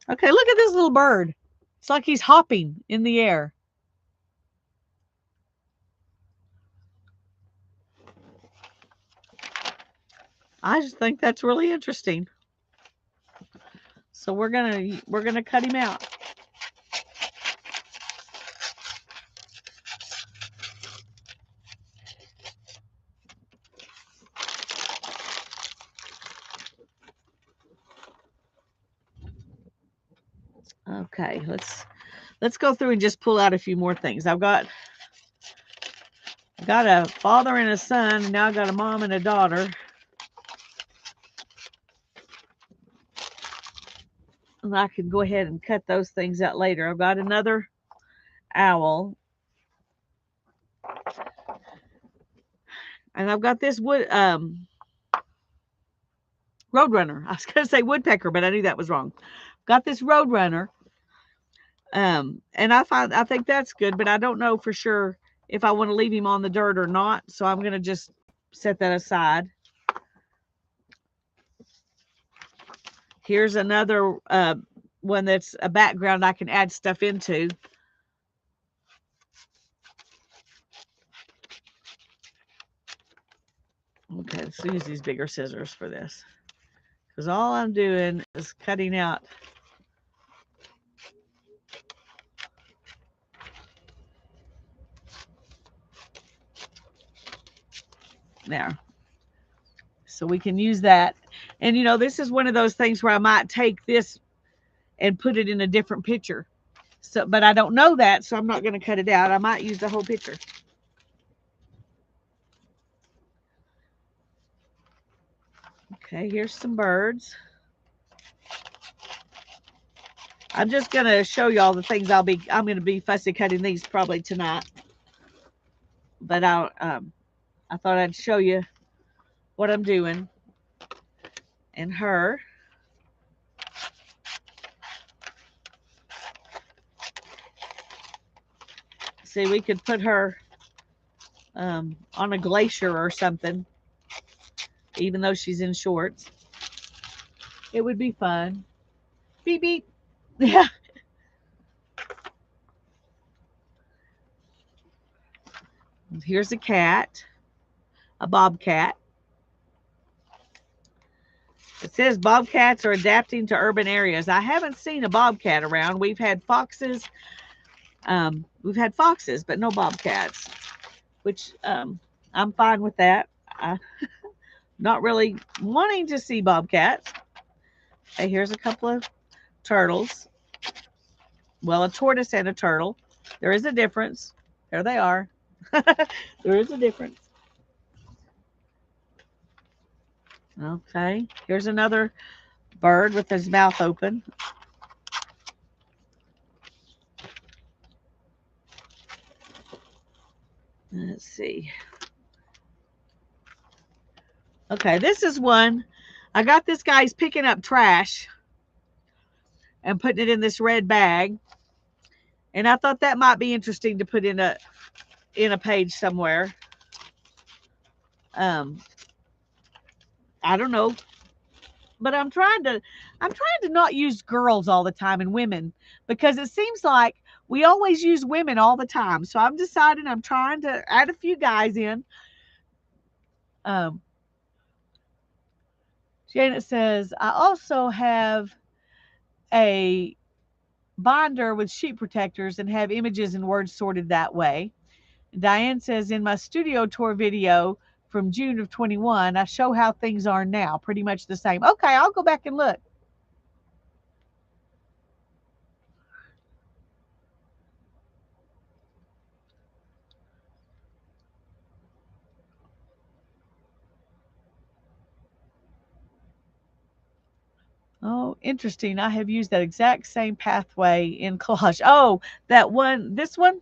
Okay, look at this little bird. It's like he's hopping in the air. I just think that's really interesting. So we're gonna cut him out. Okay, let's go through and just pull out a few more things. I've got a father and a son, and now I've got a mom and a daughter. And I can go ahead and cut those things out later. I've got another owl. And I've got this Roadrunner. I was going to say woodpecker, but I knew that was wrong. Got this Roadrunner. And I think that's good, but I don't know for sure if I want to leave him on the dirt or not. So I'm going to just set that aside. Here's another one that's a background I can add stuff into. Okay, let's use these bigger scissors for this. Because all I'm doing is cutting out there. So we can use that. And you know, this is one of those things where I might take this and put it in a different picture. So, but I don't know that, so I'm not going to cut it out. I might use the whole picture. Okay, here's some birds. I'm just going to show you all the things I'm going to be fussy cutting these probably tonight. But I thought I'd show you what I'm doing. And her. See, we could put her on a glacier or something, even though she's in shorts. It would be fun. Beep, beep. Yeah. Here's a cat, a bobcat. It says bobcats are adapting to urban areas. I haven't seen a bobcat around. We've had foxes We've had foxes, but no bobcats, which I'm fine with that. I'm not really wanting to see bobcats. Okay, here's a couple of turtles. Well, a tortoise and a turtle. There is a difference. There they are. There is a difference. Okay, here's another bird with his mouth open. Let's see. Okay, this is one. I got this guy's picking up trash and putting it in this red bag. And I thought that might be interesting to put in a page somewhere. Um, I don't know, but I'm trying to not use girls all the time and women, because it seems like we always use women all the time. So I'm deciding I'm trying to add a few guys in. Um, Janet says, I also have a binder with sheet protectors and have images and words sorted that way. Diane says, in my studio tour video from June of 21, I show how things are now, pretty much the same. Okay, I'll go back and look. Oh, interesting. I have used that exact same pathway in collage. Oh, that one, this one?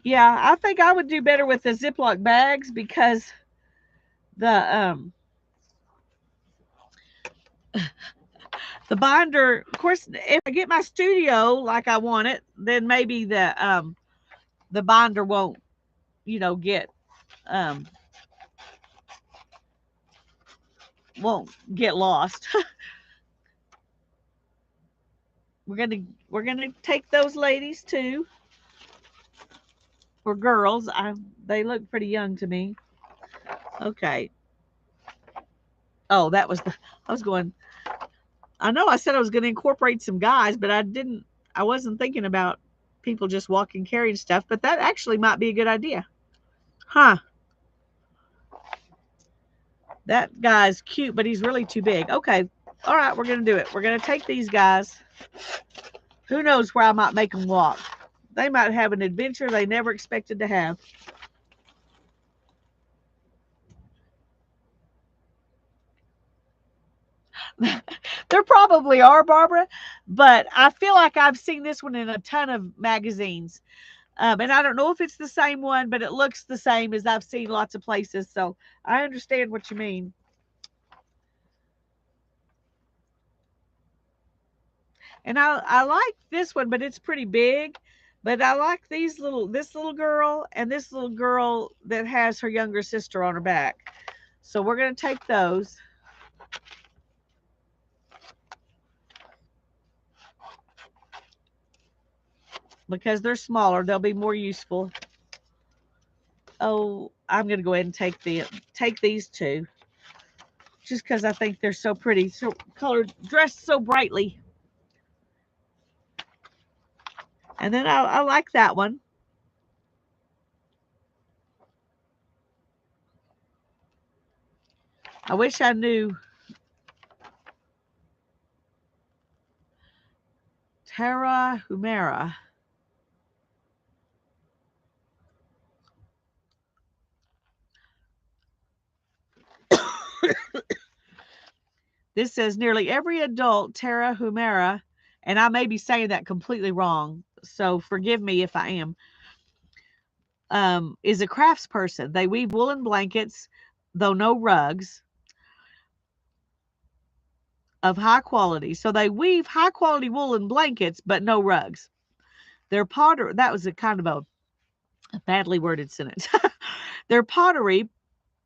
Yeah, I think I would do better with the Ziploc bags, because the the binder, of course, if I get my studio like I want it, then maybe the binder won't, get um won't get lost. we're gonna take those ladies too, or girls. They look pretty young to me. Okay. Oh, that was the I was going. I know I said I was going to incorporate some guys, but I didn't. I wasn't thinking about people just walking carrying stuff. But that actually might be a good idea, huh? That guy's cute, but he's really too big. Okay. All right, we're going to do it. We're going to take these guys. Who knows where I might make them walk? They might have an adventure they never expected to have. There probably are, Barbara, but I feel like I've seen this one in a ton of magazines. And I don't know if it's the same one, but it looks the same as I've seen lots of places. So I understand what you mean. And I like this one, but it's pretty big. But I like this little girl and this little girl that has her younger sister on her back. So we're gonna take those because they're smaller. They'll be more useful. Oh, I'm gonna go ahead and take these two, just because I think they're so pretty, so colored, dressed so brightly. And then I like that one. I wish I knew Terra Humera. This says nearly every adult Terra Humera, and I may be saying that completely wrong, so forgive me if I am, is a craftsperson. They weave woolen blankets, though no rugs, of high quality. So they weave high quality woolen blankets, but no rugs. Their potter, that was a kind of a badly worded sentence. Their pottery,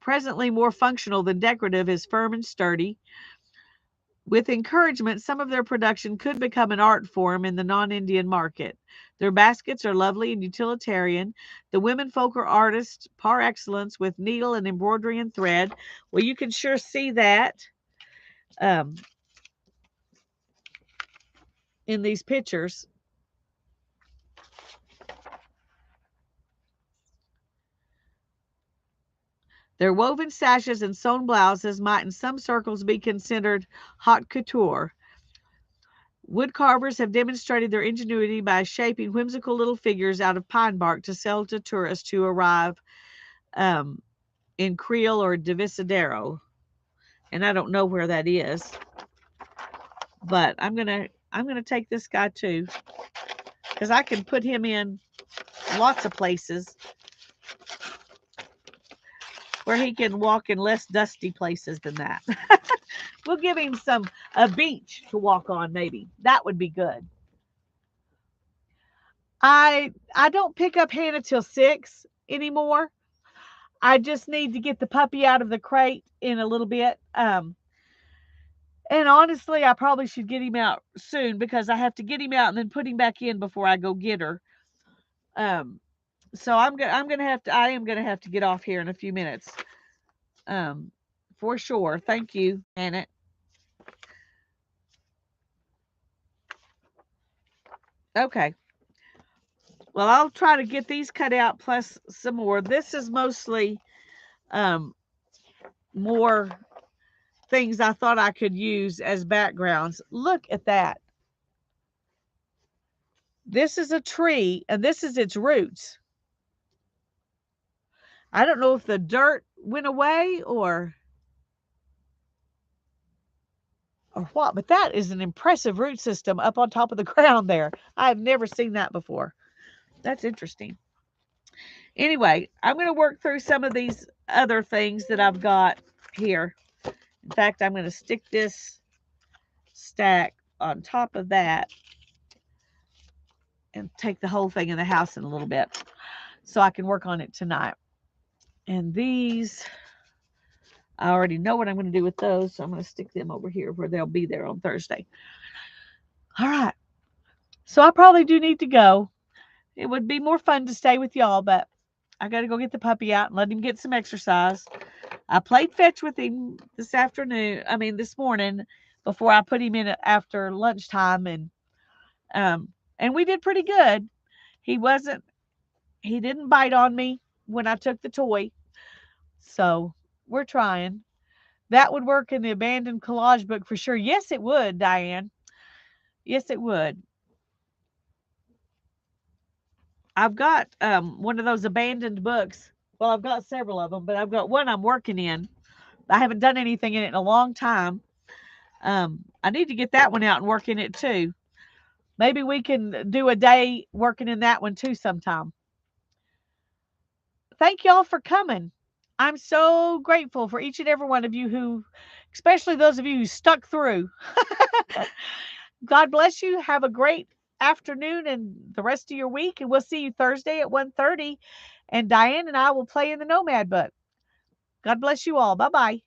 presently more functional than decorative, is firm and sturdy. With encouragement, some of their production could become an art form in the non-Indian market. Their baskets are lovely and utilitarian. The women folk are artists par excellence with needle and embroidery and thread. Well, you can sure see that um, in these pictures. Their woven sashes and sewn blouses might in some circles be considered haute couture. Wood carvers have demonstrated their ingenuity by shaping whimsical little figures out of pine bark to sell to tourists who arrive um, in Creole or Divisadero. And I don't know where that is, but I'm gonna take this guy too because I can put him in lots of places where he can walk in less dusty places than that. We'll give him a beach to walk on, maybe. That would be good. I don't pick up Hannah till 6 anymore. I just need to get the puppy out of the crate in a little bit. And honestly, I probably should get him out soon because I have to get him out and then put him back in before I go get her. Um, so I am gonna have to get off here in a few minutes. Um, for sure. Thank you, Janet. Okay. Well, I'll try to get these cut out plus some more. This is mostly um, more things I thought I could use as backgrounds. Look at that. This is a tree and this is its roots. I don't know if the dirt went away or what, but that is an impressive root system up on top of the ground there. I've never seen that before. That's interesting. Anyway, I'm going to work through some of these other things that I've got here. In fact, I'm going to stick this stack on top of that and take the whole thing in the house in a little bit so I can work on it tonight. And these, I already know what I'm going to do with those, so I'm going to stick them over here where they'll be there on Thursday. All right. So I probably do need to go. It would be more fun to stay with y'all, but I got to go get the puppy out and let him get some exercise. I played fetch with him this morning before I put him in after lunchtime and we did pretty good. He wasn't he didn't bite on me when I took the toy. So, we're trying. That would work in the abandoned collage book for sure. Yes, it would, Diane. Yes, it would. I've got one of those abandoned books. Well, I've got several of them, but I've got one I'm working in. I haven't done anything in it in a long time. I need to get that one out and work in it too. Maybe we can do a day working in that one too sometime. Thank y'all for coming. I'm so grateful for each and every one of you especially those of you who stuck through. God bless you. Have a great afternoon and the rest of your week. And we'll see you Thursday at 1:30. And Diane and I will play in the Nomad book. God bless you all. Bye bye.